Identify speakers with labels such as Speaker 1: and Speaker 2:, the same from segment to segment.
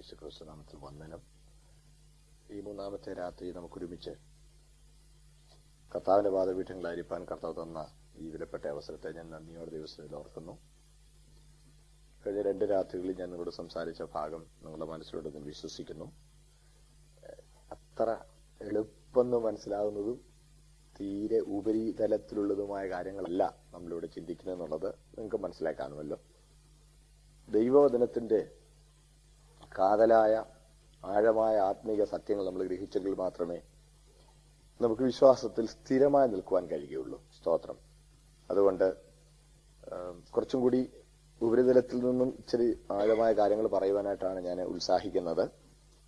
Speaker 1: യേശുക്രിസ്തു നാമത്തിൽ വന്ദനം. ഈ മൂന്നാമത്തെ രാത്രി നമുക്കൊരുമിച്ച് കർത്താവിന്റെ പാദപീഠങ്ങളായിരിക്കാൻ കർത്താവ് തന്ന ഈ വിലപ്പെട്ട അവസരത്തെ ഞാൻ നന്ദിയോടെ ദിവസത്തിൽ ഓർക്കുന്നു. കഴിഞ്ഞ 2 രാത്രികളിൽ ഞാൻ നിങ്ങളോട് സംസാരിച്ച ഭാഗം നിങ്ങളുടെ മനസ്സിലുണ്ടെന്ന് വിശ്വസിക്കുന്നു. അത്ര എളുപ്പമെന്ന് മനസ്സിലാകുന്നതും തീരെ ഉപരിതലത്തിലുള്ളതുമായ കാര്യങ്ങളല്ല നമ്മളിവിടെ ചിന്തിക്കുന്നതെന്നുള്ളത് നിങ്ങൾക്ക് മനസ്സിലാക്കാനുമല്ലോ. ദൈവവചനത്തിന്റെ കാതലായ ആഴമായ ആത്മീക സത്യങ്ങൾ നമ്മൾ ഗ്രഹിച്ചെങ്കിൽ മാത്രമേ നമുക്ക് വിശ്വാസത്തിൽ സ്ഥിരമായി നിൽക്കുവാൻ കഴിയുകയുള്ളൂ. സ്തോത്രം. അതുകൊണ്ട് കുറച്ചും കൂടി ഉപരിതലത്തിൽ നിന്നും ഇച്ചിരി ആഴമായ കാര്യങ്ങൾ പറയുവാനായിട്ടാണ് ഞാൻ ഉത്സാഹിക്കുന്നത്.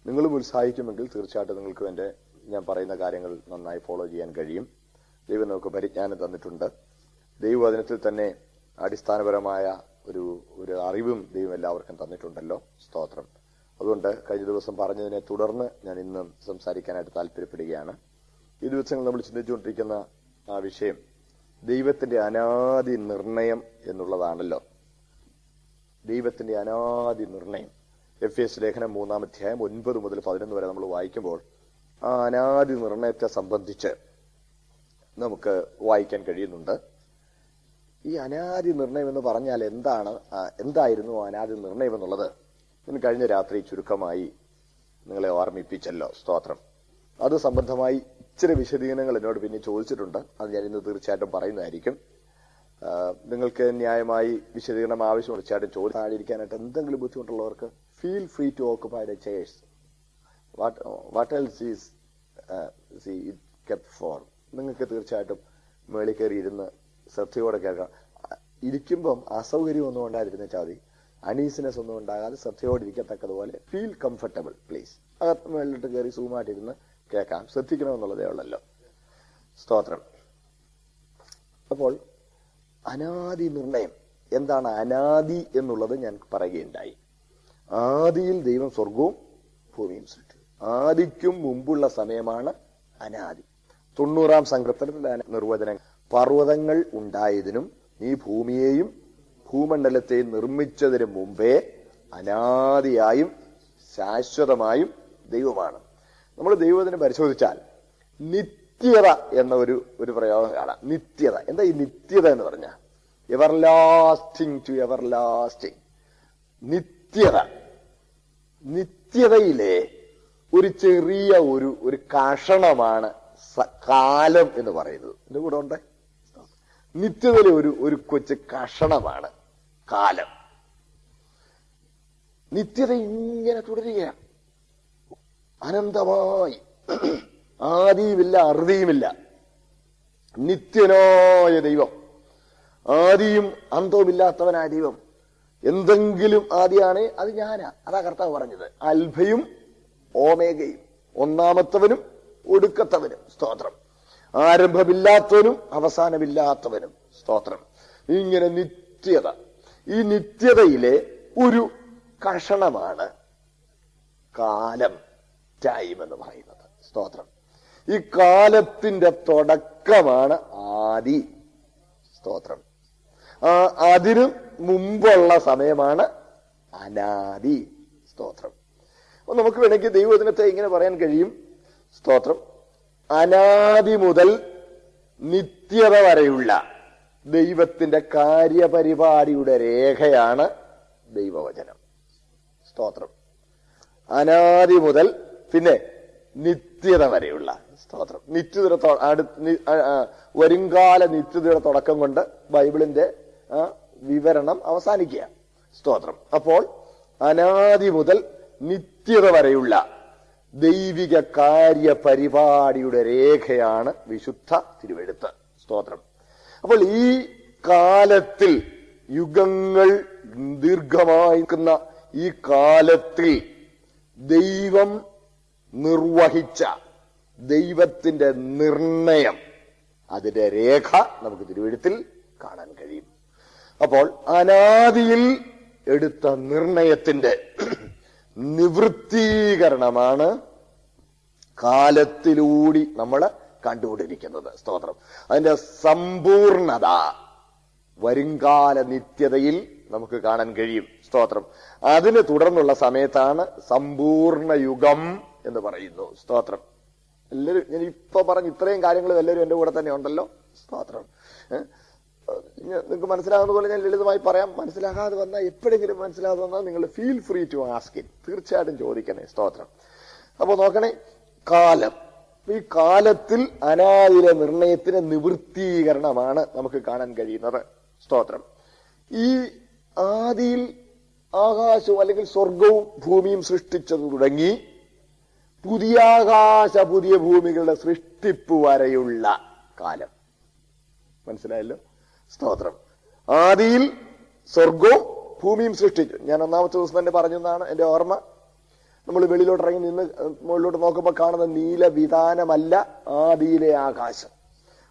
Speaker 1: നിങ്ങളും ഉത്സാഹിക്കുമെങ്കിൽ തീർച്ചയായിട്ടും നിങ്ങൾക്ക് ഞാൻ പറയുന്ന കാര്യങ്ങൾ നന്നായി ഫോളോ ചെയ്യാൻ കഴിയും. ദൈവം നമുക്ക് പരിജ്ഞാനം തന്നിട്ടുണ്ട്. ദൈവവചനത്തിൽ തന്നെ അടിസ്ഥാനപരമായ ഒരു അറിവും ദൈവം എല്ലാവർക്കും തന്നിട്ടുണ്ടല്ലോ. സ്തോത്രം. അതുകൊണ്ട് കഴിഞ്ഞ ദിവസം പറഞ്ഞതിനെ തുടർന്ന് ഞാൻ ഇന്ന് സംസാരിക്കാനായിട്ട് താല്പര്യപ്പെടുകയാണ്. ഈ ദിവസങ്ങൾ നമ്മൾ ചിന്തിച്ചുകൊണ്ടിരിക്കുന്ന ആ വിഷയം ദൈവത്തിന്റെ അനാദി നിർണയം എന്നുള്ളതാണല്ലോ. ദൈവത്തിന്റെ അനാദി നിർണയം. എഫേസ്യ ലേഖനം 3-ാം അധ്യായം 9 മുതൽ 11 വരെ നമ്മൾ വായിക്കുമ്പോൾ ആ അനാദി നിർണയത്തെ സംബന്ധിച്ച് നമുക്ക് വായിക്കാൻ കഴിയുന്നുണ്ട്. ഈ അനാദി നിർണയം എന്ന് പറഞ്ഞാൽ എന്തായിരുന്നു അനാദി നിർണയം എന്നുള്ളത് ഇന്ന് കഴിഞ്ഞ രാത്രി ചുരുക്കമായി നിങ്ങളെ ഓർമ്മിപ്പിച്ചല്ലോ. സ്തോത്രം. അത് സംബന്ധമായി ഇച്ചിരി വിശദീകരണങ്ങൾ എന്നോട് പിന്നെ ചോദിച്ചിട്ടുണ്ട്. അത് ഞാൻ ഇന്ന് തീർച്ചയായിട്ടും പറയുന്നതായിരിക്കും. നിങ്ങൾക്ക് ന്യായമായി വിശദീകരണം ആവശ്യമുള്ള തീർച്ചയായിട്ടും ചോദിക്കാതിരിക്കാനായിട്ട് എന്തെങ്കിലും ബുദ്ധിമുട്ടുള്ളവർക്ക് feel free to occupy the chairs. What else is it kept for. നിങ്ങൾക്ക് തീർച്ചയായിട്ടും മേളിൽ കയറി ഇരുന്ന് ശ്രദ്ധയോടെ കേൾക്കാം. ഇരിക്കുമ്പം അസൗകര്യം ഒന്നും ഉണ്ടാതിരുന്ന മതി. അണീസിനെസ് ഒന്നും ഉണ്ടാകാതെ ശ്രദ്ധയോടെ ഇരിക്കത്തക്കതുപോലെ ഫീൽ കംഫർട്ടബിൾ പ്ലീസ്. അകത്ത് മേളിലിട്ട് കയറി സൂമായിട്ടിരുന്ന് കേൾക്കാം. ശ്രദ്ധിക്കണമെന്നുള്ളതേ ഉള്ളല്ലോ. സ്തോത്രം. അപ്പോൾ അനാദി നിർണയം എന്താണ്? അനാദി എന്നുള്ളത് ഞാൻ പറയുകയുണ്ടായി. ആദിയിൽ ദൈവം സ്വർഗവും ഭൂമിയും സൃഷ്ടിച്ചു. ആദിക്കും മുമ്പുള്ള സമയമാണ് അനാദി. 90-ാം സങ്കീർത്തനത്തിന്റെ നിർവചനം, പർവ്വതങ്ങൾ ഉണ്ടായതിനും നീ ഭൂമിയെയും ഭൂമണ്ഡലത്തെയും നിർമ്മിച്ചതിന് മുമ്പേ അനാദിയായും ശാശ്വതമായും ദൈവമാണ്. നമ്മൾ ദൈവത്തിനെ പരിശോധിച്ചാൽ നിത്യത എന്ന ഒരു പ്രയോഗം കാണാം. നിത്യത. എന്താ ഈ നിത്യത എന്ന് പറഞ്ഞാൽ? Everlasting to everlasting. നിത്യത. നിത്യതയിലെ ഒരു ചെറിയ ഒരു കഷണമാണ് കാലം എന്ന് പറയുന്നത്. എന്റെ കൂടെ ഉണ്ട്. നിത്യതയിലെ ഒരു കൊച്ചു കഷണമാണ് കാലം. നിത്യത ഇങ്ങനെ തുടരുകയാണ് അനന്തമായി. ആദിയുമില്ല അറുതിയുമില്ല. നിത്യനായ ദൈവം, ആദിയും അന്തവുമില്ലാത്തവനായ ദൈവം. എന്തെങ്കിലും ആദിയാണ് അത് ഞാനാ. അതാ കർത്താവ് പറഞ്ഞത്. അൽഫയും ഓമേഗയും, ഒന്നാമത്തവനും ഒടുക്കത്തവനും. സ്തോത്രം. ആരംഭമില്ലാത്തവനും അവസാനമില്ലാത്തവനും. സ്തോത്രം. ഇങ്ങനെ നിത്യത. ഈ നിത്യതയിലെ ഒരു കഷണമാണ് കാലം, ടൈം എന്ന് പറയുന്നത്. സ്തോത്രം. ഈ കാലത്തിന്റെ തുടക്കമാണ് ആദി. സ്തോത്രം. അതിനു മുമ്പുള്ള സമയമാണ് അനാദി. സ്തോത്രം. അപ്പൊ നമുക്ക് വേണമെങ്കിൽ ദൈവവചനത്തെ ഇങ്ങനെ പറയാൻ കഴിയും. സ്തോത്രം. അനാദി മുതൽ നിത്യത വരെയുള്ള ദൈവത്തിന്റെ കാര്യപരിപാടിയുടെ രേഖയാണ് ദൈവവചനം. സ്തോത്രം. അനാദി മുതൽ പിന്നെ നിത്യത വരെയുള്ള. സ്തോത്രം. വരുംകാല നിത്യതയുടെ തുടക്കം കൊണ്ട് ബൈബിളിന്റെ വിവരണം അവസാനിക്കുക. സ്തോത്രം. അപ്പോൾ അനാദി മുതൽ നിത്യത വരെയുള്ള ദൈവിക കാര്യപരിപാടിയുടെ രേഖയാണ് വിശുദ്ധ തിരുവെഴുത്ത്. സ്തോത്രം. അപ്പോൾ ഈ കാലത്തിൽ, യുഗങ്ങൾ ദീർഘമായിരിക്കുന്ന ഈ കാലത്തിൽ ദൈവം നിർവഹിച്ച ദൈവത്തിന്റെ നിർണയം, അതിന്റെ രേഖ നമുക്ക് തിരുവെഴുത്തിൽ കാണാൻ കഴിയും. അപ്പോൾ അനാദിയിൽ എടുത്ത നിർണയത്തിന്റെ നിവൃത്തീകരണമാണ് കാലത്തിലൂടി നമ്മൾ കണ്ടുകൊണ്ടിരിക്കുന്നത്. സ്തോത്രം. അതിന്റെ സമ്പൂർണത വരുംകാല നിത്യതയിൽ നമുക്ക് കാണാൻ കഴിയും. സ്തോത്രം. അതിന് തുടർന്നുള്ള സമയത്താണ് സമ്പൂർണ്ണ യുഗം എന്ന് പറയുന്നു. സ്തോത്രം. എല്ലാവരും ഞാൻ ഇപ്പൊ പറഞ്ഞ ഇത്രയും കാര്യങ്ങളും എല്ലാവരും എന്റെ കൂടെ തന്നെ ഉണ്ടല്ലോ. സ്തോത്രം. നിങ്ങൾക്ക് മനസ്സിലാകുന്ന പോലെ ഞാൻ ലളിതമായി പറയാം. മനസ്സിലാകാതെ വന്നാൽ എപ്പോഴെങ്കിലും മനസ്സിലാകാതെ വന്നാൽ നിങ്ങൾ feel free to ask it. തീർച്ചയായിട്ടും ചോദിക്കണേ. സ്തോത്രം. അപ്പൊ നോക്കണേ, കാലം. ഈ കാലത്തിൽ അനാദിയിലെ നിർണയത്തിന് നിവൃത്തീകരണമാണ് നമുക്ക് കാണാൻ കഴിയുന്നത്. സ്തോത്രം. ഈ ആദിയിൽ ആകാശവും അല്ലെങ്കിൽ സ്വർഗവും ഭൂമിയും സൃഷ്ടിച്ചത് തുടങ്ങി പുതിയ ആകാശ പുതിയ ഭൂമികളുടെ സൃഷ്ടിപ്പ് വരെയുള്ള കാലം. മനസ്സിലായല്ലോ? സ്തോത്രം. ആദിയിൽ സ്വർഗവും ഭൂമിയും സൃഷ്ടിച്ചു. ഞാൻ ഒന്നാമത്തെ ദിവസം തന്നെ പറഞ്ഞതാണ് എന്റെ ഓർമ്മ. നമ്മൾ വെളിയിലോട്ട് ഇറങ്ങി നിന്ന് മുകളിലോട്ട് നോക്കുമ്പോൾ കാണുന്ന നീലവിതാനമല്ല ആദിയിലെ ആകാശം.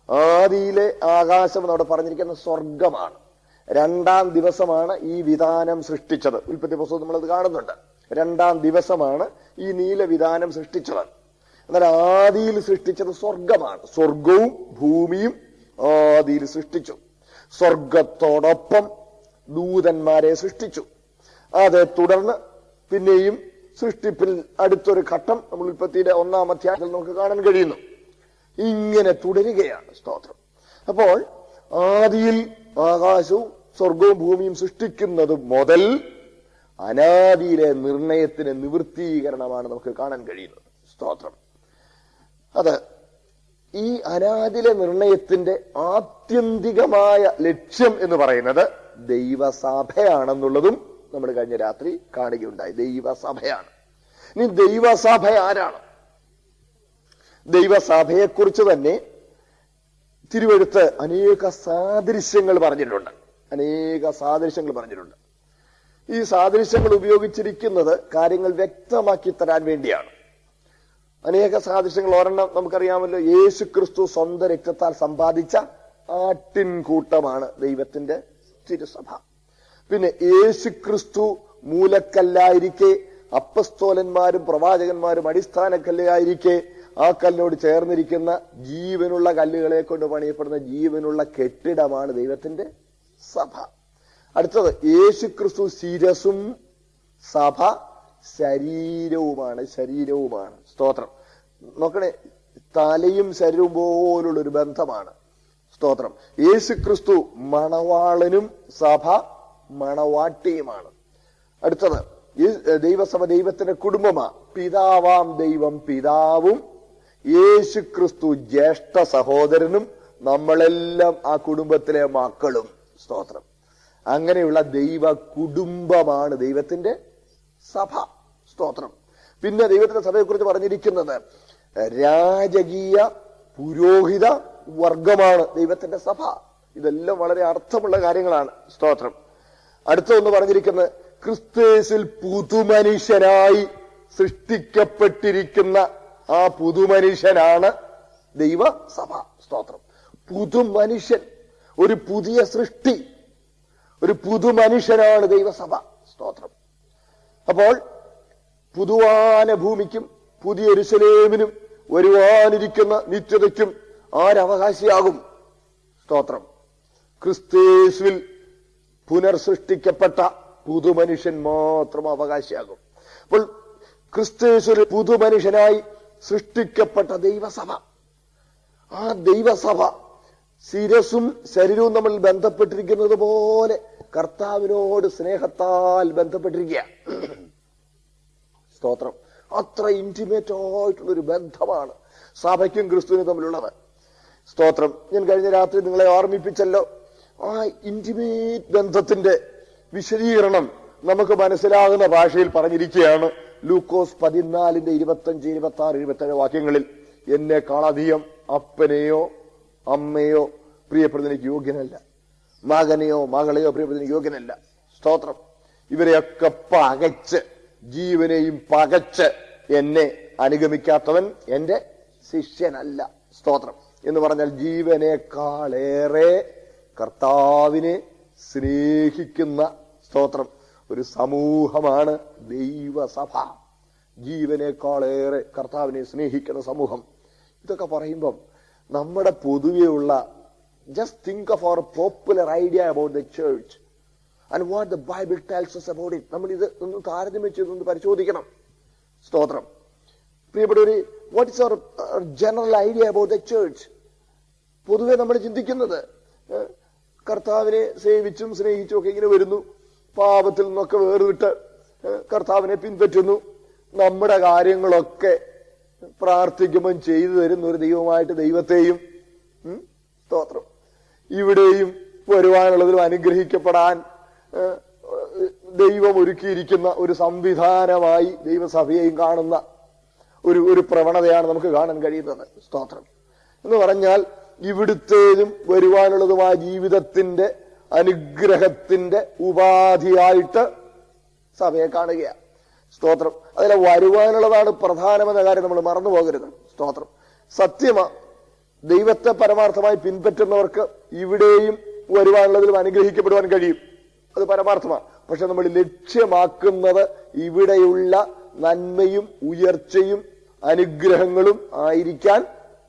Speaker 1: ആദിയിലെ ആകാശം എന്നവിടെ പറഞ്ഞിരിക്കുന്ന സ്വർഗമാണ്. രണ്ടാം ദിവസമാണ് ഈ വിതാനം സൃഷ്ടിച്ചത്. ഉൽപ്പത്തി പുസ്തകം നമ്മളത് കാണുന്നുണ്ട്. രണ്ടാം ദിവസമാണ് ഈ നീലവിതാനം സൃഷ്ടിച്ചത്. എന്നാൽ ആദിയിൽ സൃഷ്ടിച്ചത് സ്വർഗമാണ്. സ്വർഗവും ഭൂമിയും ആദിയിൽ സൃഷ്ടിച്ചു. സ്വർഗത്തോടൊപ്പം ദൂതന്മാരെ സൃഷ്ടിച്ചു. അതേ തുടർന്ന് പിന്നെയും സൃഷ്ടിപ്പിൽ അടുത്തൊരു ഘട്ടം നമ്മൾ ഉൽപ്പത്തിയുടെ 1-ാം അധ്യായത്തിൽ നമുക്ക് കാണാൻ കഴിയുന്നു. ഇങ്ങനെ തുടരുകയാണ്. സ്തോത്രം. അപ്പോൾ ആദിയിൽ ആകാശവും സ്വർഗവും ഭൂമിയും സൃഷ്ടിക്കുന്നത് മുതൽ അനാദിയിലെ നിർണയത്തിന് നിവൃത്തീകരണമാണ് നമുക്ക് കാണാൻ കഴിയുന്നത്. സ്തോത്രം. അത് ഈ അനാദിയിലെ നിർണയത്തിന്റെ ആത്യന്തികമായ ലക്ഷ്യം എന്ന് പറയുന്നത് ദൈവസഭയാണെന്നുള്ളതും നമ്മൾ കഴിഞ്ഞ രാത്രി കാണുകയുണ്ടായി. ദൈവസഭയാണ്. ഇനി ദൈവസഭ ആരാണ്? ദൈവസഭയെക്കുറിച്ച് തന്നെ തിരുവെഴുത്ത് അനേക സാദൃശ്യങ്ങൾ പറഞ്ഞിട്ടുണ്ട്. ഈ സാദൃശ്യങ്ങൾ ഉപയോഗിച്ചിരിക്കുന്നത് കാര്യങ്ങൾ വ്യക്തമാക്കി തരാൻ വേണ്ടിയാണ്. അനേക സാദൃശ്യങ്ങൾ. ഒരെണ്ണം നമുക്കറിയാമല്ലോ, യേശു ക്രിസ്തു സ്വന്തം രക്തത്താൽ സമ്പാദിച്ച ആട്ടിൻകൂട്ടമാണ് ദൈവത്തിന്റെ തിരുസഭ. പിന്നെ യേശു ക്രിസ്തു മൂലക്കല്ലായിരിക്കെ അപ്പസ്തോലന്മാരും പ്രവാചകന്മാരും അടിസ്ഥാന കല്ലായിരിക്കെ ആ കല്ലിനോട് ചേർന്നിരിക്കുന്ന ജീവനുള്ള കല്ലുകളെ കൊണ്ട് പണിയപ്പെടുന്ന ജീവനുള്ള കെട്ടിടമാണ് ദൈവത്തിന്റെ സഭ. അടുത്തത്, യേശു ക്രിസ്തു ശിരസും സഭ ശരീരവുമാണ്. സ്തോത്രം. നോക്കണേ, തലയും ശരീരവും പോലുള്ളൊരു ബന്ധമാണ്. സ്തോത്രം. യേശു ക്രിസ്തു മണവാളനും സഭ മണവാട്ടിയുമാണ്. അടുത്തത്, ദൈവസഭ ദൈവത്തിന്റെ കുടുംബമാ. പിതാവാം ദൈവം പിതാവും യേശു ക്രിസ്തു ജ്യേഷ്ഠ സഹോദരനും നമ്മളെല്ലാം ആ കുടുംബത്തിലെ മക്കളും. സ്തോത്രം. അങ്ങനെയുള്ള ദൈവ കുടുംബമാണ് ദൈവത്തിന്റെ സഭ. സ്തോത്രം. പിന്നെ ദൈവത്തിന്റെ സഭയെക്കുറിച്ച് പറഞ്ഞിരിക്കുന്നത് രാജകീയ പുരോഹിത വർഗമാണ് ദൈവത്തിന്റെ സഭ. ഇതെല്ലാം വളരെ അർത്ഥമുള്ള കാര്യങ്ങളാണ്. സ്തോത്രം. അടുത്തൊന്ന് പറഞ്ഞിരിക്കുന്നത് ക്രിസ്തുയേശുവിൽ പുതുമനുഷ്യനായി സൃഷ്ടിക്കപ്പെട്ടിരിക്കുന്ന ആ പുതുമനുഷ്യനാണ് ദൈവസഭ. സ്തോത്രം. പുതുമനുഷ്യൻ, ഒരു പുതിയ സൃഷ്ടി, ഒരു പുതുമനുഷ്യനാണ് ദൈവസഭ. സ്തോത്രം. അപ്പോൾ പുതുവാന ഭൂമിക്കും പുതിയ യെരൂശലേമിനും വരുവാനിരിക്കുന്ന നിത്യതയ്ക്കും ആരവകാശിയാകും? സ്തോത്രം. ക്രിസ്തുയേശുവിൽ പുനർസൃഷ്ടിക്കപ്പെട്ട പുതുമനുഷ്യൻ മാത്രം അവകാശിയാകും. അപ്പോൾ ക്രിസ്തുയേശുവിൽ പുതുമനുഷ്യനായി സൃഷ്ടിക്കപ്പെട്ട ദൈവസഭ, ആ ദൈവസഭ ശിരസും ശരീരവും തമ്മിൽ ബന്ധപ്പെട്ടിരിക്കുന്നത് പോലെ കർത്താവിനോട് സ്നേഹത്താൽ ബന്ധപ്പെട്ടിരിക്കുക. സ്തോത്രം. അത്ര ഇന്റിമേറ്റ് ആയിട്ടുള്ളൊരു ബന്ധമാണ് സഭയ്ക്കും ക്രിസ്തുവിനും തമ്മിലുള്ളത്. സ്തോത്രം. ഞാൻ കഴിഞ്ഞ രാത്രി നിങ്ങളെ ഓർമ്മിപ്പിച്ചല്ലോ. ആ ഇന്റിമേറ്റ് ബന്ധത്തിന്റെ വിശദീകരണം നമുക്ക് മനസ്സിലാകുന്ന ഭാഷയിൽ പറഞ്ഞിരിക്കുകയാണ്. ലൂക്കോസ് 14:25-26-27 വാക്യങ്ങളിൽ, എന്നെക്കാളധികം അപ്പനെയോ അമ്മയോ പ്രിയപ്പെടുന്ന എനിക്ക് യോഗ്യനല്ല, മകനെയോ മകളെയോ പ്രിയപ്പെടുന്ന എനിക്ക് യോഗ്യനല്ല. സ്തോത്രം. ഇവരെയൊക്കെ പകച്ച്, ജീവനെയും പകച്ച് എന്നെ അനുഗമിക്കാത്തവൻ എന്റെ ശിഷ്യനല്ല. സ്തോത്രം. എന്ന് പറഞ്ഞാൽ ജീവനേക്കാളേറെ കർത്താവിനെ സ്നേഹിക്കുന്ന, സ്തോത്രം, ഒരു സമൂഹമാണ് ദൈവസഭ. ജീവനേക്കാളേറെ കർത്താവിനെ സ്നേഹിക്കുന്ന സമൂഹം. ഇതൊക്കെ പറയുമ്പം നമ്മുടെ പൊതുവെയുള്ള, just think of our popular idea about the church. and what the Bible tells us about it. നമ്മൾ ഇത് ഒന്ന് താരതമ്യം ചെയ്തൊന്ന് പരിശോധിക്കണം. സ്തോത്രം. പ്രിയപ്പെട്ടവരെ, what is our general idea about the church? പൊതുവെ നമ്മൾ ചിന്തിക്കുന്നത് കർത്താവിനെ സേവിച്ചും സ്നേഹിച്ചും ഒക്കെ ഇങ്ങനെ വരുന്നു, പാപത്തിൽ നിന്നൊക്കെ വേർവിട്ട് കർത്താവിനെ പിൻപറ്റുന്നു, നമ്മുടെ കാര്യങ്ങളൊക്കെ പ്രാർത്ഥിക്കുമ്പോൾ ചെയ്തു തരുന്ന ഒരു ദൈവമായിട്ട് ദൈവത്തെയും, സ്തോത്രം, ഇവിടെയും വരുവാനുള്ളതിലും അനുഗ്രഹിക്കപ്പെടാൻ ദൈവം ഒരുക്കിയിരിക്കുന്ന ഒരു സംവിധാനമായി ദൈവസഭയെയും കാണുന്ന ഒരു പ്രവണതയാണ് നമുക്ക് കാണാൻ കഴിയുന്നത്. സ്തോത്രം. എന്ന് പറഞ്ഞാൽ ഇവിടുത്തേതും വരുവാനുള്ളതുമായ ജീവിതത്തിന്റെ അനുഗ്രഹത്തിന്റെ ഉപാധിയായിട്ട് സഭയെ കാണുകയാണ്. സ്തോത്രം. അതിലെ വരുവാനുള്ളതാണ് പ്രധാനമെന്ന കാര്യം നമ്മൾ മറന്നു പോകരുത്. സ്തോത്രം. സത്യമാ, ദൈവത്തെ പരമാർത്ഥമായി പിൻപറ്റുന്നവർക്ക് ഇവിടെയും വരുവാനുള്ളതിലും അനുഗ്രഹിക്കപ്പെടുവാൻ കഴിയും. അത് പരമാർത്ഥമാണ്. പക്ഷെ നമ്മൾ ലക്ഷ്യമാക്കുന്നത് ഇവിടെയുള്ള നന്മയും ഉയർച്ചയും അനുഗ്രഹങ്ങളും ആയിരിക്കാൻ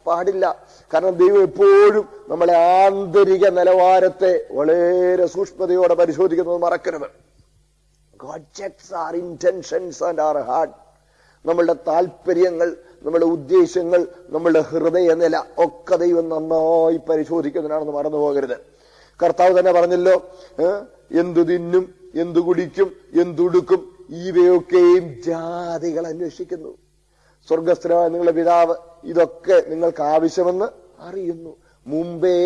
Speaker 1: പാടില്ല. കാരണം ദൈവം എപ്പോഴും നമ്മളെ ആന്തരിക നിലവാരത്തെ വളരെ സൂക്ഷ്മതയോടെ പരിശോധിക്കുന്നത് മറക്കരുത്. God checks our intentions and our heart. നമ്മളുടെ താല്പര്യങ്ങൾ, നമ്മളുടെ ഉദ്ദേശങ്ങൾ, നമ്മളുടെ ഹൃദയനില ഒക്കെ ദൈവം നന്നായി പരിശോധിക്കുന്നതിനാണെന്ന് മറന്നു പോകരുത്. കർത്താവ് തന്നെ പറഞ്ഞല്ലോ, എന്തു തിന്നും, എന്തു കുടിക്കും, എന്തുടുക്കും, ഇവയൊക്കെയും ജാതികൾ അന്വേഷിക്കുന്നു. സ്വർഗസ്ഥനായ നിങ്ങളുടെ പിതാവ് ഇതൊക്കെ നിങ്ങൾക്ക് ആവശ്യമെന്ന് അറിയുന്നു. മുമ്പേ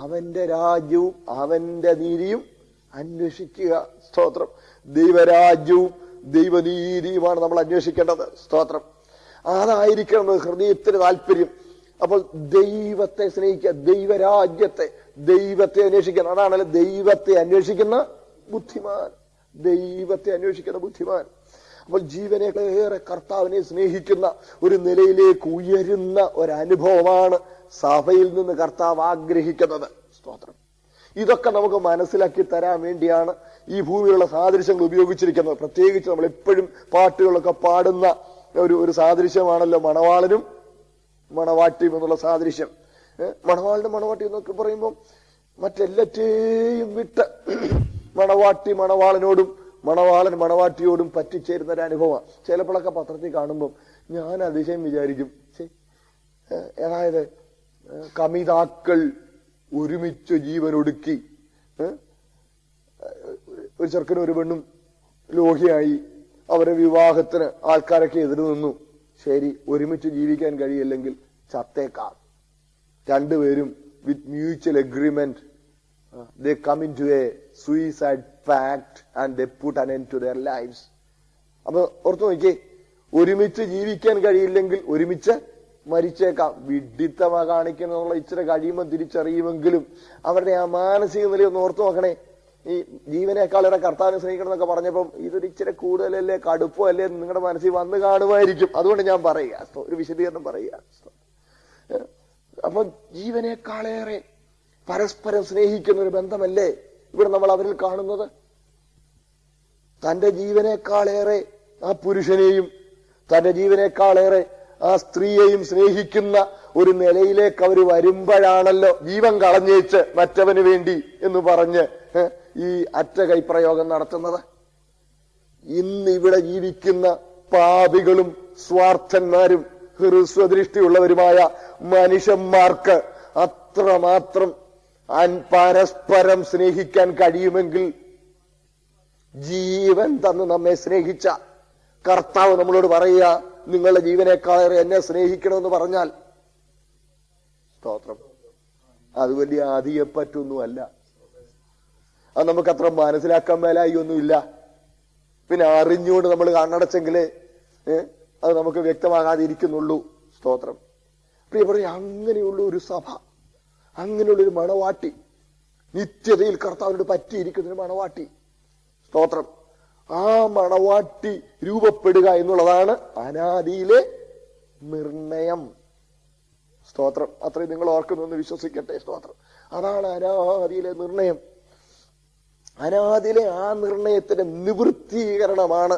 Speaker 1: അവന്റെ രാജ്യവും അവന്റെ നീതിയും അന്വേഷിക്കുക. സ്തോത്രം. ദൈവരാജ്യവും ദൈവനീതിയുമാണ് നമ്മൾ അന്വേഷിക്കേണ്ടത്. സ്തോത്രം. അതായിരിക്കണം ഹൃദയത്തിന് താല്പര്യം. അപ്പോൾ ദൈവത്തെ സ്നേഹിക്കുക, ദൈവരാജ്യത്തെ, ദൈവത്തെ അന്വേഷിക്കണം. അതാണല്ലോ ദൈവത്തെ അന്വേഷിക്കുന്ന ബുദ്ധിമാൻ. ദൈവത്തെ അന്വേഷിക്കുന്ന ബുദ്ധിമാൻ. അപ്പോൾ ജീവനേറെ കർത്താവിനെ സ്നേഹിക്കുന്ന ഒരു നിലയിലേക്ക് ഉയരുന്ന ഒരനുഭവമാണ് സഭയിൽ നിന്ന് കർത്താവ് ആഗ്രഹിക്കുന്നത്. സ്തോത്രം. ഇതൊക്കെ നമുക്ക് മനസ്സിലാക്കി തരാൻ വേണ്ടിയാണ് ഈ ഭൂമിയിലുള്ള സാദൃശ്യങ്ങൾ ഉപയോഗിച്ചിരിക്കുന്നത്. പ്രത്യേകിച്ച് നമ്മൾ എപ്പോഴും പാട്ടുകളൊക്കെ പാടുന്ന ഒരു സാദൃശ്യമാണല്ലോ മണവാളനും മണവാട്ടിയും എന്നുള്ള സാദൃശ്യം. മണവാളനും മണവാട്ടി എന്നൊക്കെ പറയുമ്പോൾ മറ്റെല്ലാറ്റേയും വിട്ട് മണവാട്ടി മണവാളനോടും മണവാളൻ മണവാട്ടിയോടും പറ്റിച്ചേരുന്ന ഒരു അനുഭവമാണ്. ചിലപ്പോഴൊക്കെ പത്രത്തിൽ കാണുമ്പോൾ ഞാൻ അതിശയം വിചാരിക്കും, അതായത് കമിതാക്കൾ ഒരുമിച്ച് ജീവനൊടുക്കി, ഒരു ചെറുക്കനും ഒരു പെണ്ണും ലോഹിയായി, അവരുടെ വിവാഹത്തിന് ആൾക്കാരൊക്കെ എതിര് നിന്നു. ശരി, ഒരുമിച്ച് ജീവിക്കാൻ കഴിയില്ലെങ്കിൽ ചത്തേക്കാം. രണ്ടുപേരും with mutual agreement they come into a suicide pact and they put an end to their lives. അപ്പൊ ഓർത്തു നോക്കിയേ, ഒരുമിച്ച് ജീവിക്കാൻ കഴിയില്ലെങ്കിൽ ഒരുമിച്ച് മരിച്ചേക്കാം. വിഡ്ഢിത്തമാ കാണിക്കുന്നുള്ള ഇച്ചിരി കഴിയുമ്പോൾ തിരിച്ചറിയുമെങ്കിലും അവരുടെ ആ മാനസിക നിലയൊന്ന് ഓർത്തു നോക്കണേ. ഈ ജീവനേക്കാളേറെ കർത്താവിനെ സ്നേഹിക്കണം എന്നൊക്കെ പറഞ്ഞപ്പം ഇതൊരു ഇച്ചിരി കൂടുതലല്ലേ, കടുപ്പോ അല്ലേ നിങ്ങളുടെ മനസ്സിൽ വന്ന് കാണുമായിരിക്കും. അതുകൊണ്ട് ഞാൻ പറയുക, ഒരു വിശദീകരണം പറയുക. അപ്പൊ ജീവനേക്കാളേറെ പരസ്പരം സ്നേഹിക്കുന്ന ഒരു ബന്ധമല്ലേ ഇവിടെ നമ്മൾ അവരിൽ കാണുന്നത്. തന്റെ ജീവനേക്കാളേറെ ആ പുരുഷനെയും തന്റെ ജീവനേക്കാളേറെ ആ സ്ത്രീയെയും സ്നേഹിക്കുന്ന ഒരു നിലയിലേക്ക് അവർ വരുമ്പോഴാണല്ലോ ജീവൻ കളഞ്ഞേച്ച് മറ്റവന് വേണ്ടി എന്ന് പറഞ്ഞ് ഈ അറ്റ കൈപ്രയോഗം നടത്തുന്നത്. ഇന്ന് ഇവിടെ ജീവിക്കുന്ന പാപികളും സ്വാർത്ഥന്മാരും ഹൃസ്വദൃഷ്ടിയുള്ളവരുമായ മനുഷ്യന്മാർക്ക് അത്രമാത്രം പരസ്പരം സ്നേഹിക്കാൻ കഴിയുമെങ്കിൽ ജീവൻ തന്ന് നമ്മെ സ്നേഹിച്ച കർത്താവ് നമ്മളോട് പറയുക, നിങ്ങളുടെ ജീവനേക്കാളേറെ എന്നെ സ്നേഹിക്കണമെന്ന് പറഞ്ഞാൽ, സ്തോത്രം, അത് വലിയ ആധിയപ്പറ്റൊന്നുമല്ല. അത് നമുക്കത്ര മനസ്സിലാക്കാൻ മേലായി ഒന്നുമില്ല. പിന്നെ അറിഞ്ഞുകൊണ്ട് നമ്മൾ കണ്ണടച്ചെങ്കിലേ അത് നമുക്ക് വ്യക്തമാകാതിരിക്കുന്നുള്ളൂ. സ്തോത്രം. പ്രിയപ്പെട്ടവരെ, അങ്ങനെയുള്ള ഒരു സഭ, അങ്ങനെയുള്ളൊരു മണവാട്ടി, നിത്യതയിൽ കർത്താവിനോട് പറ്റിയിരിക്കുന്നൊരു മണവാട്ടി, സ്തോത്രം, ആ മണവാട്ടി രൂപപ്പെടുക എന്നുള്ളതാണ് അനാദിയിലെ നിർണയം. സ്തോത്രം. അത്രയും നിങ്ങൾ ഓർക്കുന്നെന്ന് വിശ്വസിക്കട്ടെ. സ്തോത്രം. അതാണ് അനാദിയിലെ നിർണയം. അനാദിയിലെ ആ നിർണയത്തിന്റെ നിവൃത്തീകരണമാണ്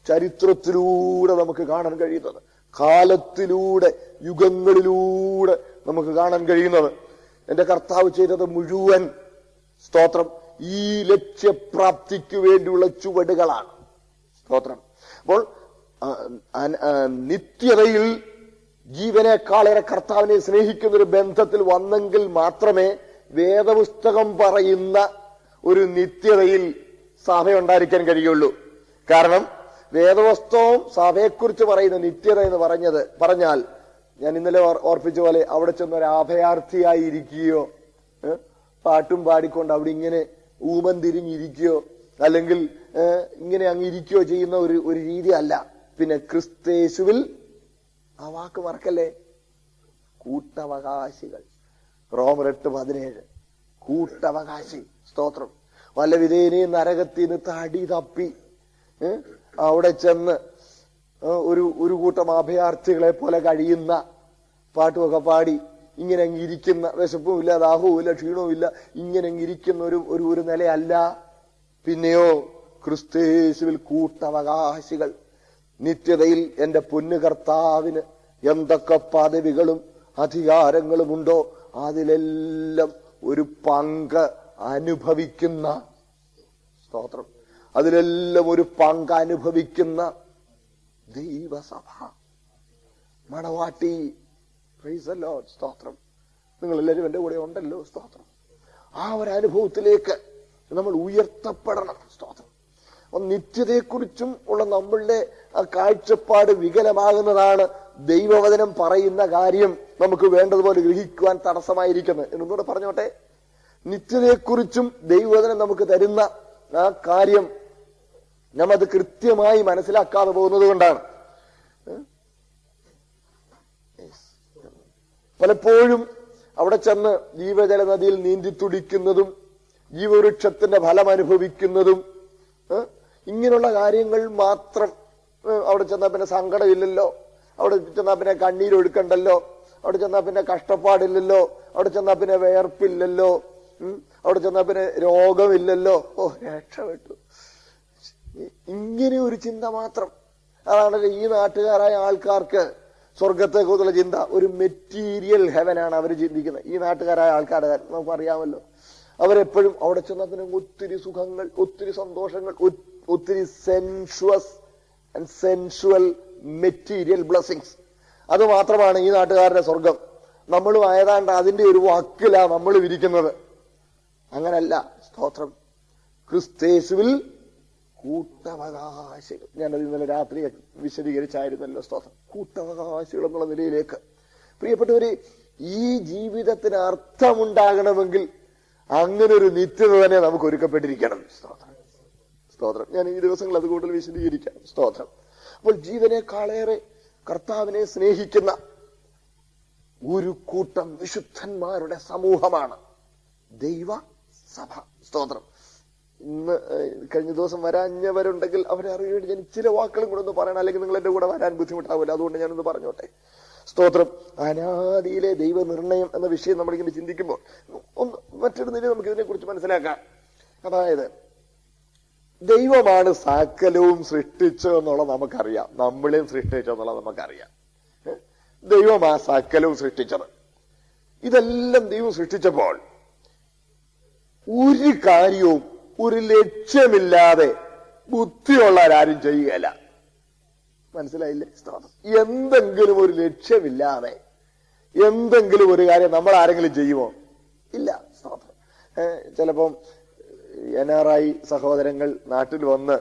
Speaker 1: ചരിത്രത്തിലൂടെ നമുക്ക് കാണാൻ കഴിയുന്നത്, കാലത്തിലൂടെ, യുഗങ്ങളിലൂടെ നമുക്ക് കാണാൻ കഴിയുന്നത്. എന്റെ കർത്താവ് ചെയ്തത് മുഴുവൻ, സ്തോത്രം, ഈ ലക്ഷ്യപ്രാപ്തിക്ക് വേണ്ടിയുള്ള ചുവടുകളാണ്. സ്തോത്രം. അപ്പോൾ നിത്യതയിൽ ജീവനേക്കാളേറെ കർത്താവിനെ സ്നേഹിക്കുന്ന ഒരു ബന്ധത്തിൽ വന്നെങ്കിൽ മാത്രമേ വേദപുസ്തകം പറയുന്ന ഒരു നിത്യതയിൽ സഭയുണ്ടായിരിക്കാൻ കഴിയുള്ളൂ. കാരണം വേദപുസ്തകവും സഭയെക്കുറിച്ച് പറയുന്ന നിത്യത എന്ന് പറഞ്ഞാൽ ഞാൻ ഇന്നലെ ഓർപ്പിച്ച പോലെ അവിടെ ചെന്നൊരു അഭയാർത്ഥിയായി ഇരിക്കുകയോ പാട്ടും പാടിക്കൊണ്ട് അവിടെ ഇങ്ങനെ ഊമൻ തിരിഞ്ഞിരിക്കുകയോ അല്ലെങ്കിൽ ഇങ്ങനെ അങ്ങിരിക്കുകയോ ചെയ്യുന്ന ഒരു രീതി അല്ല. പിന്നെ ക്രിസ്തേശുവിൽ, ആ വാക്ക് മറക്കല്ലേ, കൂട്ടവകാശികൾ. റോമർ 8:17 കൂട്ടവകാശി. സ്തോത്രം. വല്ല വിധേനയും നരകത്തിന് തടി തപ്പി അവിടെ ചെന്ന് ഒരു കൂട്ടം അഭയാർത്ഥികളെ പോലെ കഴിയുന്ന പാട്ടുമൊക്കെ പാടി ഇങ്ങനെ അങ്ങിരിക്കുന്ന, വിശപ്പുമില്ല ദാഹവുമില്ല ക്ഷീണവുമില്ല, ഇങ്ങനെ അങ്ങിരിക്കുന്ന ഒരു നിലയല്ല. പിന്നെയോ ക്രിസ്തേശുവിൽ കൂട്ടവകാശികൾ. നിത്യതയിൽ എന്റെ പൊന്നു കർത്താവിന് എന്തൊക്കെ പദവികളും അധികാരങ്ങളുമുണ്ടോ അതിലെല്ലാം ഒരു പങ്ക് അനുഭവിക്കുന്ന, സ്തോത്രം, അതിലെല്ലാം ഒരു പങ്ക് അനുഭവിക്കുന്ന ദൈവസഭ, മണവാട്ടി. Praise the Lord. സ്തോത്രം. നിങ്ങൾ എല്ലാവരും എന്റെ കൂടെ ഉണ്ടല്ലോ. സ്തോത്രം. ആ ഒരു അനുഭവത്തിലേക്ക് നമ്മൾ ഉയർത്തപ്പെടണം. സ്തോത്രം. നിത്യതയെക്കുറിച്ചും ഉള്ള നമ്മളുടെ ആ കാഴ്ചപ്പാട് വികലമാകുന്നതാണ് ദൈവവചനം പറയുന്ന കാര്യം നമുക്ക് വേണ്ടതുപോലെ ഗ്രഹിക്കുവാൻ തടസ്സമായിരിക്കുന്നത്. എന്നൊന്നുകൂടെ പറഞ്ഞോട്ടെ. നിത്യതയെക്കുറിച്ചും ദൈവവചനം നമുക്ക് തരുന്ന ആ കാര്യം നാം അത് കൃത്യമായി മനസ്സിലാക്കാതെ പോകുന്നത് കൊണ്ടാണ് പലപ്പോഴും അവിടെ ചെന്ന് ജീവജല നദിയിൽ നീന്തി തുടിക്കുന്നതും ജീവവൃക്ഷത്തിന്റെ ഫലം അനുഭവിക്കുന്നതും ഇങ്ങനെയുള്ള കാര്യങ്ങൾ മാത്രം. അവിടെ ചെന്നാൽ പിന്നെ സങ്കടമില്ലല്ലോ, അവിടെ ചെന്നാൽ പിന്നെ കണ്ണീരൊഴുക്കണ്ടല്ലോ, അവിടെ ചെന്നാൽ പിന്നെ കഷ്ടപ്പാടില്ലല്ലോ, അവിടെ ചെന്നാൽ പിന്നെ വേർപ്പില്ലല്ലോ, അവിടെ ചെന്നാൽ പിന്നെ രോഗമില്ലല്ലോ, രക്ഷപ്പെട്ടു. ഇങ്ങനെ ഒരു ചിന്ത മാത്രം. അതാണല്ലോ ഈ നാട്ടുകാരായ ആൾക്കാർക്ക് സ്വർഗത്തെ കുറിച്ചുള്ള ചിന്ത. ഒരു മെറ്റീരിയൽ ഹെവനാണ് അവർ ചിന്തിക്കുന്നത്. ഈ നാട്ടുകാരായ ആൾക്കാരുടെ കാര്യം നമുക്കറിയാമല്ലോ. അവരെപ്പോഴും അവിടെ ചെന്നാൽ പിന്നെ ഒത്തിരി സുഖങ്ങൾ, ഒത്തിരി സന്തോഷങ്ങൾ, ഒത്തിരി സെൻഷ്വൽ മെറ്റീരിയൽ ബ്ലെസ്സിങ്സ്. അത് മാത്രമാണ് ഈ നാട്ടുകാരുടെ സ്വർഗം. നമ്മളും ആയതാണ്ട് അതിന്റെ ഒരു വാക്കിലാ നമ്മൾ ഇരിക്കുന്നത്. അങ്ങനല്ല. സ്തോത്രം. ക്രിസ്തേശുവിൽ കൂട്ടവകാശികൾ. ഞാനത് ഇന്നലെ രാത്രി വിശദീകരിച്ചായിരുന്നല്ലോ. സ്തോത്രം. കൂട്ടവകാശികൾ എന്നുള്ള നിലയിലേക്ക് പ്രിയപ്പെട്ടവര്, ഈ ജീവിതത്തിന് അർത്ഥമുണ്ടാകണമെങ്കിൽ അങ്ങനെ ഒരു നിത്യത തന്നെ നമുക്ക് ഒരുക്കപ്പെട്ടിരിക്കണം. സ്തോത്രം. സ്തോത്രം. ഞാൻ ഈ ദിവസങ്ങൾ അത് കൂടുതൽ വിശദീകരിക്കാം. സ്തോത്രം. അപ്പോൾ ജീവനേക്കാളേറെ കർത്താവിനെ സ്നേഹിക്കുന്ന ഒരു കൂട്ടം വിശുദ്ധന്മാരുടെ സമൂഹമാണ് ദൈവസഭ. സ്തോത്രം. ഇന്ന് കഴിഞ്ഞ ദിവസം വരാഞ്ഞവരുണ്ടെങ്കിൽ അവരെ അറിയാൻ ഞാൻ ചില വാക്കുകളും കൂടെ ഒന്ന് പറയണം, അല്ലെങ്കിൽ നിങ്ങൾ എന്റെ കൂടെ വരാൻ ബുദ്ധിമുട്ടാവില്ല. അതുകൊണ്ട് ഞാനൊന്ന് പറഞ്ഞോട്ടെ. സ്തോത്രം. അനാദിയിലെ ദൈവനിർണയം എന്ന വിഷയം നമ്മളിങ്ങനെ ചിന്തിക്കുമ്പോൾ മറ്റൊരു നില നമുക്ക് ഇതിനെ കുറിച്ച് മനസ്സിലാക്കാം. അതായത് ദൈവമാണ് സകലവും സൃഷ്ടിച്ചതെന്നുള്ളത് നമുക്കറിയാം, നമ്മളെയും സൃഷ്ടിച്ചെന്നുള്ളത് നമുക്കറിയാം. ദൈവമാ സകലവും സൃഷ്ടിച്ചത്. ഇതെല്ലാം ദൈവം സൃഷ്ടിച്ചപ്പോൾ ഒരു കാര്യവും ഒരു ലക്ഷ്യമില്ലാതെ ബുദ്ധിയുള്ളവരാരും ചെയ്യുകയല്ല. മനസ്സിലായില്ലേ? എന്തെങ്കിലും ഒരു ലക്ഷ്യമില്ലാതെ എന്തെങ്കിലും ഒരു കാര്യം നമ്മൾ ആരെങ്കിലും ചെയ്യുമോ? ഇല്ല. ചിലപ്പം NRI സഹോദരങ്ങൾ നാട്ടിൽ വന്ന്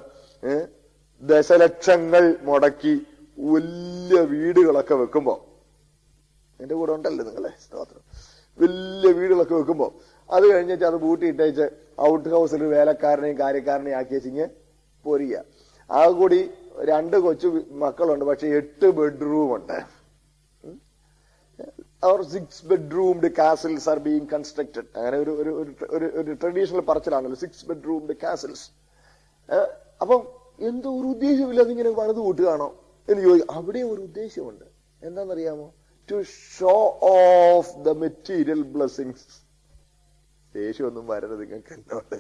Speaker 1: ദശലക്ഷങ്ങൾ മുടക്കി വലിയ വീടുകളൊക്കെ വെക്കുമ്പോ, എന്റെ കൂടെ ഉണ്ടല്ലോ നിങ്ങളെ. സ്തോത്രം. വലിയ വീടുകളൊക്കെ വെക്കുമ്പോ അത് കഴിഞ്ഞിട്ട് അത് പൂട്ടിയിട്ടേച്ച് ഔട്ട് ഹൗസിൽ വേലക്കാരനെയും കാര്യക്കാരനെയും ആക്കി വെച്ചിങ്ങ് പൊരിയ. ആ കൂടി 2 കൊച്ചു മക്കളുണ്ട്, പക്ഷെ 8 ബെഡ്റൂമുണ്ട്. അവർ 6 bedroomed castles are being constructed. അങ്ങനെ ഒരു ട്രഡീഷണൽ പറച്ചിലാണല്ലോ, 6 bedroomed castles. അപ്പം എന്തോ ഒരു ഉദ്ദേശമില്ല അതിങ്ങനെ പണിത് കൂട്ടുകയാണോ എന്ന് ചോദിക്കും. അവിടെ ഒരു ഉദ്ദേശമുണ്ട്. എന്താണെന്നറിയാമോ? To show off the material blessings. ദേഷ്യമൊന്നും വരരുത് നിങ്ങൾക്ക് എന്നോട്.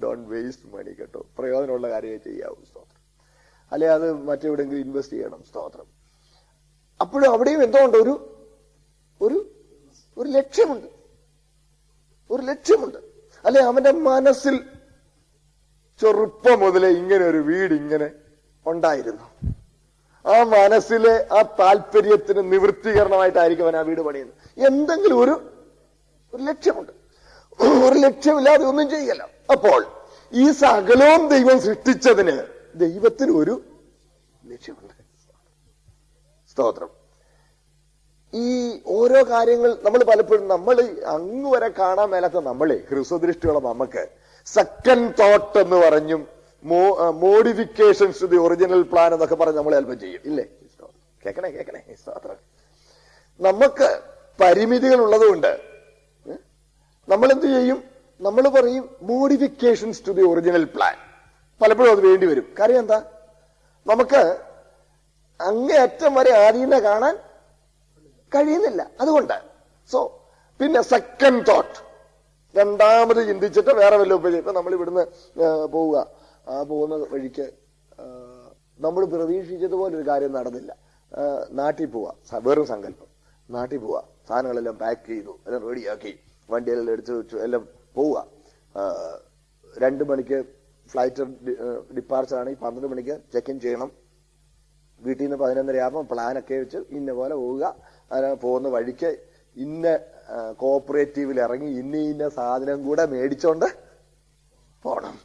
Speaker 1: ഡോണ്ട് വേസ്റ്റ് മണി കേട്ടോ. പ്രയോജനമുള്ള കാര്യമേ ചെയ്യാവൂ. സ്തോത്രം. അല്ലെ അത് മറ്റെവിടെങ്കിലും ഇൻവെസ്റ്റ് ചെയ്യണം. സ്തോത്രം. അപ്പോഴും അവിടെയും എന്തോ ഉണ്ട്, ഒരു ലക്ഷ്യമുണ്ട്. ഒരു ലക്ഷ്യമുണ്ട്. അല്ലെ അവന്റെ മനസ്സിൽ ചെറുപ്പം മുതലേ ഇങ്ങനെ ഒരു വീട് ഇങ്ങനെ ഉണ്ടായിരുന്നു. ആ മനസ്സിലെ ആ താല്പര്യത്തിന് നിവൃത്തീകരണമായിട്ടായിരിക്കും അവൻ ആ വീട് പണിയുന്നത്. എന്തെങ്കിലും ഒരു ലക്ഷ്യമുണ്ട്. ഒരു ലക്ഷ്യമില്ലാതെ ഒന്നും ചെയ്യല്ല. അപ്പോൾ ഈ സകലവും ദൈവം സൃഷ്ടിച്ചതിന് ദൈവത്തിന് ഒരു ലക്ഷ്യമുണ്ട്. സ്തോത്രം. ഈ ഓരോ കാര്യങ്ങൾ നമ്മൾ പലപ്പോഴും നമ്മൾ അങ്ങ് വരെ കാണാൻ മേലാത്ത നമ്മളെ ഹ്രസ്വദൃഷ്ടിയുള്ള നമുക്ക് സെക്കൻഡ് തോട്ട് എന്ന് പറഞ്ഞും modifications to the original plan എന്നൊക്കെ പറഞ്ഞ് നമ്മൾ ചിലപ്പോൾ ചെയ്യും. ഇല്ലേ? കേക്കണേ. സ്തോത്രം. നമുക്ക് പരിമിതികൾ ഉള്ളതുകൊണ്ട് നമ്മൾ എന്ത് ചെയ്യും? നമ്മൾ പറയും modifications to the original plan. പലപ്പോഴും അത് വേണ്ടി വരും. കാര്യം എന്താ? നമുക്ക് അങ്ങേയറ്റം വരെ ആദ്യം കാണാൻ കഴിയുന്നില്ല. അതുകൊണ്ട് പിന്നെ സെക്കൻഡ് തോട്ട്, രണ്ടാമത് ചിന്തിച്ചിട്ട് വേറെ വല്ല ഉപയോഗം. ഇപ്പൊ നമ്മൾ ഇവിടുന്ന് പോവുക, ആ പോകുന്ന വഴിക്ക് നമ്മൾ പ്രതീക്ഷിച്ചതുപോലെ ഒരു കാര്യം നടന്നില്ല. നാട്ടിൽ പോവാ, വെറും സങ്കല്പം. നാട്ടിൽ പോവാ, സാധനങ്ങളെല്ലാം പാക്ക് ചെയ്തു, എല്ലാം റെഡിയാക്കി, വണ്ടിയെല്ലാം എടുത്തു വെച്ചു, എല്ലാം പോവുക. 2 മണിക്ക് ഫ്ലൈറ്റ് ഡിപ്പാർച്ചർ ആണെങ്കിൽ 12 മണിക്ക് ചെക്ക് ഇൻ ചെയ്യണം. വീട്ടിൽ നിന്ന് 11:30 ആകുമ്പോൾ പ്ലാനൊക്കെ വെച്ച് ഇന്ന പോലെ പോവുക. അതിന് പോകുന്ന വഴിക്ക് ഇന്ന കോഓപ്പറേറ്റീവിൽ ഇറങ്ങി ഇന്ന സാധനം കൂടെ മേടിച്ചോണ്ട് പോണം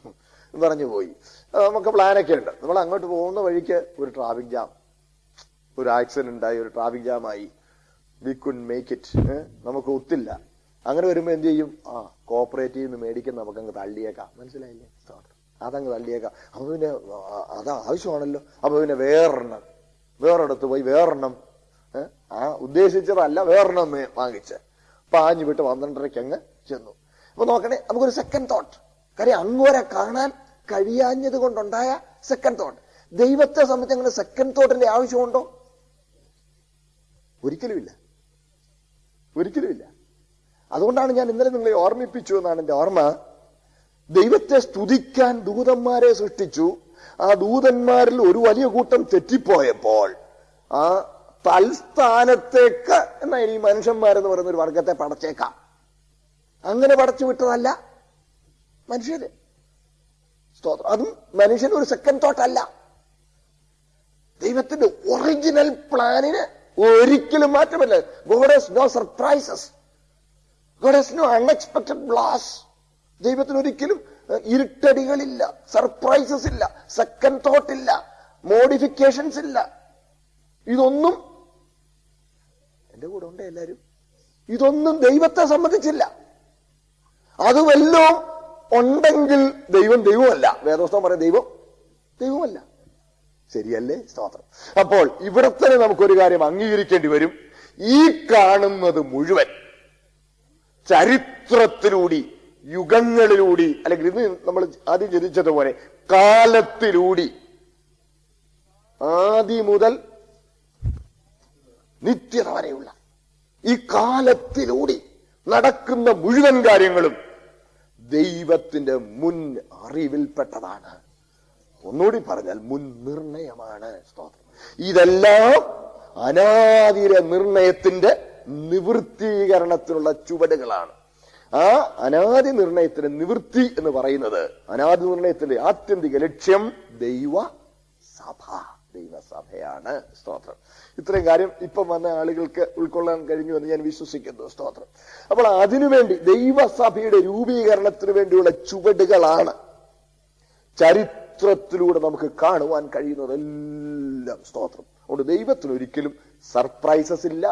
Speaker 1: പറഞ്ഞു പോയി. നമുക്ക് പ്ലാനൊക്കെ ഉണ്ട്. നമ്മൾ അങ്ങോട്ട് പോകുന്ന വഴിക്ക് ഒരു ട്രാഫിക് ജാം, ഒരു ആക്സിഡന്റ് ഉണ്ടായി, ഒരു ട്രാഫിക് ജാമായി. We could make it. നമുക്ക് ഒത്തില്ല. അങ്ങനെ വരുമ്പോ എന്ത് ചെയ്യും? കോഓപ്പറേറ്റീവ് നിന്ന് മേടിക്കുന്ന നമുക്കങ്ങ് തള്ളിയേക്കാം. മനസ്സിലായില്ലേ? അതങ്ങ് തള്ളിയേക്കാം. അപ്പൊ പിന്നെ അത് ആവശ്യമാണല്ലോ. അപ്പൊ പിന്നെ വേറൊരിടത്ത് പോയി വേറെണ്ണം, ഉദ്ദേശിച്ചതല്ല, വേറെണ്ണം വാങ്ങിച്ച് പാഞ്ഞു വിട്ട് 12:30 അങ്ങ് ചെന്നു. അപ്പൊ നോക്കണേ, നമുക്കൊരു സെക്കൻഡ് തോട്ട്. കാര്യം അങ്ങോരെ കാണാൻ കഴിയാഞ്ഞത് കൊണ്ടുണ്ടായ സെക്കൻഡ് തോട്ട്. ദൈവത്തെ സംബന്ധിച്ച് അങ്ങനെ സെക്കൻഡ് തോട്ടിന്റെ ആവശ്യമുണ്ടോ? ഒരിക്കലുമില്ല. അതുകൊണ്ടാണ് ഞാൻ ഇന്നലെ നിങ്ങളെ ഓർമ്മിപ്പിച്ചു എന്നാണ് എന്റെ ഓർമ്മ. ദൈവത്തെ സ്തുതിക്കാൻ ദൂതന്മാരെ സൃഷ്ടിച്ചു. ആ ദൂതന്മാരിൽ ഒരു വലിയ കൂട്ടം തെറ്റിപ്പോയപ്പോൾ ആ തൽസ്ഥാനത്തേക്ക് എന്നാ ഇനി മനുഷ്യന്മാരെന്ന് പറയുന്ന ഒരു വർഗത്തെ പടച്ചേക്കാം. അങ്ങനെ പടച്ചു വിട്ടതല്ല മനുഷ്യര്. സ്തോത്രം. അതും മനുഷ്യന് ഒരു സെക്കൻഡ് തോട്ട് അല്ല. ദൈവത്തിന്റെ ഒറിജിനൽ പ്ലാനിന് ഒരിക്കലും മാറ്റമില്ല. God has no surprises. God has no unexpected blows. ദൈവത്തിന് ഒരിക്കലും ഇരുട്ടടികളില്ല, സർപ്രൈസസ് ഇല്ല, സെക്കൻഡ് തോട്ട് ഇല്ല, മോഡിഫിക്കേഷൻസ് ഇല്ല. ഇതൊന്നും എന്റെ കൂടെ ഉണ്ട് എല്ലാരും. ഇതൊന്നും ദൈവത്തെ സംബന്ധിച്ചില്ല. അത് വല്ലതും ഉണ്ടെങ്കിൽ ദൈവമല്ല. വേദോസ്തവം പറയാം ദൈവമല്ല. ശരിയല്ലേ? സ്തോത്രം. അപ്പോൾ ഇവിടെ തന്നെ നമുക്കൊരു കാര്യം അംഗീകരിക്കേണ്ടി വരും. ഈ കാണുന്നത് മുഴുവൻ ചരിത്രത്തിലൂടി, യുഗങ്ങളിലൂടി, അല്ലെങ്കിൽ ഇത് നമ്മൾ ആദ്യം ചിന്തിച്ചതുപോലെ കാലത്തിലൂടി, ആദി മുതൽ നിത്യത വരെയുള്ള ഈ കാലത്തിലൂടി നടക്കുന്ന മുഴുവൻ കാര്യങ്ങളും ദൈവത്തിന്റെ മുൻ അറിവിൽപ്പെട്ടതാണ്. ഒന്നുകൂടി പറഞ്ഞാൽ മുൻ നിർണയമാണ്. സ്തോത്രം. ഇതെല്ലാം അനാദിയിലെ നിർണയത്തിന്റെ നിവൃത്തീകരണത്തിനുള്ള ചുവടുകളാണ്. ആ അനാദി നിർണയത്തിന്റെ നിവൃത്തി എന്ന് പറയുന്നത്, അനാദി നിർണയത്തിന്റെ ആത്യന്തിക ലക്ഷ്യം ദൈവസഭയാണ്. സ്തോത്രം. ഇത്രയും കാര്യം ഇപ്പം വന്ന ആളുകൾക്ക് ഉൾക്കൊള്ളാൻ കഴിഞ്ഞു എന്ന് ഞാൻ വിശ്വസിക്കുന്നു. സ്തോത്രം. അപ്പോൾ അതിനുവേണ്ടി ദൈവസഭയുടെ രൂപീകരണത്തിന് വേണ്ടിയുള്ള ചുവടുകളാണ് ചരിത്രത്തിലൂടെ നമുക്ക് കാണുവാൻ കഴിയുന്നതെല്ലാം. സ്തോത്രം. അതുകൊണ്ട് ദൈവത്തിന് ഒരിക്കലും സർപ്രൈസസ് ഇല്ല,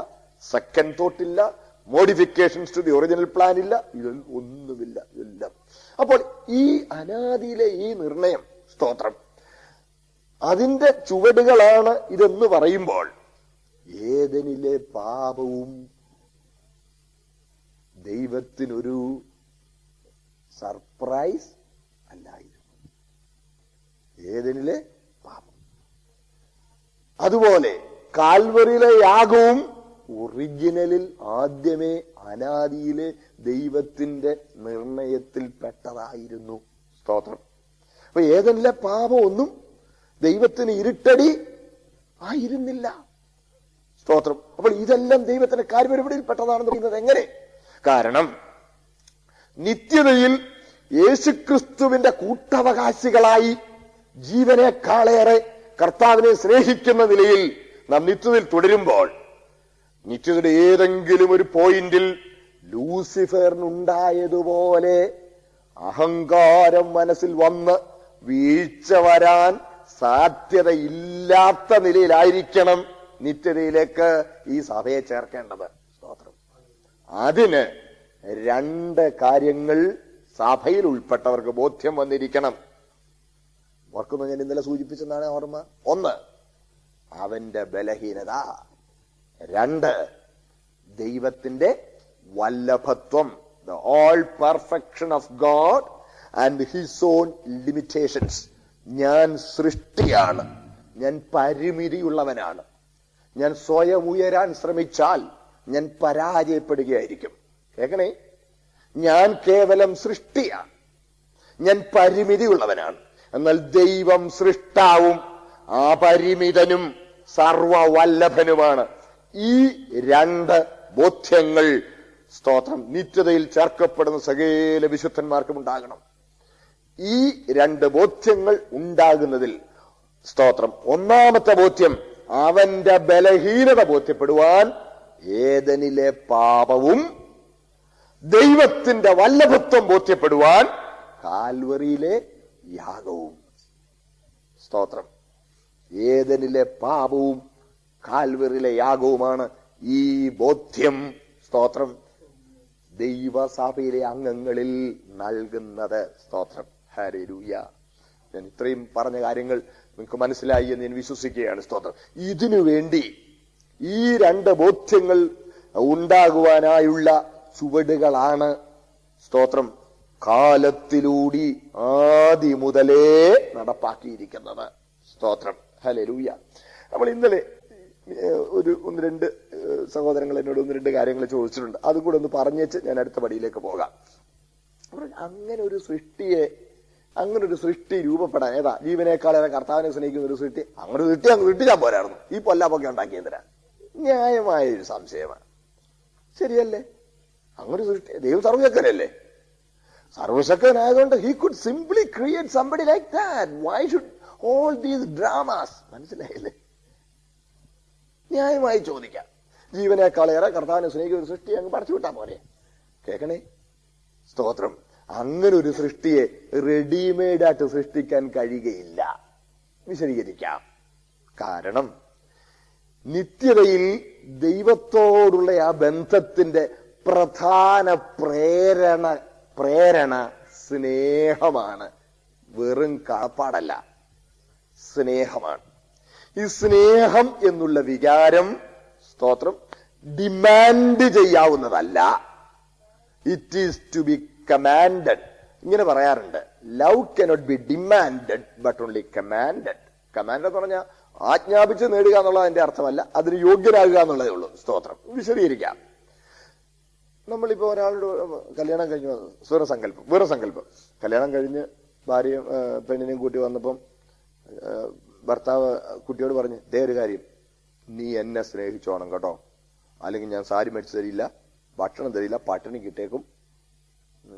Speaker 1: സെക്കൻഡ് തോട്ട് ഇല്ല, modifications to the original plan ഇല്ല. ഇതൊന്നുമില്ല. എല്ലാം. അപ്പോൾ ഈ അനാദിയിലെ ഈ നിർണയം, സ്തോത്രം, അതിന്റെ ചുവടുകളാണ് ഇതെന്ന് പറയുമ്പോൾ ഏദനിലെ പാപവും ദൈവത്തിനൊരു സർപ്രൈസ് അല്ലായിരുന്നു. ഏദനിലെ പാപം. അതുപോലെ കാൽവറിയിലെ യാഗവും ഒറിജിനലിൽ ആദ്യമേ അനാദിയിലെ ദൈവത്തിന്റെ നിർണയത്തിൽപ്പെട്ടതായിരുന്നു. സ്തോത്രം. അപ്പൊ ഏദനിലെ പാപം ഒന്നും ദൈവത്തിന് ഇരുട്ടടി ആയിരുന്നില്ല. സ്തോത്രം. അപ്പോൾ ഇതെല്ലാം ദൈവത്തിന്റെ കാര്യപരിപാടിയിൽപ്പെട്ടതാണെന്ന് പറയുന്നത് എങ്ങനെ? കാരണം നിത്യതയിൽ യേശുക്രിസ്തുവിന്റെ കൂട്ടവകാശികളായി ജീവനേക്കാളേറെ കർത്താവിനെ സ്നേഹിക്കുന്ന നിലയിൽ നാം നിത്യതയിൽ തുടരുമ്പോൾ, നിത്യതയുടെ ഏതെങ്കിലും ഒരു പോയിന്റിൽ ലൂസിഫറിനുണ്ടായതുപോലെ അഹങ്കാരം മനസ്സിൽ വന്ന് വീഴ്ച വരാൻ സാധ്യതയില്ലാത്ത നിലയിലായിരിക്കണം നിത്യതയിലേക്ക് ഈ സഭയെ ചേർക്കേണ്ടത്. സ്തോത്രം. അതിന് രണ്ട് കാര്യങ്ങൾ സഭയിൽ ഉൾപ്പെട്ടവർക്ക് ബോധ്യം വന്നിരിക്കണം. ഓർക്കുന്നു, ഞാൻ ഇന്നലെ സൂചിപ്പിച്ചെന്നാണ് ഓർമ്മ. ഒന്ന്, അവന്റെ ബലഹീനത. രണ്ട്, ദൈവത്തിന്റെ വല്ലഭത്വം, the all perfection of God and his own limitations. ഞാൻ സൃഷ്ടിയാണ്, ഞാൻ പരിമിതിയുള്ളവനാണ്, ഞാൻ സ്വയം ഉയരാൻ ശ്രമിച്ചാൽ ഞാൻ പരാജയപ്പെടുകയായിരിക്കും. കേൾക്കണേ, ഞാൻ കേവലം സൃഷ്ടിയാണ്, ഞാൻ പരിമിതിയുള്ളവനാണ്. എന്നാൽ ദൈവം സൃഷ്ടാവും അപരിമിതനും സർവവല്ലഭനുമാണ്. ഈ രണ്ട് ബോധ്യങ്ങൾ, സ്തോത്രം, നിത്യതയിൽ ചേർക്കപ്പെടുന്ന സകല വിശുദ്ധന്മാർക്കും ഉണ്ടാകണം. ഈ രണ്ട് ബോധ്യങ്ങൾ ഉണ്ടാകുന്നതിൽ, സ്തോത്രം, ഒന്നാമത്തെ ബോധ്യം അവന്റെ ബലഹീനത ബോധ്യപ്പെടുവാൻ ഏദനിലെ പാപവും, ദൈവത്തിന്റെ വല്ലഭത്വം ബോധ്യപ്പെടുവാൻ കാൽവറിയിലെ യാഗവും. സ്തോത്രം. ഏദനിലെ പാപവും കാൽവറിയിലെ യാഗവുമാണ് ഈ ബോധ്യം, സ്തോത്രം, ദൈവസഭയിലെ അംഗങ്ങളിൽ നൽകുന്നത്. സ്തോത്രം. ഹല്ലേലൂയ. ഞാൻ ഇത്രയും പറഞ്ഞ കാര്യങ്ങൾ നിങ്ങൾക്ക് മനസ്സിലായി എന്ന് ഞാൻ വിശ്വസിക്കുകയാണ്. സ്തോത്രം. ഇതിനു വേണ്ടി ഈ രണ്ട് ബോധ്യങ്ങൾ ഉണ്ടാകുവാനായുള്ള ചുവടുകളാണ്, സ്തോത്രം, കാലത്തിലൂടി ആദി മുതലേ നടപ്പാക്കിയിരിക്കുന്നത്. സ്തോത്രം. ഹല്ലേലൂയ. നമ്മൾ ഇന്നലെ ഒന്ന് രണ്ട് സഹോദരങ്ങൾ എന്നോട് ഒന്ന് രണ്ട് കാര്യങ്ങൾ ചോദിച്ചിട്ടുണ്ട്. അതും കൂടെ ഒന്ന് പറഞ്ഞേച്ച് ഞാൻ അടുത്ത പടിയിലേക്ക് പോകാം. അങ്ങനെ ഒരു സൃഷ്ടി രൂപപ്പെടാൻ, ഏതാ ജീവനേക്കാളേറെ കർത്താവിനെ സ്നേഹിക്കുന്ന ഒരു സൃഷ്ടി, അങ്ങനെ സൃഷ്ടിച്ചാൽ പോരായിരുന്നു. ഈ പൊല്ലാപ്പൊക്കെ ഉണ്ടാക്കിയതിനാ ന്യായമായ ഒരു സംശയമാണ്. ശരിയല്ലേ? അങ്ങനെ സൃഷ്ടി, ദൈവം സർവശക്തനല്ലേ? സർവശക്തനായതുകൊണ്ട് he could simply create somebody like that. Why should all these dramas? മനസ്സിലായില്ലേ? ന്യായമായി ചോദിക്കാം. ജീവനേക്കാളേറെ കർത്താവിനെ സ്നേഹിക്കുന്ന ഒരു സൃഷ്ടി അങ്ങ് പടച്ചു വിട്ടാ പോലെ. കേൾക്കണേ, സ്തോത്രം. അങ്ങനെ ഒരു സൃഷ്ടിയെ റെഡിമെയ്ഡായിട്ട് സൃഷ്ടിക്കാൻ കഴിയുകയില്ല. വിശദീകരിക്കാം. കാരണം നിത്യതയിൽ ദൈവത്തോടുള്ള ആ ബന്ധത്തിന്റെ പ്രധാന പ്രേരണ സ്നേഹമാണ്. വെറും കടപ്പാടല്ല, സ്നേഹമാണ്. ഈ സ്നേഹം എന്നുള്ള വികാരം, സ്തോത്രം, ഡിമാൻഡ് ചെയ്യാവുന്നതല്ല. It is to be commanded. ഇങ്ങനെ പറയാറുണ്ട്, love cannot be demanded but only commanded. Command എന്ന് പറഞ്ഞാൽ ആജ്ഞാപിച്ച് നേടുക എന്നുള്ളത് അതിന്റെ അർത്ഥമല്ല, അതിന് യോഗ്യരാകുക എന്നുള്ളതേ ഉള്ളൂ. സ്തോത്രം. വിശദീകരിക്കാം. നമ്മളിപ്പോ ഒരാളുടെ കല്യാണം കഴിഞ്ഞു, വേറെ സങ്കല്പം കല്യാണം കഴിഞ്ഞ് ഭാര്യ പെണ്ണിനെയും കൂട്ടി വന്നപ്പം ഭർത്താവ് കുട്ടിയോട് പറഞ്ഞ്, ദേ ഒരു കാര്യം, നീ എന്നെ സ്നേഹിച്ചോണം കേട്ടോ, അല്ലെങ്കിൽ ഞാൻ സാരി മേടിച്ചു തരില്ല, ഭക്ഷണം തരില്ല, പട്ടിണി കിട്ടേക്കും,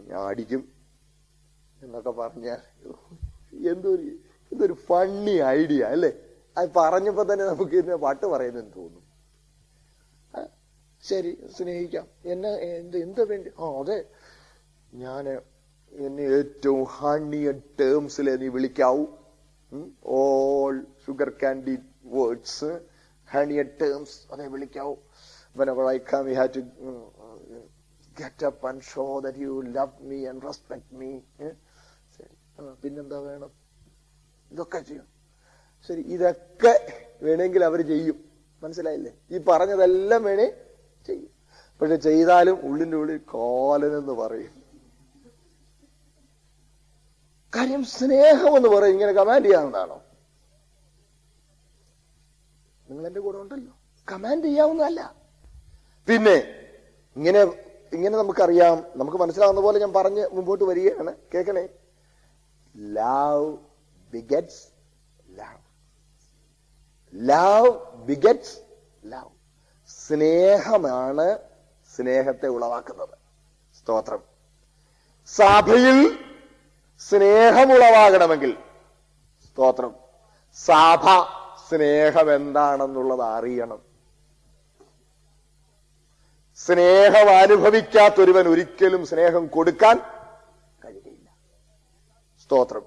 Speaker 1: ഞാൻ അടിക്കും എന്നൊക്കെ പറഞ്ഞ എന്തൊരു ഫണ്ണി ഐഡിയ അല്ലേ? അത് പറഞ്ഞപ്പോ തന്നെ നമുക്ക് ഇതിനെ പാട്ട് പറയുന്നതെന്ന് തോന്നും. ശരി, സ്നേഹിക്കാം, എന്നെ എന്താ വേണ്ടി? അതെ, എന്നെ ഏറ്റവും ഹണിയഡ് ടേംസിലെ നീ വിളിക്കാവൂ. All sugar candy words, honeyed terms, അതെ വിളിക്കാവൂ. Whenever I come, you have to get up and show that you love me and respect me. ശരി, പിന്നെന്താ വേണം? ഇതൊക്കെ ചെയ്യും. ശരി, ഇതൊക്കെ വേണമെങ്കിൽ അവർ ചെയ്യും. മനസ്സിലായില്ലേ? ഈ പറഞ്ഞതെല്ലാം വേണേ ചെയ്യും. പക്ഷെ ചെയ്താലും ഉള്ളിന്റെ ഉള്ളിൽ കോലനെന്ന് പറയും. കാര്യം സ്നേഹം എന്ന് പറയും ഇങ്ങനെ കമാൻഡ് ചെയ്യാവുന്നതാണോ? നിങ്ങൾ എന്റെ കൂടെ ഉണ്ടല്ലോ. കമാൻഡ് ചെയ്യാവുന്നതല്ല. പിന്നെ ഇങ്ങനെ നമുക്കറിയാം, നമുക്ക് മനസ്സിലാവുന്ന പോലെ ഞാൻ പറഞ്ഞ് മുമ്പോട്ട് വരികയാണ്. കേൾക്കണേ. Love begets love. Love begets love. സ്നേഹമാണ് സ്നേഹത്തെ ഉളവാക്കുന്നത്. സ്തോത്രം. സഭയിൽ സ്നേഹമുളവാകണമെങ്കിൽ, സ്തോത്രം, സഭ സ്നേഹം എന്താണെന്നുള്ളത് അറിയണം. സ്നേഹം അനുഭവിക്കാത്തൊരുവൻ ഒരിക്കലും സ്നേഹം കൊടുക്കാൻ കഴിയില്ല. സ്തോത്രം.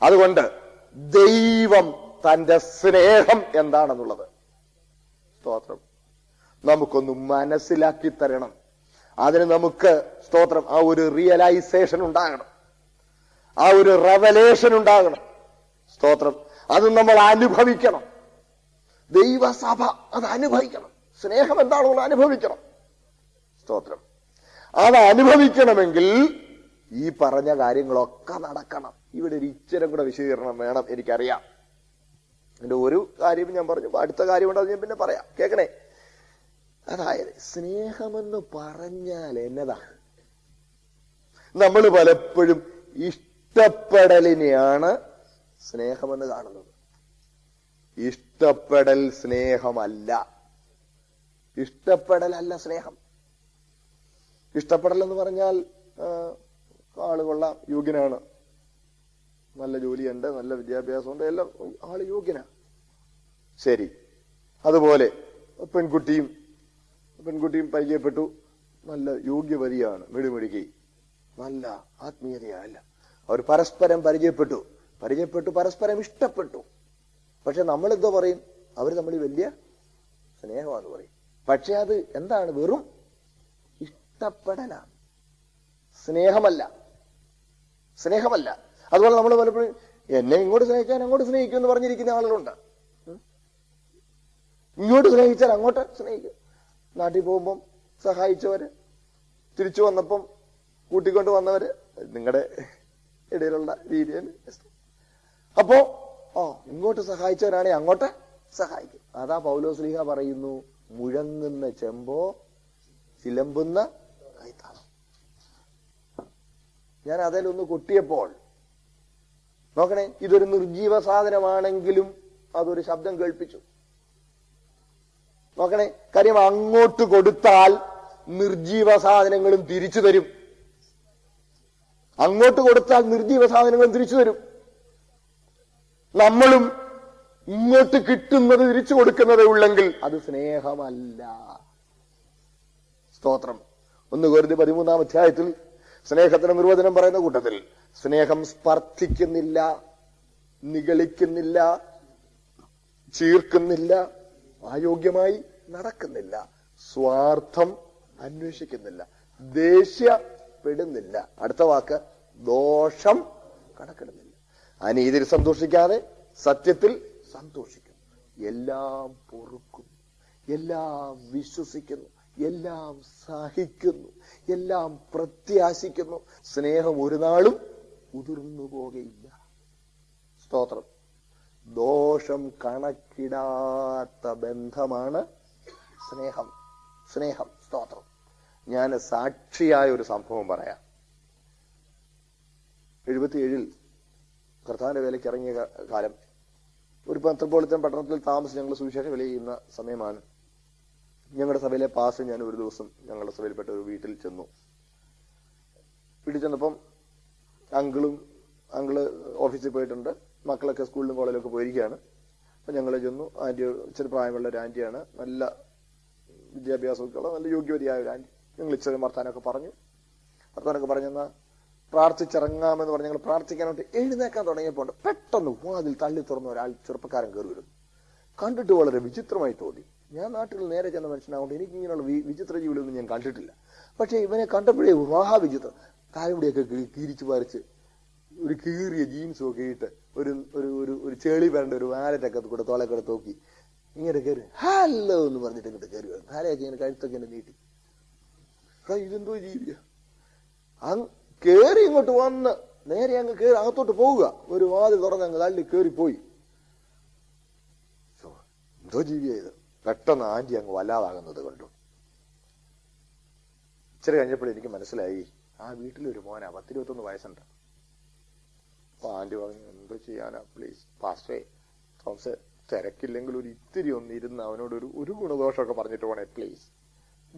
Speaker 1: അതുകൊണ്ട് ദൈവം തന്റെ സ്നേഹം എന്താണെന്നുള്ളത്, സ്തോത്രം, നമുക്കൊന്ന് മനസ്സിലാക്കി തരണം. അതിന് നമുക്ക്, സ്തോത്രം, ആ ഒരു റിയലൈസേഷൻ ഉണ്ടാകണം, ആ ഒരു റെവലേഷൻ ഉണ്ടാകണം. സ്തോത്രം. അത് നമ്മൾ അനുഭവിക്കണം. ദൈവസഭ അത് അനുഭവിക്കണം. സ്നേഹം എന്താണെന്ന് അനുഭവിക്കണം. സ്തോത്രം. അത് അനുഭവിക്കണമെങ്കിൽ ഈ പറഞ്ഞ കാര്യങ്ങളൊക്കെ നടക്കണം. ഇവിടെ ഒരു ഇച്ചിരം കൂടെ വിശദീകരണം വേണം, എനിക്കറിയാം. എന്റെ ഒരു കാര്യം ഞാൻ പറഞ്ഞു, അടുത്ത കാര്യമുണ്ട്, അത് ഞാൻ പിന്നെ പറയാം, കേൾക്കണേ. അതായത് സ്നേഹമെന്ന് പറഞ്ഞാൽ എന്നതാ? നമ്മൾ പലപ്പോഴും ഇഷ്ടപ്പെടലിനെയാണ് സ്നേഹമെന്ന് കാണുന്നത്. ഇഷ്ടപ്പെടൽ സ്നേഹമല്ല. ഇഷ്ടപ്പെടലല്ല സ്നേഹം. ഇഷ്ടപ്പെടൽ എന്ന് പറഞ്ഞാൽ ആള് കൊള്ളാം, യോഗ്യനാണ്, നല്ല ജോലിയുണ്ട്, നല്ല വിദ്യാഭ്യാസമുണ്ട്, എല്ലാം ആള് യോഗ്യനാ, ശരി. അതുപോലെ പെൺകുട്ടിയും പരിചയപ്പെട്ടു, നല്ല യോഗ്യവതിയാണ്, മിടുമിടുക്കി, നല്ല ആത്മീയതയല്ല. അവർ പരസ്പരം പരിചയപ്പെട്ടു പരസ്പരം ഇഷ്ടപ്പെട്ടു. പക്ഷെ നമ്മൾ എന്തോ പറയും? അവർ തമ്മിൽ വലിയ സ്നേഹമാണെന്ന് പറയും. പക്ഷെ അത് എന്താണ്? വെറും ഇഷ്ടപ്പെടലാണ്, സ്നേഹമല്ല. അതുപോലെ നമ്മൾ പലപ്പോഴും എന്നെ ഇങ്ങോട്ട് സ്നേഹിച്ചാൽ അങ്ങോട്ട് സ്നേഹിക്കും എന്ന് പറഞ്ഞിരിക്കുന്ന ആളുകളുണ്ട്. ഇങ്ങോട്ട് സ്നേഹിച്ചാൽ അങ്ങോട്ട് സ്നേഹിക്കും. നാട്ടിൽ പോകുമ്പം സഹായിച്ചവര്, തിരിച്ചു വന്നപ്പം കൂട്ടിക്കൊണ്ട് വന്നവര്, നിങ്ങളുടെ ഇടയിലുള്ള രീതിയിൽ. അപ്പോ ഇങ്ങോട്ട് സഹായിച്ചവരാണെങ്കിൽ അങ്ങോട്ട് സഹായിക്കും. അതാ പൗലോസ്ലീഹ പറയുന്നു, മുഴങ്ങുന്ന ചെമ്പോ ചിലമ്പുന്ന കൈത്താളം. ഞാൻ അതിലൊന്ന് കൊട്ടിയപ്പോൾ നോക്കണേ, ഇതൊരു നിർജീവ സാധനമാണെങ്കിലും അതൊരു ശബ്ദം കേൾപ്പിച്ചു. നോക്കണേ, കാര്യം അങ്ങോട്ട് കൊടുത്താൽ നിർജീവ സാധനങ്ങളും തിരിച്ചു തരും. അങ്ങോട്ട് കൊടുത്താൽ നിർജീവ സാധനങ്ങളും തിരിച്ചു തരും. നമ്മളും ഇങ്ങോട്ട് കിട്ടുന്നത് തിരിച്ചു കൊടുക്കുന്നതേ ഉള്ളെങ്കിൽ അത് സ്നേഹമല്ല. സ്തോത്രം. 1 കൊരിന്ത്യർ 13-ാം അധ്യായത്തിൽ സ്നേഹത്തിന് നിർവചനം പറയുന്ന കൂട്ടത്തിൽ, സ്നേഹം സ്പർദ്ധിക്കുന്നില്ല, നിഗളിക്കുന്നില്ല, ചീർക്കുന്നില്ല, അയോഗ്യമായി നടക്കുന്നില്ല, സ്വാർത്ഥം അന്വേഷിക്കുന്നില്ല, ദേഷ്യപ്പെടുന്നില്ല. അടുത്ത വാക്ക്, ദോഷം കണക്കിടുന്നില്ല, അനീതിയിൽ സന്തോഷിക്കാതെ സത്യത്തിൽ സന്തോഷിക്കുന്നു, എല്ലാം പൊറുക്കുന്നു, എല്ലാം വിശ്വസിക്കുന്നു, എല്ലാം സഹിക്കുന്നു, എല്ലാം പ്രത്യാശിക്കുന്നു. സ്നേഹം ഒരു നാളും ഉതിർന്നു പോകയില്ല. സ്തോത്രം. ദോഷം കണക്കിടാത്ത ബന്ധമാണ് സ്നേഹം. സ്തോത്രം. ഞാൻ സാക്ഷിയായ ഒരു സംഭവം പറയാം. 77-ൽ കർത്താവിന്റെ വേലയ്ക്ക് ഇറങ്ങിയ കാലം, ഒരു മെത്രോപൊളിറ്റൻ പട്ടണത്തിൽ താമസിച്ച് ഞങ്ങൾ സുവിശേഷ വേല ചെയ്യുന്ന സമയമാണ്. ഞങ്ങളുടെ സഭയിലെ പാസ് ഞാൻ ഒരു ദിവസം ഞങ്ങളുടെ സഭയിൽപ്പെട്ട ഒരു വീട്ടിൽ ചെന്നു. വീട്ടിൽ ചെന്നപ്പം അങ്കിള് ഓഫീസിൽ പോയിട്ടുണ്ട്, മക്കളൊക്കെ സ്കൂളിലും കോളേജിലൊക്കെ പോയിരിക്കുകയാണ്. അപ്പൊ ഞങ്ങൾ ചെന്നു. ആന്റി, ഇച്ചിരി പ്രായമുള്ള ഒരു ആന്റിയാണ്, നല്ല വിദ്യാഭ്യാസമൊക്കെ ഉള്ള നല്ല യോഗ്യവതിയായ ഒരു ആന്റി. ഞങ്ങൾ ഇച്ചിരി വർത്താനൊക്കെ പറഞ്ഞെന്നാ പ്രാർത്ഥിച്ചിറങ്ങാമെന്ന് പറഞ്ഞ് ഞങ്ങൾ പ്രാർത്ഥിക്കാനായിട്ട് എഴുന്നേക്കാൻ തുടങ്ങിയപ്പോൾ പെട്ടെന്ന് വാതിൽ തള്ളി തുറന്ന ഒരാൾ, ചെറുപ്പക്കാരൻ, കയറി വരുന്നു. കണ്ടിട്ട് വളരെ വിചിത്രമായി തോന്നി. ഞാൻ നാട്ടിൽ നേരെ ചെന്ന മനുഷ്യനാകൊണ്ട് എനിക്ക് ഇങ്ങനെയുള്ള വിചിത്ര ജീവികളൊന്നും ഞാൻ കണ്ടിട്ടില്ല. പക്ഷെ ഇവനെ കണ്ടപ്പോഴേ മഹാവിചിത്രം. കാലുമുടിയൊക്കെ കീരിച്ചു പറിച്ച്, ഒരു കീറിയ ജീൻസും ഒക്കെ ഇട്ട്, ഒരു ചെളി വരേണ്ട ഒരു വാലറ്റൊക്കെ കൂടെ തോളൊക്കെ നോക്കി ഇങ്ങനെ കയറി ഹലോ എന്ന് പറഞ്ഞിട്ട് ഇങ്ങോട്ട് കയറി വരും. തലയൊക്കെ ഇങ്ങനെ കഴുത്തൊക്കെ ഇങ്ങനെ നീട്ടി. ഇതെന്തോ ജീവിയാ? കേറി ഇങ്ങോട്ട് വന്ന് നേരെ അങ്ങ് കയറി അകത്തോട്ട് പോവുക. ഒരു വാതിൽ തുറന്ന് അങ്ങ് തള്ളി കയറിപ്പോയി. എന്തോ ജീവിയായത്? പെട്ടെന്ന് ആന്റി അങ്ങ് വല്ലാതാകുന്നത് കണ്ടു. ഇച്ചിരി കഴിഞ്ഞപ്പോൾ എനിക്ക് മനസ്സിലായി, ആ വീട്ടിലൊരു മോനാ, 10-21 വയസ്സുണ്ട്. അപ്പൊ ആന്റി പറഞ്ഞു, എന്തോ ചെയ്യാനാ, പ്ലീസ് പാസ്റ്റേ തോമസ്, തിരക്കില്ലെങ്കിൽ ഒരു ഇത്തിരി ഒന്നിരുന്ന് അവനോട് ഒരു ഗുണദോഷമൊക്കെ പറഞ്ഞിട്ട് പോണേ പ്ലീസ്.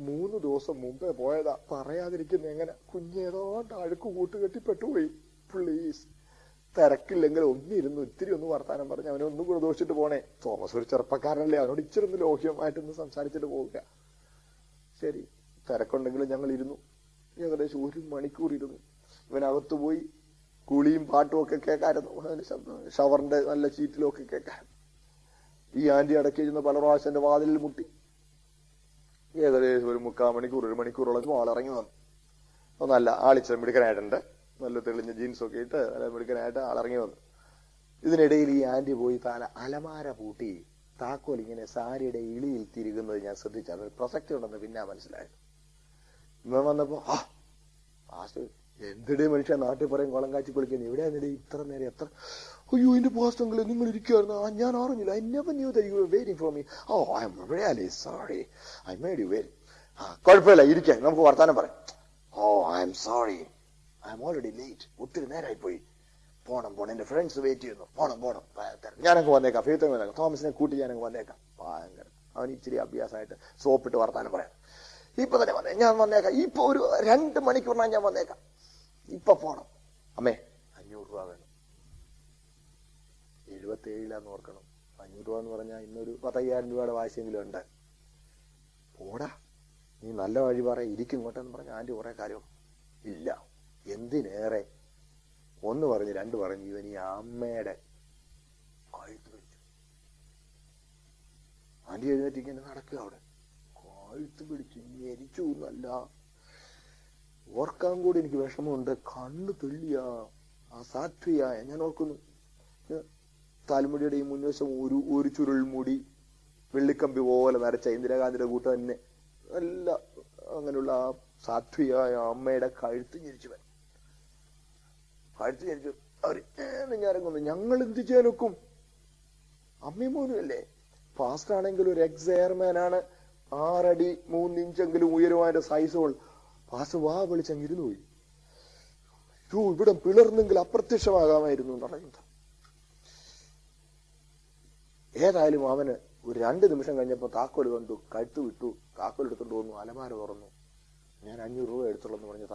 Speaker 1: 3 ദിവസം മുമ്പേ പോയതാ, പറയാതിരിക്കുന്ന എങ്ങനെ? കുഞ്ഞേതോണ്ട് അഴുക്ക് കൂട്ടുകെട്ടി പെട്ടുപോയി. പ്ലീസ്, തിരക്കില്ലെങ്കിൽ ഒന്നിരുന്നു ഇത്തിരി ഒന്ന് വർത്താനം പറഞ്ഞ് അവനെ ഒന്നും കൂടെ ദോഷിച്ചിട്ട് പോണേ. തോമസ് ഒരു ചെറുപ്പക്കാരനല്ലേ, അവനോട് ഇച്ചിരി ഒന്ന് ലോഹ്യമായിട്ടൊന്ന് സംസാരിച്ചിട്ട് പോവുക. ശരി, തിരക്കുണ്ടെങ്കിലും ഞങ്ങൾ ഇരുന്നു. ഏകദേശം 1 മണിക്കൂർ ഇരുന്നു. ഇവനകത്ത് പോയി കുളിയും പാട്ടും ഒക്കെ കേൾക്കായിരുന്നു. ഷവറിന്റെ നല്ല ചീറ്റിലും ഒക്കെ കേൾക്കാൻ. ഈ ആന്റി അടക്കിയിരുന്ന പല പ്രാവശ്യം എന്റെ വാതിലിൽ മുട്ടി. ഏകദേശം ഒരു 3/4 മണിക്കൂർ 1 മണിക്കൂറോളം ആളിറങ്ങി വന്നു. നല്ല ആളിച്ച മിടുക്കനായിട്ടുണ്ട്, നല്ല തെളിഞ്ഞ ജീൻസൊക്കെ ഇട്ട് നല്ല മിടുക്കനായിട്ട് ആളിറങ്ങി വന്നു. ഇതിനിടയിൽ ഈ ആന്റി പോയി അലമാര പൂട്ടി താക്കോൽ ഇങ്ങനെ സാരിയുടെ ഇളിയിൽ തിരികുന്നത് ഞാൻ ശ്രദ്ധിച്ചു. അത് പ്രസക്തി ഉണ്ടെന്ന് പിന്നെ മനസ്സിലായത്. ഇവൻ വന്നപ്പോ എന്തിടേ മനുഷ്യ നാട്ടിൽ പറയും കുളം കാച്ചി കുളിക്കുന്നു, എവിടെയാന്നിടേ ഇത്ര നേരം എത്ര, അയ്യോ എന്റെ പാസ്റ്റങ്ങളെ നിങ്ങൾ ഇരിക്കുവായിരുന്നു, ഞാൻ അറിഞ്ഞില്ല, I never knew that you were waiting for me. Oh I'm really sorry, I made you wait. കുഴപ്പമില്ല, ഇരിക്കാൻ നമുക്ക് വർത്താനം പറയാം. Oh I'm sorry, I'm already late, ഒത്തിരി നേരമായി പോയി, പോണം എന്റെ ഫ്രണ്ട്സ് വെയിറ്റ് ചെയ്യുന്നു, പോണം ഞാനങ്ങ് വന്നേക്കാം, ഫീത്ത് വന്നേക്കാം, തോമസിനെ കൂട്ടി ഞാനങ്ങ് വന്നേക്കാം. ഭയങ്കര അവൻ ഇച്ചിരി അഭ്യാസമായിട്ട് സോപ്പിട്ട് വർത്താനം പറയാം. ഇപ്പൊ തന്നെ ഞാൻ വന്നേക്കാം, ഇപ്പൊ ഒരു 2 മണിക്കൂറിനാണ് ഞാൻ വന്നേക്കാം, ഇപ്പൊ പോണം. അമ്മേ 500 രൂപ വേണം. 77 ഓർക്കണം. 500 രൂപ എന്ന് പറഞ്ഞാൽ ഇന്നൊരു 10,000 രൂപയുടെ വാശിയെങ്കിലും ഉണ്ട്. പോടാ, നീ നല്ല വഴി പറ, ഇരിക്കും ഇങ്ങോട്ടെന്ന് പറഞ്ഞ ആന്റി കുറെ കാര്യം ഇല്ല. എന്തിനേറെ 1 പറഞ്ഞ് 2 പറഞ്ഞ് ഇവൻ ഈ അമ്മയുടെ കഴുത്ത് പിടിച്ചു. ആന്റി എഴുന്നേറ്റ് ഇങ്ങനെ നടക്കുക, അവിടെ കഴുത്ത് പിടിച്ചു ഞെരിച്ചു. നല്ല ഓർക്കാൻ കൂടി എനിക്ക് വിഷമമുണ്ട്. കണ്ണു തെള്ളിയ അസാധ്യയായ, ഞാൻ ഓർക്കുന്നു, താൽമുടിയുടെ ഈ മുൻവശം ഒരു ചുരുൾ മുടി വെള്ളിക്കമ്പി പോലെ നരച്ച ഇന്ദിരാഗാന്ധിയുടെ കൂട്ടം തന്നെ നല്ല അങ്ങനെയുള്ള ആ സാധ്വിയായ അമ്മയുടെ കഴുത്ത് ഞെരിച്ചു അവര് ഞാനിറങ്ങുന്നു. ഞങ്ങൾ എന്ത് ചെയ്യാനൊക്കും? അമ്മയും മോനും അല്ലേ. ഫാസ്റ്റ് ആണെങ്കിൽ ഒരു എക്സ് എയർമാൻ ആണ്, 6 അടി 3 ഇഞ്ചെങ്കിലും ഉയരുവാന്റെ സൈസുകൾ. ഫാസ്റ്റ് വാ വിളിച്ചങ്ങിരുന്നു പോയി. ഇവിടെ പിളർന്നെങ്കിൽ അപ്രത്യക്ഷമാകാമായിരുന്നു എന്ന് പറയുന്നത്. ഏതായാലും അവന് ഒരു 2 നിമിഷം കഴിഞ്ഞപ്പോ താക്കോൽ കണ്ടു, കഴുത്ത് വിട്ടു, താക്കോൽ എടുത്തോണ്ട് വന്നു, അലമാര തുറന്നു. ഞാൻ 500 രൂപ എടുത്തോളെന്ന് പറഞ്ഞ്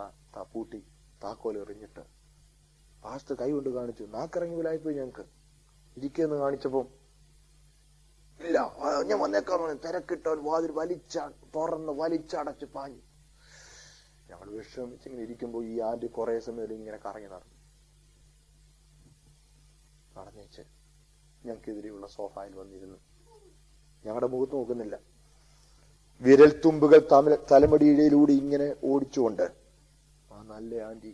Speaker 1: പൂട്ടി താക്കോൽ എറിഞ്ഞിട്ട് പാസ്റ്റ് കൈ കൊണ്ട് കാണിച്ചു. നാക്കിറങ്ങി വിലായിപ്പോയി ഞങ്ങക്ക്. ഇരിക്കെന്ന് കാണിച്ചപ്പോ ഇല്ല, ഞാൻ വന്നേക്കാന്ന് തിരക്കിട്ടവൻ വാതിൽ തുറന്ന് വലിച്ചടച്ച് പാഞ്ഞു. ഞങ്ങൾ വിഷമിച്ചിങ്ങനെ ഇരിക്കുമ്പോ ഈ ആന്റി കുറെ സമയം ഇങ്ങനെ കറങ്ങി നടന്നേച്ച് ഞങ്ങൾക്കെതിരെയുള്ള സോഫായിൽ വന്നിരുന്നു. ഞങ്ങളുടെ മുഖത്ത് നോക്കുന്നില്ല. വിരൽ തുമ്പുകൾ തലമുടിയിലൂടെ ഇങ്ങനെ ഓടിച്ചുകൊണ്ട് ആ നല്ല ആന്റി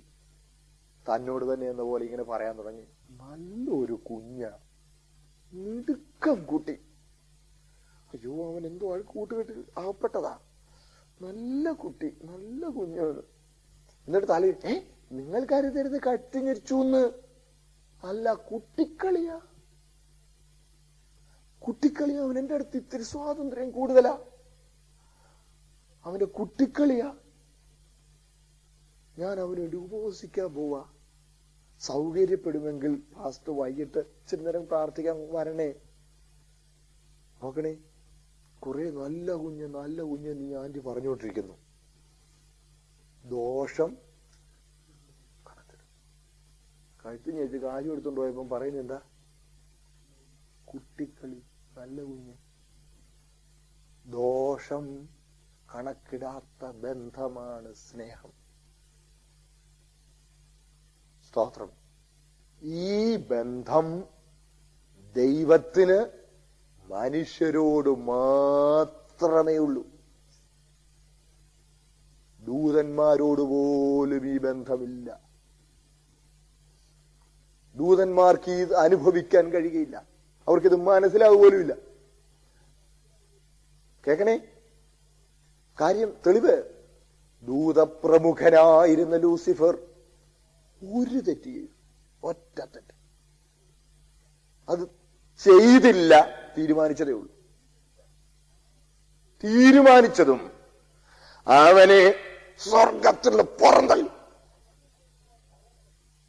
Speaker 1: തന്നോട് തന്നെ എന്ന പോലെ ഇങ്ങനെ പറയാൻ തുടങ്ങി. നല്ലൊരു കുഞ്ഞ, മിടുക്കം കുട്ടി. അയ്യോ, അവൻ എന്തോ കൂട്ടുകെട്ട് അകപ്പെട്ടതാ. നല്ല കുട്ടി, നല്ല കുഞ്ഞാണ്. എന്നിട്ട് നിങ്ങൾ കരുതരുത് കട്ടിഞ്ഞിരിച്ചു. അല്ല, കുട്ടിക്കളിയാ. അവൻ എന്റെ അടുത്ത് ഇത്തിരി സ്വാതന്ത്ര്യം കൂടുതലാ. അവന്റെ കുട്ടിക്കളിയാ. ഞാൻ അവന് വേണ്ടി ഉപവസിക്കാൻ പോവാ. സൗകര്യപ്പെടുമെങ്കിൽ ഫാസ്റ്റ് വൈകിട്ട് ഇച്ചിരി നേരം പ്രാർത്ഥിക്കാൻ വരണേ. നോക്കണേ, കുറെ നല്ല കുഞ്ഞ് നീ ആന്റി പറഞ്ഞുകൊണ്ടിരിക്കുന്നു. ദോഷം കഴുത്ത് ഞെച്ച് കാശ് എടുത്തോണ്ട് പോയപ്പോ പറയുന്നത് എന്താ? കുട്ടിക്കളി, നല്ല കുഞ്ഞ്. ദോഷം കണക്കിടാത്ത ബന്ധമാണ് സ്നേഹം. സ്തോത്രം. ഈ ബന്ധം ദൈവത്തിന് മനുഷ്യരോട് മാത്രമേ ഉള്ളൂ. ദൂതന്മാരോട് പോലും ഈ ബന്ധമില്ല. ദൂതന്മാർക്ക് ഇത് അനുഭവിക്കാൻ കഴിയുകയില്ല. അവർക്കിത് മനസ്സിലാവുക. കേക്കണേ, കാര്യം തെളിവ്. ദൂതപ്രമുഖനായിരുന്ന ലൂസിഫർ ഒരു തെറ്റ് ചെയ്തു, ഒറ്റ തെറ്റ്. അത് ചെയ്തില്ല, തീരുമാനിച്ചതേ ഉള്ളൂ. തീരുമാനിച്ചതും അവനെ സ്വർഗത്തിൽ പുറന്തള്ളി,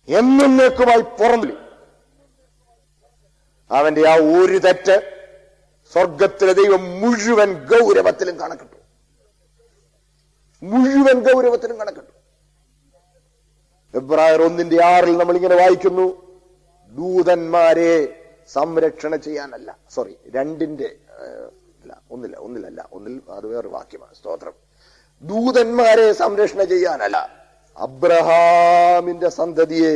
Speaker 1: എന്നേക്കുമായി പുറന്തള്ളി. അവന്റെ ആ ഒരു തെറ്റ് സ്വർഗത്തിലെ ദൈവം മുഴുവൻ ഗൗരവത്തിലും കണക്കിട്ടു. എബ്രായർ 1:6 നമ്മൾ ഇങ്ങനെ വായിക്കുന്നു, ദൂതന്മാരെ സംരക്ഷണ ചെയ്യാനല്ല. സോറി, 2 ഒന്നിലല്ല, അത് വേറൊരു വാക്യമാണ്. സ്തോത്രം. ദൂതന്മാരെ സംരക്ഷണ ചെയ്യാനല്ല, അബ്രഹാമിന്റെ സന്തതിയെ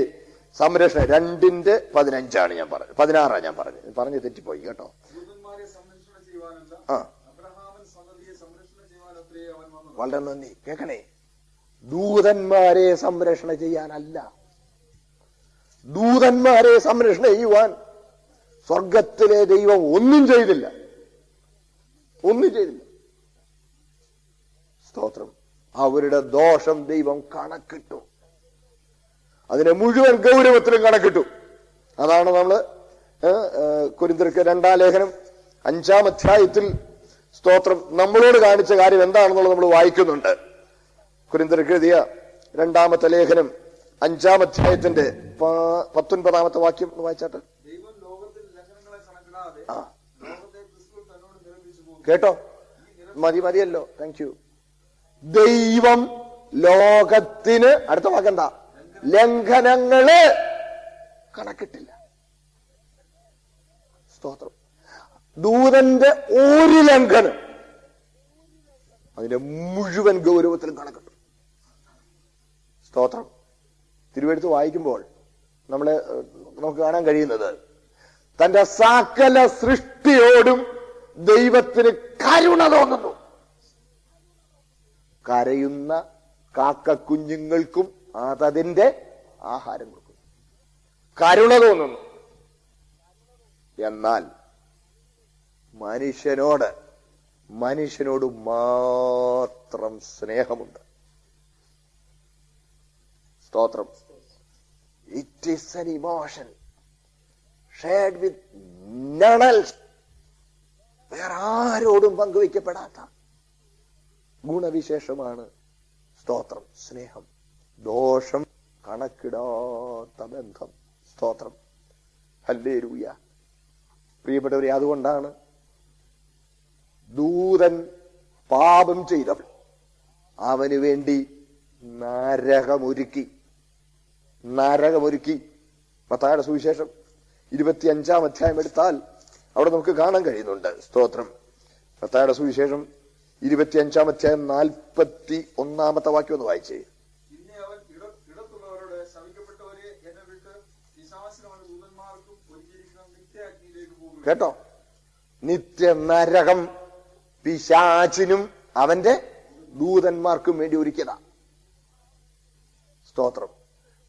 Speaker 1: സംരക്ഷണ. 2:15 ഞാൻ പറഞ്ഞത്, 16 ഞാൻ പറഞ്ഞു തെറ്റിപ്പോയി കേട്ടോ. വളരെ നന്ദി. കേൾക്കണേ, ദൂതന്മാരെ സംരക്ഷണ ചെയ്യാനല്ല, ദൂതന്മാരെ സംരക്ഷണ ചെയ്യുവാൻ സ്വർഗത്തിലെ ദൈവം ഒന്നും ചെയ്തില്ല. സ്തോത്രം. അവരുടെ ദോഷം ദൈവം കണക്കിട്ടു, അതിനെ മുഴുവൻ ഗൗരവത്തിലും കണക്കിട്ടു. അതാണ് നമ്മള് കൊരിന്ത്യർക്ക് 2-ാം ലേഖനം 5-ാം അധ്യായത്തിൽ സ്തോത്രം നമ്മളോട് കാണിച്ച കാര്യം എന്താണെന്നുള്ളത് നമ്മൾ വായിക്കുന്നുണ്ട്. കൊരിന്ത്യർക്ക് എഴുതിയ 2-ാമത്തെ ലേഖനം 5-ാം അധ്യായത്തിന്റെ 19-ാമത്തെ വാക്യം വായിച്ചാട്ടെ. കേട്ടോ, മതിയല്ലോ. Thank you. ദൈവം ലോകത്തിന്, അടുത്ത വാക്കെന്താ, ലംഘനങ്ങള് കണക്കിട്ടില്ല. സ്തോത്രം. ദൂതന്റെ ഒരു ലംഘനം അതിന്റെ മുഴുവൻ ഗൗരവത്തിലും കണക്കിട്ടു. സ്തോത്രം. തിരുവെഴുത്ത് വായിക്കുമ്പോൾ നമുക്ക് കാണാൻ കഴിയുന്നത്, തന്റെ സകല സൃഷ്ടിയോടും ദൈവത്തിന് കരുണ തോന്നുന്നു. കരയുന്ന കാക്കക്കുഞ്ഞുങ്ങൾക്കും അതതിന്റെ ആഹാരം കൊടുക്കുന്നു. കരുണ തോന്നുന്നു. എന്നാൽ മനുഷ്യനോട് മാത്രം സ്നേഹമുണ്ട്. സ്തോത്രം. It is an emotion shared with none else. വേറെ ആരോടും പങ്കുവയ്ക്കപ്പെടാത്ത ഗുണവിശേഷമാണ് സ്തോത്രം സ്നേഹം. ദോഷം കണക്കിടാത്ത ബന്ധം. സ്തോത്രം. ഹല്ലേലൂയ. പ്രിയപ്പെട്ടവരെ, അതുകൊണ്ടാണ് ദൂതൻ പാപം ചെയ്തവൾ അവന് വേണ്ടി നരകമൊരുക്കി. മത്തായിയുടെ സുവിശേഷം 25-ാം അധ്യായം എടുത്താൽ അവിടെ നമുക്ക് കാണാൻ കഴിയുന്നുണ്ട്. സ്തോത്രം. മത്തായിയുടെ സുവിശേഷം 25-ാം അധ്യായം 41-ാമത്തെ വാക്യം ഒന്ന് വായിച്ചേ. കേട്ടോ, നിത്യ നരകം പിശാചിനും അവന്റെ ദൂതന്മാർക്കും വേണ്ടി ഒരുക്കിയതാ. സ്തോത്രം.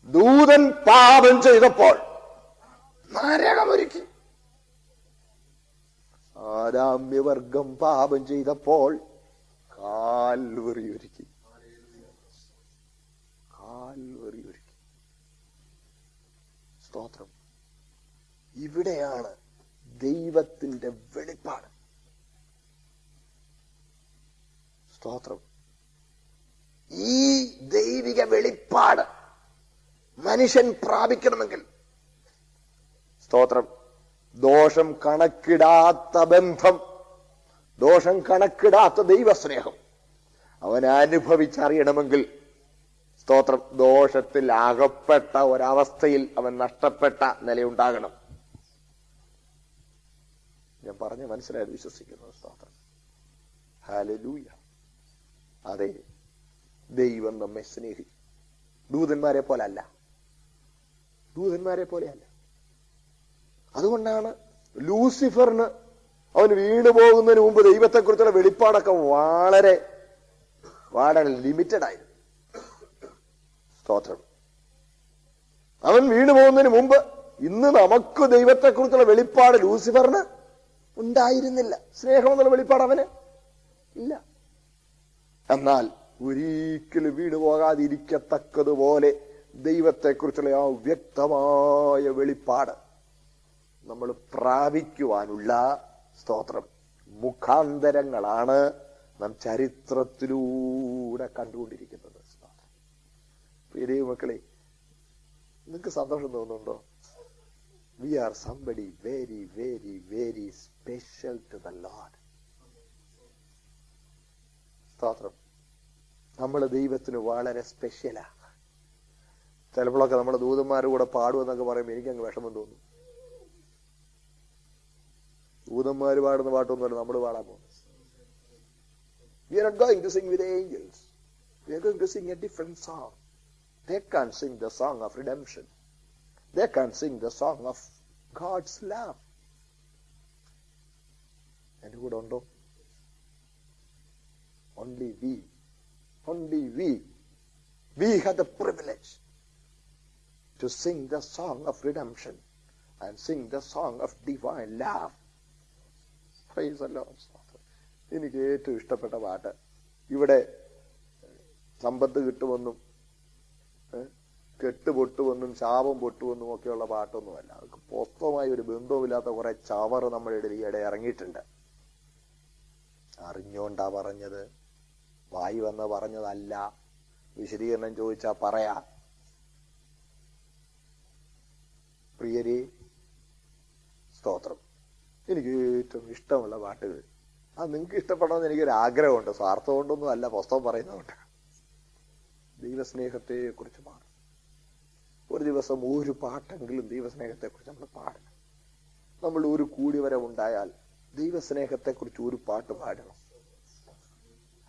Speaker 1: ദൂതൻ പാപം ചെയ്തപ്പോൾ നരകമൊരുക്കി. ആദാമ്യവർഗം പാപം ചെയ്തപ്പോൾ കാൽവറി ഒരുക്കി. സ്തോത്രം. ഇവിടെയാണ് ദൈവത്തിന്റെ വെളിപ്പാട്. സ്തോത്രം. ഈ ദൈവിക വെളിപ്പാട് മനുഷ്യൻ പ്രാപിക്കണമെങ്കിൽ, സ്തോത്രം, ദോഷം കണക്കിടാത്ത ബന്ധം, ദോഷം കണക്കിടാത്ത ദൈവസ്നേഹം അവൻ അനുഭവിച്ചറിയണമെങ്കിൽ, സ്തോത്രം, ദോഷത്തിൽ അകപ്പെട്ട ഒരവസ്ഥയിൽ അവൻ നഷ്ടപ്പെട്ട നിലയുണ്ടാകണം. ഞാൻ പറഞ്ഞ മനസ്സിലായത് വിശ്വസിക്കുന്നു. സ്തോത്രം. ഹല്ലേലൂയ. അതെ, ദൈവം നമ്മെ സ്നേഹിക്കും. ദൂതന്മാരെ പോലെയല്ല. അതുകൊണ്ടാണ് ലൂസിഫറിന് അവന് വീണു പോകുന്നതിന് മുമ്പ് ദൈവത്തെക്കുറിച്ചുള്ള വെളിപ്പാടൊക്കെ വളരെ ലിമിറ്റഡ് ആയിരുന്നു. സ്തോത്രം. അവൻ വീണു പോകുന്നതിന് മുമ്പ് ഇന്ന് നമുക്ക് ദൈവത്തെക്കുറിച്ചുള്ള വെളിപ്പാട് ലൂസിഫറിന് ഉണ്ടായിരുന്നില്ല. സ്നേഹം എന്നുള്ള വെളിപ്പാട് അവന് ഇല്ല. എന്നാൽ ഒരിക്കലും വീണു പോകാതിരിക്കത്തക്കതുപോലെ ദൈവത്തെക്കുറിച്ചുള്ള ആ വ്യക്തമായ വെളിപ്പാട് നമ്മൾ പ്രാപിക്കുവാനുള്ള, സ്തോത്രം, മുഖാന്തരങ്ങളാണ് നാം ചരിത്രത്തിലൂടെ കണ്ടുകൊണ്ടിരിക്കുന്നത്. പ്രിയ ദൈവമക്കളെ, നിങ്ങൾക്ക് സന്തോഷം തോന്നുന്നുണ്ടോ? We are somebody very very very special to the Lord. സ്തോത്രം. നമ്മൾ ദൈവത്തിന് വളരെ സ്പെഷ്യലാ. ചിലപ്പോഴൊക്കെ നമ്മുടെ ദൂതന്മാരുടെ കൂടെ പാടുമെന്നൊക്കെ പറയുമ്പോൾ എനിക്കങ്ങ് വിഷമം തോന്നും. ദൂതന്മാര് പാടുന്ന പാട്ടൊന്നുമല്ല നമ്മൾ പാടാൻ പോകുന്നത്. We are not going to sing with the angels. We are going to sing a different song. They can't sing the song of redemption. They can't sing the song of God's love. എന്റെ കൂടെ ഉണ്ടോ? Only we have the privilege to sing the song of redemption and sing the song of divine love. Praise the Lord. എനിക്ക് ഏറ്റവും ഇഷ്ടപ്പെട്ട പാട്ട്, ഇവിടെ സമ്പത്ത് കിട്ടുമെന്നും കെട്ട് പൊട്ടുമെന്നും ശാപം പൊട്ടുമെന്നും ഒക്കെയുള്ള പാട്ടൊന്നുമല്ല. അതൊക്കെ പുസ്തകമായി ഒരു ബന്ധവുമില്ലാത്ത കുറെ ചവറ് നമ്മുടെ ഇടയിൽ ഇറങ്ങിയിട്ടുണ്ട്. അറിഞ്ഞോണ്ടാ പറഞ്ഞത്, വായി വന്ന് പറഞ്ഞതല്ല. വിശദീകരണം ചോദിച്ചാ പറയാ. പ്രിയരെ, സ്തോത്രം. എനിക്ക് ഏറ്റവും ഇഷ്ടമുള്ള പാട്ടുകൾ അത് നിങ്ങൾക്ക് ഇഷ്ടപ്പെടണമെന്ന് എനിക്കൊരു ആഗ്രഹമുണ്ട്. സ്വാർത്ഥം കൊണ്ടൊന്നും അല്ല, പുസ്തകം പറയുന്നതുകൊണ്ട്. ദൈവസ്നേഹത്തെ കുറിച്ച് പാടും. ഒരു ദിവസം ഒരു പാട്ടെങ്കിലും ദൈവസ്നേഹത്തെ കുറിച്ച് നമ്മൾ പാടണം. നമ്മൾ ഒരു കൂടിവരവുണ്ടായാൽ ദൈവസ്നേഹത്തെ കുറിച്ച് ഒരു പാട്ട് പാടണം.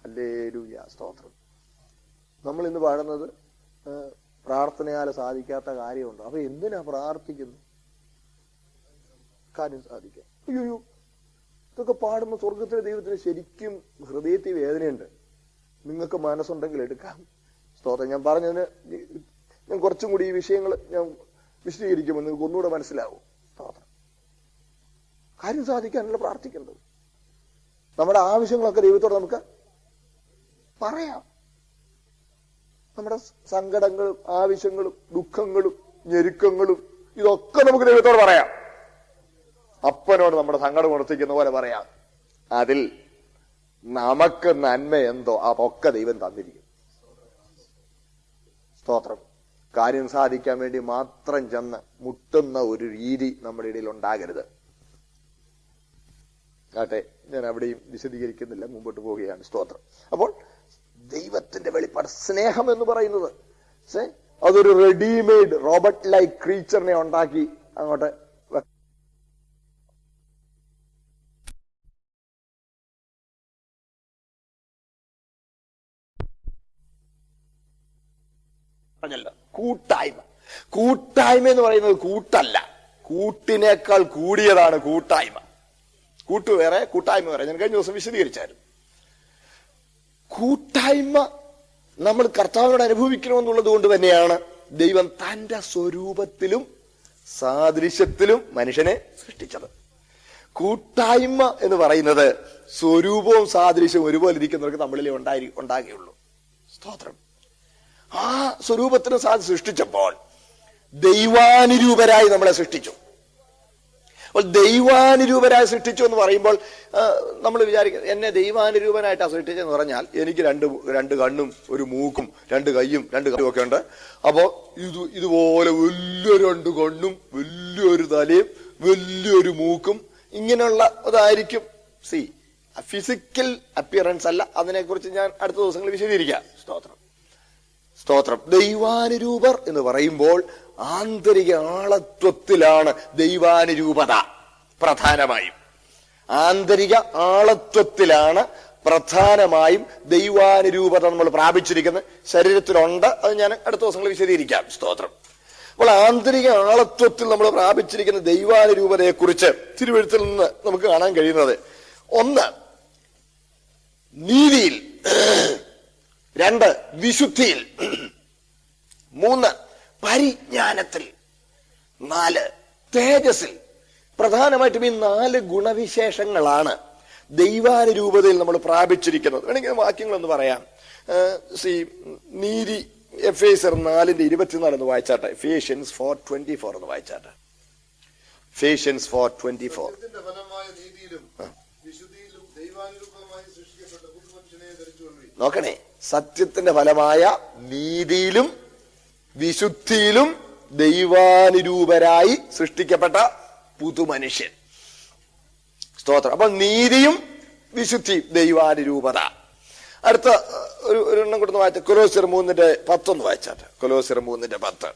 Speaker 1: ഹല്ലേലൂയ, സ്തോത്രം. നമ്മൾ ഇന്ന് പാടുന്നത് പ്രാർത്ഥനയാൽ സാധിക്കാത്ത കാര്യമുണ്ട്. അപ്പൊ എന്തിനാ പ്രാർത്ഥിക്കുന്നു? കാര്യം സാധിക്കാം. അയ്യോ, ഇതൊക്കെ പാടുമ്പോൾ സ്വർഗത്തിലെ ദൈവത്തിന് ശരിക്കും ഹൃദയത്തിൽ വേദനയുണ്ട്. നിങ്ങൾക്ക് മനസ്സുണ്ടെങ്കിൽ എടുക്കാം. സ്തോത്രം. ഞാൻ പറഞ്ഞതിന് ഞാൻ കുറച്ചും കൂടി ഈ വിഷയങ്ങൾ ഞാൻ വിശദീകരിക്കുമ്പോൾ നിങ്ങൾക്ക് ഒന്നുകൂടെ മനസ്സിലാവും. സ്തോത്രം. കാര്യം സാധിക്കാനല്ല പ്രാർത്ഥിക്കേണ്ടത്. നമ്മുടെ ആവശ്യങ്ങളൊക്കെ ദൈവത്തോട് നമുക്ക് പറയാം. നമ്മുടെ സങ്കടങ്ങളും ആവശ്യങ്ങളും ദുഃഖങ്ങളും ഞെരുക്കങ്ങളും ഇതൊക്കെ നമുക്ക് ദൈവത്തോട് പറയാം. അപ്പനോട് നമ്മുടെ സങ്കടം ഉണർത്തിക്കുന്ന പോലെ പറയാം. അതിൽ നമുക്ക് നന്മ എന്തോ അതൊക്കെ ദൈവം തന്നിരിക്കും. സ്തോത്രം. കാര്യം സാധിക്കാൻ വേണ്ടി മാത്രം ചെന്ന് മുട്ടുന്ന ഒരു രീതി നമ്മുടെ ഇടയിൽ ഉണ്ടാകരുത്. ആട്ടെ, ഞാൻ അവിടെയും വിശദീകരിക്കുന്നില്ല, മുമ്പോട്ട് പോവുകയാണ്. സ്തോത്രം. അപ്പോൾ ദൈവത്തിന്റെ വെളിപ്പാട് സ്നേഹം എന്ന് പറയുന്നത് അതൊരു റെഡിമെയ്ഡ് റോബോട്ട് ലൈക്ക് ക്രീച്ചറിനെ ഉണ്ടാക്കി അങ്ങോട്ട് പറഞ്ഞല്ലോ. കൂട്ടായ്മ എന്ന് പറയുന്നത് കൂട്ടല്ല, കൂട്ടിനേക്കാൾ കൂടിയതാണ് കൂട്ടായ്മ. കൂട്ട് വേറെ, കൂട്ടായ്മ വേറെ. ഞാൻ കഴിഞ്ഞ ദിവസം വിശദീകരിച്ചായിരുന്നു. കൂട്ടായ്മ നമ്മൾ കർത്താവിനോട് അനുഭവിക്കണമെന്നുള്ളത് കൊണ്ട് തന്നെയാണ് ദൈവം തന്റെ സ്വരൂപത്തിലും സാദൃശ്യത്തിലും മനുഷ്യനെ സൃഷ്ടിച്ചത്. കൂട്ടായ്മ എന്ന് പറയുന്നത് സ്വരൂപവും സാദൃശ്യവും ഒരുപോലെ ഇരിക്കുന്നവർക്ക് നമ്മളിൽ ഉണ്ടാകുകയുള്ളൂ. സ്തോത്രം. ആ സ്വരൂപത്തിന് സൃഷ്ടിച്ചപ്പോൾ ദൈവാനുരൂപരായി നമ്മളെ സൃഷ്ടിച്ചു. അപ്പോൾ ദൈവാനുരൂപരായി സൃഷ്ടിച്ചു എന്ന് പറയുമ്പോൾ നമ്മൾ വിചാരിക്കും, എന്നെ ദൈവാനുരൂപനായിട്ടാണ് സൃഷ്ടിച്ചെന്ന് പറഞ്ഞാൽ എനിക്ക് രണ്ട് കണ്ണും ഒരു മൂക്കും 2 കൈയും 2 കാലും ഒക്കെ ഉണ്ട്. അപ്പോ ഇതുപോലെ വലിയ 2 കണ്ണും വലിയൊരു തലയും വലിയൊരു മൂക്കും ഇങ്ങനെയുള്ള അതായിരിക്കും. ഫിസിക്കൽ അപ്പിയറൻസ് അല്ല. അതിനെക്കുറിച്ച് ഞാൻ അടുത്ത ദിവസങ്ങളിൽ വിശദീകരിക്കാം. സ്തോത്രം. ദൈവാനുരൂപർ എന്ന് പറയുമ്പോൾ ആന്തരിക ആളത്വത്തിലാണ് ദൈവാനുരൂപത പ്രധാനമായും. ആന്തരിക ആളത്വത്തിലാണ് പ്രധാനമായും ദൈവാനുരൂപത നമ്മൾ പ്രാപിച്ചിരിക്കുന്നത്. ശരീരത്തിലുണ്ട്, അത് ഞാൻ അടുത്ത ദിവസങ്ങളിൽ വിശദീകരിക്കാം. സ്തോത്രം. അപ്പോൾ ആന്തരിക ആളത്വത്തിൽ നമ്മൾ പ്രാപിച്ചിരിക്കുന്ന ദൈവാനുരൂപതയെ കുറിച്ച് തിരുവെഴുത്തിൽ നിന്ന് നമുക്ക് കാണാൻ കഴിയുന്നത്, 1 നീതിയിൽ, 2 വിശുദ്ധിയിൽ, 3 പരിജ്ഞാനത്തിൽ, 4 തേജസ്സിൽ. പ്രധാനമായിട്ടും ഈ 4 ഗുണവിശേഷങ്ങളാണ് ദൈവാനുരൂപതയിൽ നമ്മൾ പ്രാപിച്ചിരിക്കുന്നത്. വേണമെങ്കിൽ വാക്യങ്ങളൊന്ന് പറയാം. നീതി എഫേസ്യർ 4:24 ഒന്ന് വായിച്ചാട്ടെ. Ephesians 4:24 ഒന്ന് വായിച്ചാട്ടെ. Ephesians 4:24. നോക്കണേ, സത്യത്തിന്റെ ഫലമായ നീതിയിലും വിശുദ്ധിയിലും ദൈവാനുരൂപരായി സൃഷ്ടിക്കപ്പെട്ട പുതുമനുഷ്യൻ. സ്തോത്രം. അപ്പൊ നീതിയും വിശുദ്ധിയും ദൈവാനുരൂപത. അടുത്ത ഒരു എണ്ണം കൊടുത്ത് വായിച്ച കൊലോസ്യർ 3:10 വായിച്ചാട്ടെ. കൊലോസ്യർ 3:10.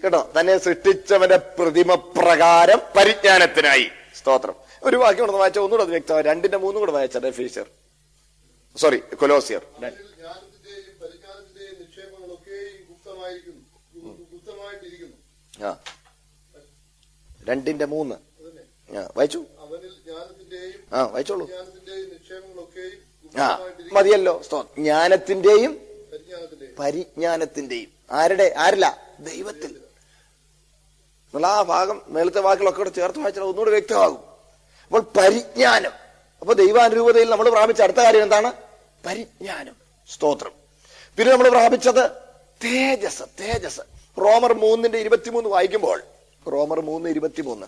Speaker 1: കേട്ടോ, തന്നെ സൃഷ്ടിച്ചവന്റെ പ്രതിമ പ്രകാരം പരിജ്ഞാനത്തിനായി. സ്തോത്രം. ഒരു വാക്യം കൊണ്ടു വായിച്ച ഒന്നുകൂടെ അത് വ്യക്തമായി. 2:3 കൂടെ വായിച്ചാട്ടെ. എഫീഷ്യർ കൊലോസിയർ 2:3 വായിച്ചു. വായിച്ചോളൂ. മതിയല്ലോ. ജ്ഞാനത്തിന്റെയും പരിജ്ഞാനത്തിന്റെയും. ആരില്ല? ദൈവത്തിൽ. ആ ഭാഗം മേലത്തെ വാക്കുകളൊക്കെ കൂടെ ചേർത്ത് വായിച്ചാൽ ഒന്നുകൂടെ വ്യക്തമാകും. അപ്പോൾ പരിജ്ഞാനം. അപ്പൊ ദൈവാനുരൂപതയിൽ നമ്മൾ പ്രാപിച്ച അടുത്ത കാര്യം എന്താണ്? പരിജ്ഞാനം. സ്തോത്രം. പിന്നെ നമ്മൾ പ്രാപിച്ചത് തേജസ്. റോമർ 3:23 വായിക്കുമ്പോൾ, റോമർ 3:23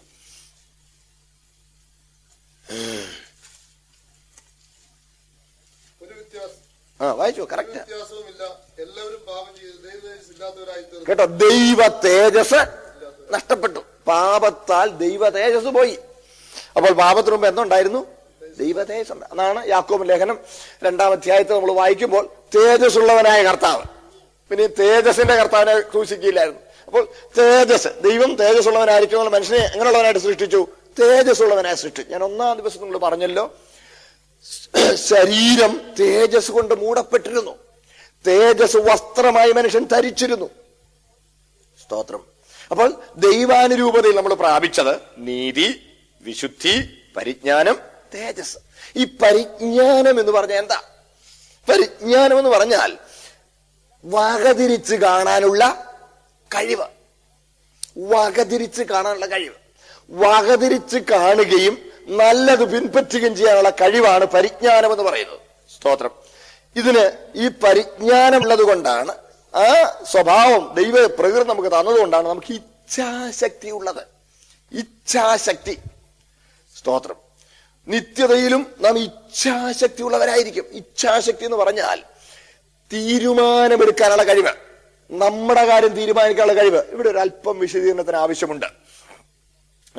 Speaker 1: വായിച്ചു. കറക്റ്റ് കേട്ടോ. ദൈവ തേജസ് നഷ്ടപ്പെട്ടു. പാപത്താൽ ദൈവ തേജസ് പോയി. അപ്പോൾ പാപത്തിന് മുമ്പ് എന്തുണ്ടായിരുന്നു? ദൈവ തേജസ് ഉണ്ട്. അതാണ് യാക്കോബ് ലേഖനം 2-ാം അധ്യായത്തിൽ നമ്മൾ വായിക്കുമ്പോൾ തേജസ് ഉള്ളവനായ കർത്താവ്. പിന്നെ തേജസിന്റെ കർത്താവിനെ ക്രൂശിക്കില്ലായിരുന്നു. അപ്പോൾ ദൈവം തേജസ് ഉള്ളവനായിരിക്കും. മനുഷ്യനെ എങ്ങനെയുള്ളവനായിട്ട് സൃഷ്ടിച്ചു? തേജസ് ഉള്ളവനായി സൃഷ്ടിച്ചു. ഞാൻ 1-ാം ദിവസം നമ്മൾ പറഞ്ഞല്ലോ, ശരീരം തേജസ് കൊണ്ട് മൂടപ്പെട്ടിരുന്നു. തേജസ് വസ്ത്രമായി മനുഷ്യൻ ധരിച്ചിരുന്നു. സ്തോത്രം. അപ്പോൾ ദൈവാനുരൂപതയിൽ നമ്മൾ പ്രാപിച്ചത് നീതി, വിശുദ്ധി, പരിജ്ഞാനം, തേജസ്. ഈ പരിജ്ഞാനം എന്ന് പറഞ്ഞാൽ എന്താ? പരിജ്ഞാനം എന്ന് പറഞ്ഞാൽ വകതിരിച്ച് കാണാനുള്ള കഴിവ്. വകതിരിച്ച് കാണുകയും നല്ലത് പിൻപറ്റുകയും ചെയ്യാനുള്ള കഴിവാണ് പരിജ്ഞാനം എന്ന് പറയുന്നത്. സ്തോത്രം. ഇതിന് ഈ പരിജ്ഞാനം ഉള്ളത് കൊണ്ടാണ്, ആ സ്വഭാവം ദൈവ പ്രകൃതി നമുക്ക് തന്നതുകൊണ്ടാണ് നമുക്ക് ഇച്ഛാശക്തി ഉള്ളത്. ഇച്ഛാശക്തി. സ്തോത്രം. നിത്യതയിലും നാം ഇച്ഛാശക്തി ഉള്ളവരായിരിക്കും. ഇച്ഛാശക്തി എന്ന് പറഞ്ഞാൽ തീരുമാനമെടുക്കാനുള്ള കഴിവ്, നമ്മുടെ കാര്യം തീരുമാനിക്കാനുള്ള കഴിവ്. ഇവിടെ ഒരു അല്പം വിശദീകരണത്തിന് ആവശ്യമുണ്ട്.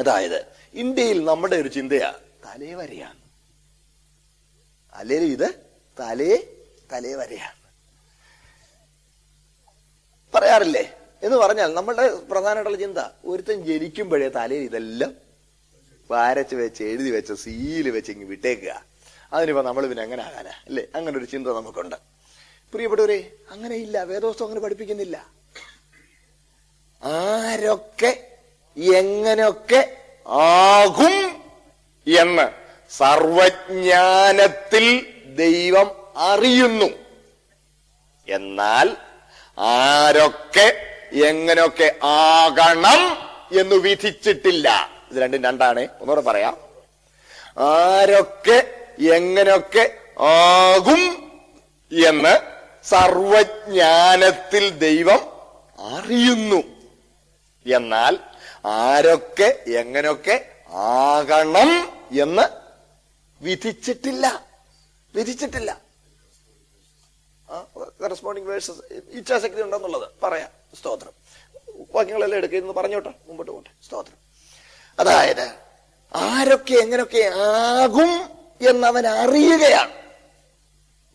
Speaker 1: അതായത് ഇന്ത്യയിൽ നമ്മുടെ ഒരു ചിന്തയാ തലേവരെയാണ്. അല്ലെങ്കിൽ ഇത് തലേവരെയാണ് പറയാറില്ലേ എന്ന് പറഞ്ഞാൽ നമ്മളുടെ പ്രധാനമായിട്ടുള്ള ചിന്ത, ഒരുത്തൻ ജനിക്കുമ്പോഴേ തലയിൽ ഇതെല്ലാം വരച്ച് വെച്ച് എഴുതി വെച്ച് സീല് വെച്ച് ഇങ്ങ് വിട്ടേക്കുക. അതിനിപ്പോ നമ്മൾ പിന്നെ എങ്ങനെ ആകാനാ അല്ലേ? അങ്ങനെ ഒരു ചിന്ത നമുക്കുണ്ട്. പ്രിയപ്പെട്ടവരെ, അങ്ങനെയില്ല. വേദോസ്തം അങ്ങനെ പഠിപ്പിക്കുന്നില്ല. ആരൊക്കെ എങ്ങനെയൊക്കെ ആകും എന്ന് സർവജ്ഞാനത്തിൽ ദൈവം അറിയുന്നു. എന്നാൽ ആരൊക്കെ എങ്ങനെയൊക്കെ ആകണം എന്ന് വിധിച്ചിട്ടില്ല. ഇത് രണ്ടാണ്. ഒന്നുകൂടെ പറയാം. ആരൊക്കെ എങ്ങനെയൊക്കെ ആകും എന്ന് സർവജ്ഞാനത്തിൽ ദൈവം അറിയുന്നു. എന്നാൽ ആരൊക്കെ എങ്ങനെയൊക്കെ ആകണം എന്ന് വിധിച്ചിട്ടില്ല. കറസ്പോണ്ടിങ് വേഴ്സസ് ഇച്ഛാശക്തി ഉണ്ടെന്നുള്ളത് പറയാം. സ്തോത്രം. വാക്യങ്ങളെല്ലാം എടുക്കുന്നു പറഞ്ഞോട്ടെ, മുമ്പോട്ട് പോട്ടെ. സ്തോത്രം. അതായത് ആരൊക്കെ എങ്ങനെയൊക്കെ ആകും എന്നവൻ അറിയുകയാണ്.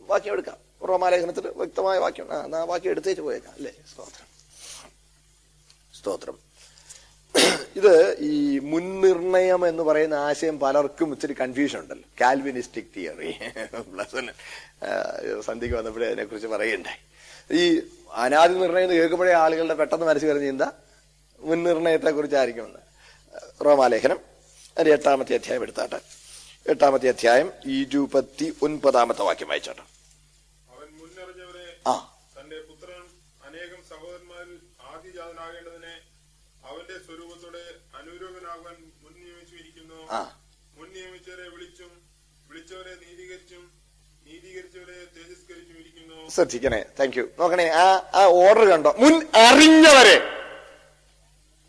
Speaker 1: വാക്യം എടുക്കാം. റോമാലേഖനത്തിൽ വ്യക്തമായ വാക്യം. വാക്യം എടുത്തേച്ച് പോയേക്കാം അല്ലേ? സ്തോത്രം. ഇത് ഈ മുൻനിർണയം എന്ന് പറയുന്ന ആശയം പലർക്കും ഇച്ചിരി കൺഫ്യൂഷൻ ഉണ്ടല്ലോ. Calvinistic theory. സന്ധ്യക്ക് വന്നപ്പോഴേ അതിനെക്കുറിച്ച് പറയുണ്ടായി. ഈ അനാദി നിർണയം എന്ന് കേൾക്കുമ്പോഴേ ആളുകളുടെ പെട്ടെന്ന് മനസ്സിൽ വരുന്ന ചിന്ത മുൻനിർണയത്തെ കുറിച്ചായിരിക്കുമെന്ന്. റോമാലേഖനം അതിന്റെ 8-ാമത്തെ അധ്യായം എടുത്താട്ടെ. 8-ാമത്തെ അധ്യായം 29-ാമത്തെ വാക്യം വായിച്ചാട്ടെ.
Speaker 2: അവൻ മുന്നറിഞ്ഞവരെ തന്റെ പുത്രൻ അനേകം സഹോദരന്മാരിൽ ആദ്യജാതനാകേണ്ടതിനെ അവന്റെ സ്വരൂപത്തോടെ അനുരൂപനാകാൻ മുൻ നിയമിച്ചിരിക്കുന്നു. മുൻ നിയമിച്ചവരെ വിളിച്ചവരെ നീതീകരിച്ചവരെ തേജസ്കരിച്ചും ഇരിക്കുന്നു.
Speaker 1: ശ്രദ്ധിക്കണേ. Thank you. നോക്കണേ, ആ ഓർഡർ കണ്ടോ? മുൻ അറിഞ്ഞവരെ.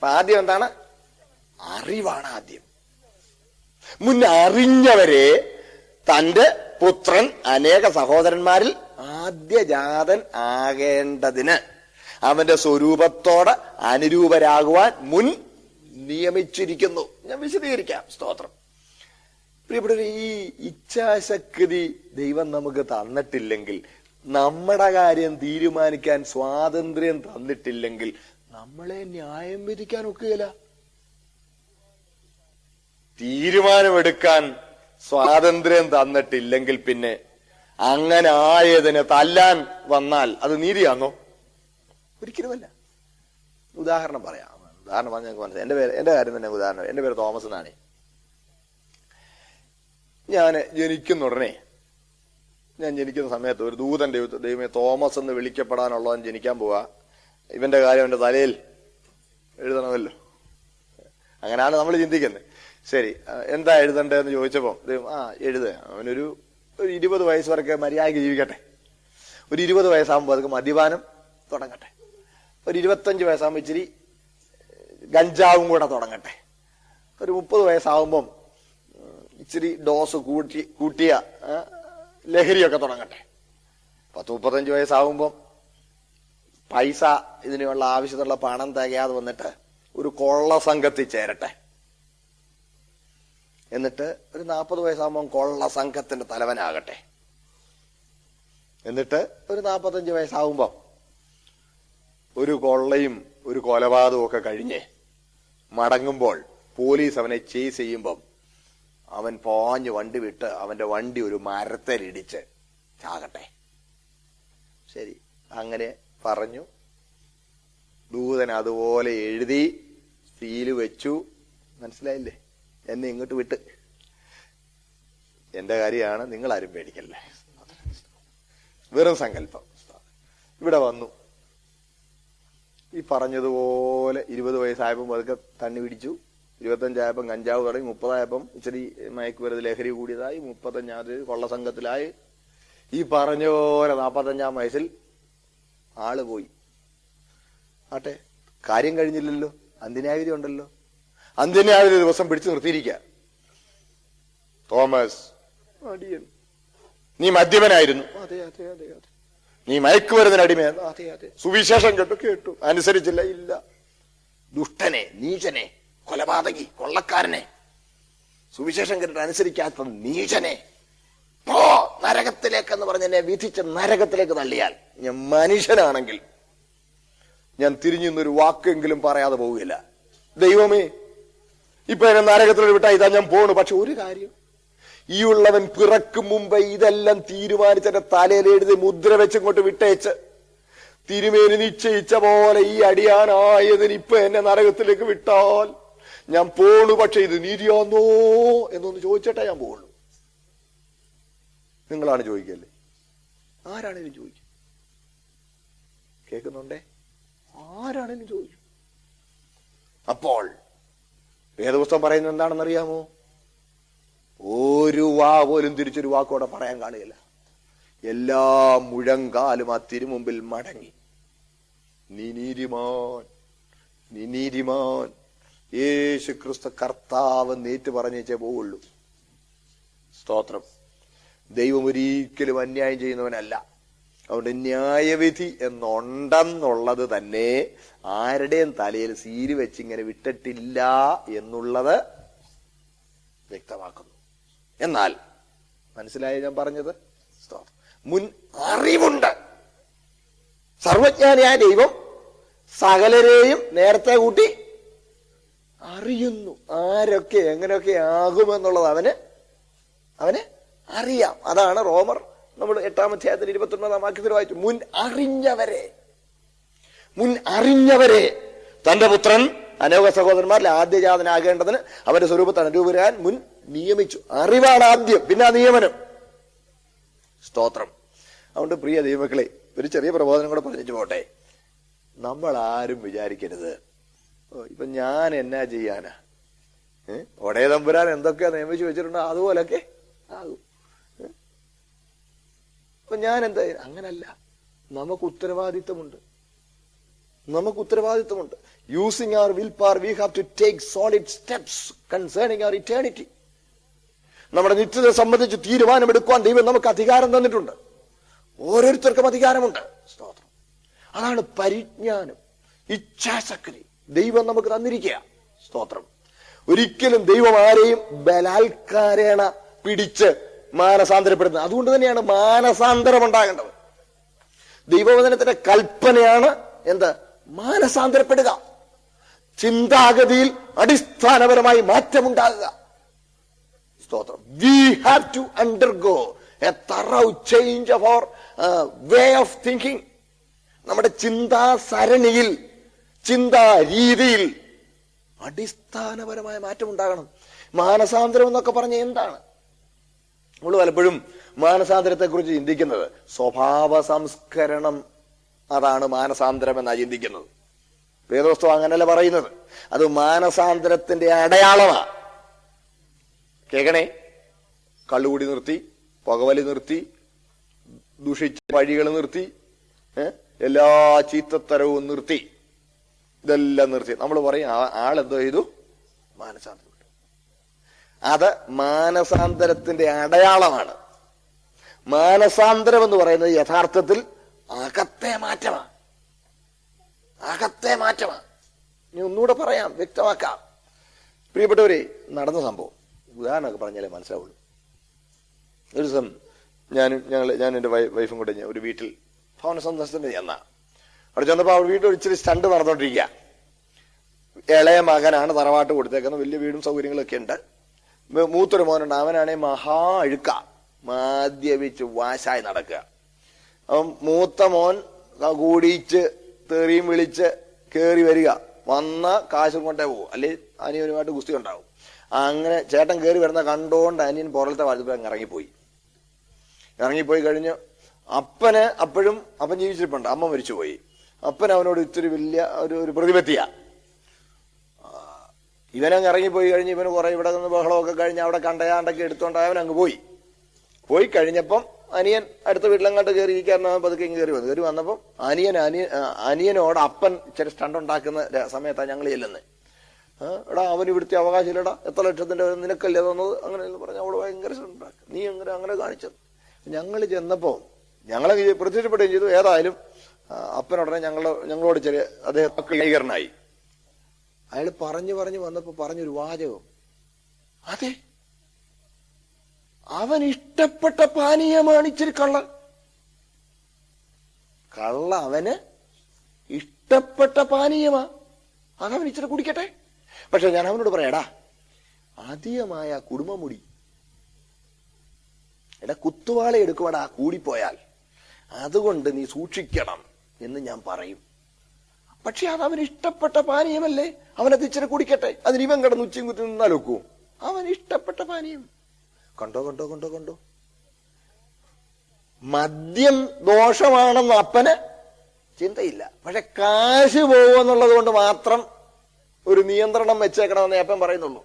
Speaker 1: ആദ്യം എന്താണ്? അറിവാണ് ആദ്യം. മുൻ അറിഞ്ഞവരെ തന്റെ പുത്രൻ അനേക സഹോദരന്മാരിൽ ആദ്യജാതൻ ആകേണ്ടതിന്. അവന്റെ സ്വരൂപത്തോട് അനുരൂപരാകുവാൻ മുൻ നിയമിച്ചിരിക്കുന്നു. ഞാൻ വിശദീകരിക്കാം. സ്തോത്രം. പ്രിയപ്പെട്ടവരെ, ഈ ഇച്ഛാശക്തി ദൈവം നമുക്ക് തന്നിട്ടില്ലെങ്കിൽ, നമ്മുടെ കാര്യം തീരുമാനിക്കാൻ സ്വാതന്ത്ര്യം തന്നിട്ടില്ലെങ്കിൽ, നമ്മളെ ന്യായം വിധിക്കാൻ ഒക്കുകയില്ല. തീരുമാനമെടുക്കാൻ സ്വാതന്ത്ര്യം തന്നിട്ടില്ലെങ്കിൽ പിന്നെ അങ്ങനെ ആയതിനെ തല്ലാൻ വന്നാൽ അത് നീതിയാണോ? ഒരിക്കലുമല്ല. ഉദാഹരണം പറയാം. ഉദാഹരണം പറഞ്ഞാൽ ഞങ്ങൾക്ക് മനസ്സിലായി. എന്റെ കാര്യം തന്നെ ഉദാഹരണം. എന്റെ പേര് തോമസ് എന്നാണ്. ഞാൻ ജനിക്കുന്ന സമയത്ത് ഒരു ദൂതൻ ദൈവമേ തോമസ് എന്ന് വിളിക്കപ്പെടാനുള്ളവൻ ജനിക്കാൻ പോവാ, ഇവന്റെ കാര്യം അവന്റെ തലയിൽ എഴുതണമല്ലോ. അങ്ങനെയാണ് നമ്മൾ ചിന്തിക്കുന്നത്. ശരി, എന്താ എഴുതണ്ടേന്ന് ചോദിച്ചപ്പോ എഴുതുക. അവനൊരു 20 വയസ്സ് വരെ മര്യാദയ്ക്ക് ജീവിക്കട്ടെ. ഒരു 20 വയസ്സാകുമ്പോൾ അതൊക്കെ മദ്യപാനം തുടങ്ങട്ടെ. ഒരു 25 വയസ്സാകുമ്പോൾ ഇച്ചിരി ഗഞ്ചാവും കൂടെ തുടങ്ങട്ടെ. ഒരു 30 വയസ്സാകുമ്പം ഇച്ചിരി ഡോസ് കൂട്ടിയ ലഹരിയൊക്കെ തുടങ്ങട്ടെ. 30-35 വയസ്സാകുമ്പം പൈസ ഇതിനുള്ള ആവശ്യത്തിനുള്ള പണം തികയാതെ വന്നിട്ട് ഒരു കൊള്ള സംഘത്തിൽ ചേരട്ടെ. എന്നിട്ട് ഒരു 40 വയസ്സാകുമ്പോൾ കൊള്ള സംഘത്തിന്റെ തലവനാകട്ടെ. എന്നിട്ട് ഒരു 45 വയസ്സാകുമ്പം ഒരു കൊള്ളയും ഒരു കൊലപാതകവും ഒക്കെ കഴിഞ്ഞ് മടങ്ങുമ്പോൾ പോലീസ് അവനെ ചേസ് ചെയ്യുമ്പം അവൻ പോഞ്ഞ് വണ്ടി വിട്ട് അവന്റെ വണ്ടി ഒരു മരത്തിലിടിച്ച് ചാകട്ടെ. ശരി, അങ്ങനെ പറഞ്ഞു. ദൂതൻ അതുപോലെ എഴുതി സീല് വെച്ചു. മനസ്സിലായില്ലേ? എന്നെ ഇങ്ങോട്ട് വിട്ട്. എന്റെ കാര്യമാണ്, നിങ്ങളാരും പേടിക്കല്ലേ. വെറും സങ്കല്പം. ഇവിടെ വന്നു. ഈ പറഞ്ഞതുപോലെ 20 വയസ്സായപ്പം പതുക്കെ തണ്ണി പിടിച്ചു. 25 ആയപ്പം കഞ്ചാവ് തുടങ്ങി. 30 ആയപ്പം ഇച്ചിരി മയക്കുമരുന്ന് ലഹരി കൂടിയതായി. 35 കൊള്ള സംഘത്തിലായി. ഈ പറഞ്ഞ പോലെ 45-ാം വയസ്സിൽ ആള് പോയി. ആട്ടെ, കാര്യം കഴിഞ്ഞില്ലല്ലോ. അന്ത്യന്യായവിധി ഉണ്ടല്ലോ. അന്ത്യന്യായവിധി ദിവസം പിടിച്ചു നിർത്തിയിരിക്കുക. തോമസ് അടിയൻ, നീ മദ്യപനായിരുന്നു. അതെ അതെ അതെ അതെ. നീ മയക്കുമരുന്നിന് അടിമയായിരുന്നു. അതെ അതെ. സുവിശേഷം കേട്ടു. അനുസരിച്ചില്ല. ഇല്ല. ദുഷ്ടനെ, നീചനെ, കൊലപാതകി, കൊള്ളക്കാരനെ, സുവിശേഷം കേട്ടിട്ട് അനുസരിക്കാത്ത നീചനെ പോ നരകത്തിലേക്കെന്ന് പറഞ്ഞ് എന്നെ വിധിച്ച് നരകത്തിലേക്ക് തള്ളിയാൽ ഞാൻ മനുഷ്യനാണെങ്കിൽ ഞാൻ തിരിഞ്ഞു നിന്നൊരു വാക്കെങ്കിലും പറയാതെ പോവുകയില്ല. ദൈവമേ, ഇപ്പൊ എന്നെ നരകത്തിൽ വിട്ടാ ഇതാ ഞാൻ പോണു. പക്ഷെ ഒരു കാര്യം, ഈ ഉള്ളവൻ പിറക്കും മുമ്പ് ഇതെല്ലാം തീരുമാനിച്ചെന്റെ തലയിൽ എഴുതി മുദ്ര വെച്ചിങ്ങോട്ട് വിട്ടേച്ച് തിരുമേനി നിശ്ചയിച്ച പോലെ ഈ അടിയാനായതിന് ഇപ്പൊ എന്നെ നരകത്തിലേക്ക് വിട്ടാൽ ഞാൻ പോണു. പക്ഷെ ഇത് നീതിയാന്നോ എന്നൊന്ന് ചോദിച്ചിട്ടേ ഞാൻ പോവുള്ളൂ. നിങ്ങളാണ് ചോദിക്കല്ലേ? ആരാണേലും ചോദിക്കും. കേൾക്കുന്നുണ്ടേ? ആരാണേലും ചോദിക്കും. അപ്പോൾ വേദപുസ്തകം പറയുന്നത് എന്താണെന്നറിയാമോ? ഒരു വാ പോലും തിരിച്ചൊരു വാക്കോടെ പറയാൻ കാണുകയില്ല. എല്ലാ മുഴങ്കാലും ആ തിരുമുമ്പിൽ മടങ്ങി നീ നീതിമാൻ യേശു ക്രിസ്തു കർത്താവ് നേറ്റ് പറഞ്ഞേച്ചേ പോവുള്ളൂ. സ്തോത്രം. ദൈവം ഒരിക്കലും അന്യായം ചെയ്യുന്നവനല്ല. അതുകൊണ്ട് ന്യായവിധി എന്നുണ്ടെന്നുള്ളത് തന്നെ ആരുടെയും തലയിൽ സീരി വെച്ചിങ്ങനെ വിട്ടിട്ടില്ല എന്നുള്ളത് വ്യക്തമാക്കുന്നു. എന്നാൽ മനസ്സിലായോ ഞാൻ പറഞ്ഞത്? മുൻ അറിവുണ്ട്. സർവജ്ഞാനിയായ ദൈവം സകലരെയും നേരത്തെ കൂട്ടി അറിയുന്നു. ആരൊക്കെ എങ്ങനെയൊക്കെ ആകുമെന്നുള്ളത് അവന് അറിയാം. അതാണ് റോമർ നമ്മൾ 8-ാം അധ്യായത്തിൽ 29-ാം വാക്യത്തിൽ വായിച്ചു. മുൻ അറിഞ്ഞവരെ തന്റെ പുത്രൻ അനേക സഹോദരന്മാരിൽ ആദ്യജാതനാകേണ്ടതിന് അവന്റെ സ്വരൂപത്തെ അനുരൂപരാൻ മുൻ നിയമിച്ചു. അറിവാണ് ആദ്യം, പിന്നെ നിയമനം. സ്തോത്രം. അതുകൊണ്ട് പ്രിയ ദൈവമക്കളെ, ഒരു ചെറിയ പ്രബോധനം കൂടെ പറഞ്ഞു പോട്ടെ. നമ്മൾ ആരും വിചാരിക്കരുത് ഇപ്പൊ ഞാൻ എന്നാ ചെയ്യാനാ, ഒടേ തമ്പുരാൻ എന്തൊക്കെയാ നിയമിച്ചു വെച്ചിട്ടുണ്ടോ അതുപോലൊക്കെ ആകും. അപ്പൊ ഞാൻ എന്താ? അങ്ങനല്ല. നമുക്ക് ഉത്തരവാദിത്വമുണ്ട്. Using our will power we have to take solid steps concerning our eternity. നമ്മുടെ നിത്യതയെ സംബന്ധിച്ച് തീരുമാനമെടുക്കുവാൻ ദൈവം നമുക്ക് അധികാരം തന്നിട്ടുണ്ട്. ഓരോരുത്തർക്കും അധികാരമുണ്ട്. സ്തോത്രം. അതാണ് പരിജ്ഞാനം, ഇച്ഛാശക്തി ദൈവം നമുക്ക് തന്നിരിക്കുക. സ്തോത്രം. ഒരിക്കലും ദൈവം ആരെയും ബലാത്കാരേണ പിടിച്ച് മാനസാന്തരപ്പെടുന്നത്. അതുകൊണ്ട് തന്നെയാണ് മാനസാന്തരം ഉണ്ടാകേണ്ടത്. ദൈവവചനത്തിന്റെ കൽപ്പനയാണ് എന്ത്? മാനസാന്തരപ്പെടുക, ചിന്താഗതിയിൽ അടിസ്ഥാനപരമായി മാറ്റമുണ്ടാകുക. സ്തോത്രം. We have to undergo a thorough change of our way of thinking. നമ്മുടെ ചിന്താ സരണിയിൽ, ചിന്താ രീതിയിൽ അടിസ്ഥാനപരമായ മാറ്റം ഉണ്ടാകണം. മാനസാന്തരം എന്നൊക്കെ പറഞ്ഞ എന്താണ്? നമ്മൾ പലപ്പോഴും മാനസാന്തരത്തെ കുറിച്ച് ചിന്തിക്കുന്നത് സ്വഭാവ സംസ്കരണം, അതാണ് മാനസാന്തരം എന്നാ ചിന്തിക്കുന്നത്. വേദപുസ്തകം അങ്ങനെയല്ല പറയുന്നത്. അത് മാനസാന്തരത്തിന്റെ അടയാളമാണ്. കേൾക്കണേ, കള്ളുകൂടി നിർത്തി, പുകവലി നിർത്തി, ദുഷിച്ച വഴികൾ നിർത്തി, എല്ലാ ചീത്തത്തരവും നിർത്തി, ഇതെല്ലാം നിർത്തി. നമ്മൾ പറയും ആളെന്തോ ചെയ്തു? മാനസാന്തരം. അത് മാനസാന്തരത്തിന്റെ അടയാളമാണ്. മാനസാന്തരം എന്ന് പറയുന്നത് യഥാർത്ഥത്തിൽ അകത്തെ മാറ്റമാണ്. അകത്തെ മാറ്റമാണ്. ഇനി ഒന്നുകൂടെ പറയാം, വ്യക്തമാക്കാം. പ്രിയപ്പെട്ടവരെ, നടന്ന സംഭവം ഉദാഹരണമൊക്കെ പറഞ്ഞാലേ മനസ്സിലാവുള്ളൂ. ഒരു ദിവസം ഞാൻ എൻ്റെ വൈഫും കൂടെ ഒരു വീട്ടിൽ ഭവന സന്ദർശനത്തിന് ചെന്ന. അവിടെ ചെന്നപ്പോൾ അവൾ വീട്ടിൽ ഇച്ചിരി സ്റ്റണ്ട് നടന്നുകൊണ്ടിരിക്കുക. ഇളയ മകനാണ് തറവാട്ട് കൊടുത്തേക്കുന്നത്. വലിയ വീടും സൗകര്യങ്ങളൊക്കെ ഉണ്ട്. മൂത്തൊരു മോനുണ്ട്. അവനാണെ മഹാ അഴുക്ക, മദ്യപിച്ച് വാശായി നടക്കുക. അവൻ മൂത്ത മോൻ കൂടിച്ച് തെറിയും വിളിച്ച് കയറി വരിക. വന്ന കാശും കൊണ്ടേ പോകും, അല്ലെ അനിയനുമായിട്ട് ഗുസ്തി ഉണ്ടാവും. അങ്ങനെ ചേട്ടൻ കയറി വരുന്ന കണ്ടോണ്ട് അനിയൻ പുറത്തെ വാതിൽ ഇറങ്ങിപ്പോയി കഴിഞ്ഞ് അപ്പോഴും അപ്പൻ ജീവിച്ചിരിപ്പുണ്ട്, അമ്മ മരിച്ചുപോയി. അപ്പൻ അവനോട് ഇത്തിരി വലിയ ഒരു പ്രതിപത്തിയാ. ഇവനങ്ങ് ഇറങ്ങിപ്പോയി കഴിഞ്ഞ് ഇവന് കുറെ ഇവിടെ നിന്ന് ബഹളമൊക്കെ കഴിഞ്ഞ് അവിടെ കണ്ടയാണ്ടൊക്കെ എടുത്തോണ്ട് അവനങ്ങ് പോയി കഴിഞ്ഞപ്പം അനിയൻ അടുത്ത വീട്ടിലങ്ങോട്ട് കയറി ഇരിക്കാരൻ പതുക്കെ കയറി വന്നപ്പം അനിയനോട് അപ്പൻ ഇച്ചിരി സ്റ്റണ്ട് ഉണ്ടാക്കുന്ന സമയത്താണ് ഞങ്ങൾ ചെല്ലുന്നത്. എടാ, അവന് ഇവിടുത്തെ അവകാശമില്ലടാ, എത്ര ലക്ഷത്തിന്റെ നിനക്കല്ലേ തന്നത്, അങ്ങനെ പറഞ്ഞ അവള് ഭയങ്കര സ്റ്റണ്ടുണ്ടാക്കുക. നീ അങ്ങനെ കാണിച്ചത്. ഞങ്ങൾ ചെന്നപ്പോ ഞങ്ങളെ പ്രത്യക്ഷപ്പെടുകയും ചെയ്തു. ഏതായാലും അപ്പനുടനെ ഞങ്ങളോട് ചെറിയ അദ്ദേഹം ഏകീകരണമായി. അയാൾ പറഞ്ഞു വന്നപ്പോ പറഞ്ഞൊരു വാചകം, അതെ, അവൻ ഇഷ്ടപ്പെട്ട പാനീയമാണ് ഇച്ചിരി കള്ള. അവന് ഇഷ്ടപ്പെട്ട പാനീയമാ, അതവൻ ഇച്ചിരി കുടിക്കട്ടെ. പക്ഷെ ഞാൻ അവനോട് പറയാടാ, അധികമായ കുടുംബമുടി, കുത്തുവാള എടുക്കുവാടാ കൂടിപ്പോയാൽ, അതുകൊണ്ട് നീ സൂക്ഷിക്കണം എന്ന് ഞാൻ പറയും. പക്ഷെ അത് അവന് ഇഷ്ടപ്പെട്ട പാനീയമല്ലേ, അവനത് ഇച്ചിരി കുടിക്കട്ടെ. അതിന് ഇവൻ കിടന്ന് ഉച്ചയും കുത്തി നിന്നാലൊക്കൂ. അവന് ഇഷ്ടപ്പെട്ട പാനീയം. കണ്ടോ മദ്യം ദോഷമാണെന്ന് അപ്പന് ചിന്തയില്ല. പക്ഷെ കാശ് പോകുമെന്നുള്ളത് കൊണ്ട് മാത്രം ഒരു നിയന്ത്രണം വെച്ചേക്കണമെന്ന് അപ്പൻ പറയുന്നുള്ളൂ.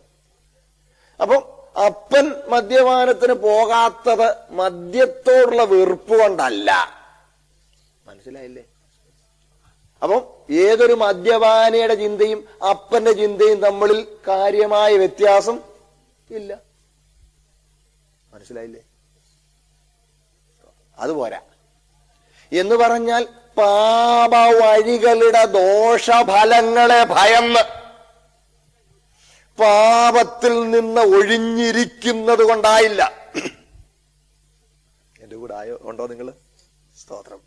Speaker 1: അപ്പം അപ്പൻ മദ്യപാനത്തിന് പോകാത്തത് മദ്യത്തോടുള്ള വെറുപ്പ് കൊണ്ടല്ല. മനസ്സിലായില്ലേ? അപ്പം ഏതൊരു മദ്യപാനിയുടെ ചിന്തയും അപ്പന്റെ ചിന്തയും തമ്മിൽ കാര്യമായ വ്യത്യാസം ഇല്ല. മനസ്സിലായില്ലേ? അതുപോരാ എന്ന് പറഞ്ഞാൽ പാപ വഴികളുടെ ദോഷഫലങ്ങളെ ഭയന്ന് പാപത്തിൽ നിന്ന് ഒഴിഞ്ഞിരിക്കുന്നത് കൊണ്ടായില്ല. എന്റെ കൂടെ ഉണ്ടോ നിങ്ങൾ? സ്തോത്രം.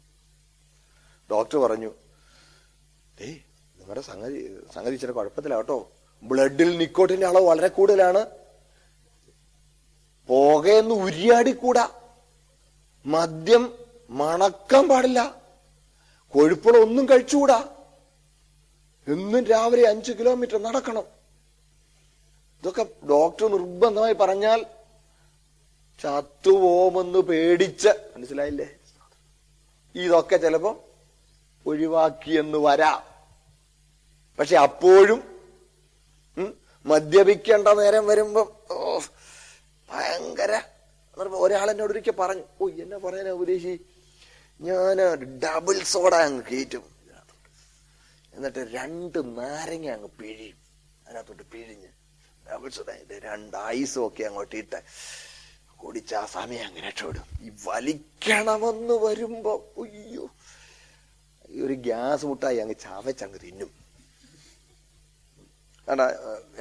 Speaker 1: ഡോക്ടർ പറഞ്ഞു, നിങ്ങളുടെ സംഗതി ഇച്ചിരി കുഴപ്പത്തിലാട്ടോ, ബ്ലഡിൽ നിക്കോട്ടിന്റെ അളവ് വളരെ കൂടുതലാണ്, പുകയെന്ന് ഉരിയാടിക്കൂടാ, മദ്യം മണക്കാൻ പാടില്ല, കൊഴുപ്പുകളൊന്നും കഴിച്ചുകൂടാ, എന്നും രാവിലെ 5 കിലോമീറ്റർ നടക്കണം. ഇതൊക്കെ ഡോക്ടർ നിർബന്ധമായി പറഞ്ഞാൽ ചത്തുപോമെന്ന് പേടിച്ച്, മനസ്സിലായില്ലേ? ഇതൊക്കെ ചിലപ്പോ ഒഴിവാക്കിയെന്ന് വരാം. പക്ഷെ അപ്പോഴും മദ്യപിക്കേണ്ട നേരം വരുമ്പം ഭയങ്കര. ഒരാളെന്നോട് ഒരിക്കൽ പറഞ്ഞു, എന്നെ പറയാനാ ഉപദേശി, ഞാൻ ഡബിൾ സോഡ അങ്ങ് കയറ്റും, എന്നിട്ട് 2 നാരങ്ങ അങ്ങ് പിഴിയും, അതിനകത്തോട്ട് പിഴിഞ്ഞ് ഡബിൾ സോഡ 2 ഐസും ഒക്കെ അങ്ങോട്ട് ഇട്ട് കുടിച്ച ആ സമയം അങ്ങ് രക്ഷപ്പെടും. ഈ വലിക്കണമെന്ന് വരുമ്പോ ഒരു ഗ്യാസ് മുട്ടായി അങ്ങ് ചവച്ചങ്ങ് തിന്നും. കാരണം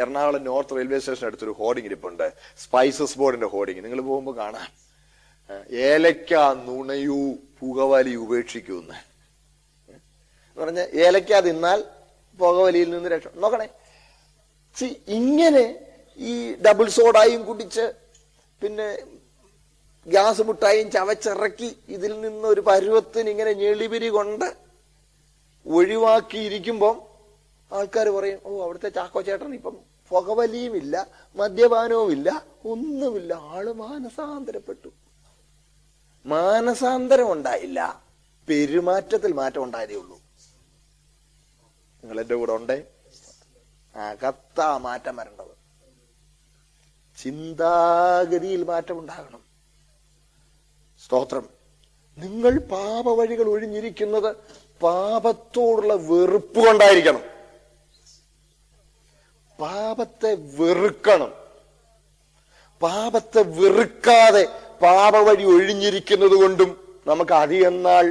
Speaker 1: എറണാകുളം നോർത്ത് റെയിൽവേ സ്റ്റേഷൻ അടുത്തൊരു ഹോർഡിംഗ് ഇരിപ്പുണ്ട്, സ്പൈസസ് ബോർഡിന്റെ ഹോർഡിംഗ്. നിങ്ങൾ പോകുമ്പോൾ കാണാം, ഏലക്ക നുണയൂ പുകവലി ഉപേക്ഷിക്കൂന്ന് പറഞ്ഞ, ഏലക്ക തിന്നാൽ പുകവലിയിൽ നിന്ന് രക്ഷ. നോക്കണേ, ഇങ്ങനെ ഈ ഡബിൾ സോഡായും കുടിച്ച് പിന്നെ ഗ്യാസ് മുട്ടായും ചവച്ചിറക്കി ഇതിൽ നിന്ന് ഒരു പരുവത്തിന് ഇങ്ങനെ ഞെളിപിരി കൊണ്ട് ഒഴിവാക്കിയിരിക്കുമ്പം ആൾക്കാർ പറയും, ഓ അവിടുത്തെ ചാക്കോ ചേട്ടൻ ഇപ്പം പുകവലിയുമില്ല, മദ്യപാനവുമില്ല, ഒന്നുമില്ല, ആള് മാനസാന്തരപ്പെട്ടു. മാനസാന്തരം ഉണ്ടായില്ല, പെരുമാറ്റത്തിൽ മാറ്റം ഉണ്ടായതേ ഉള്ളൂ. നിങ്ങൾ എന്റെ കൂടെ ഉണ്ടേ? അകത്താ മാറ്റം വരേണ്ടത്. ചിന്താഗതിയിൽ മാറ്റം ഉണ്ടാകണം. സ്തോത്രം. നിങ്ങൾ പാപവഴികൾ ഒഴിഞ്ഞിരിക്കുന്നത് പാപത്തോടുള്ള വെറുപ്പ് കൊണ്ടായിരിക്കണം. പാപത്തെ വെറുക്കണം. പാപത്തെ വെറുക്കാതെ പാപവഴി ഒഴിഞ്ഞിരിക്കുന്നത് കൊണ്ടും നമുക്ക് അധികം നാൾ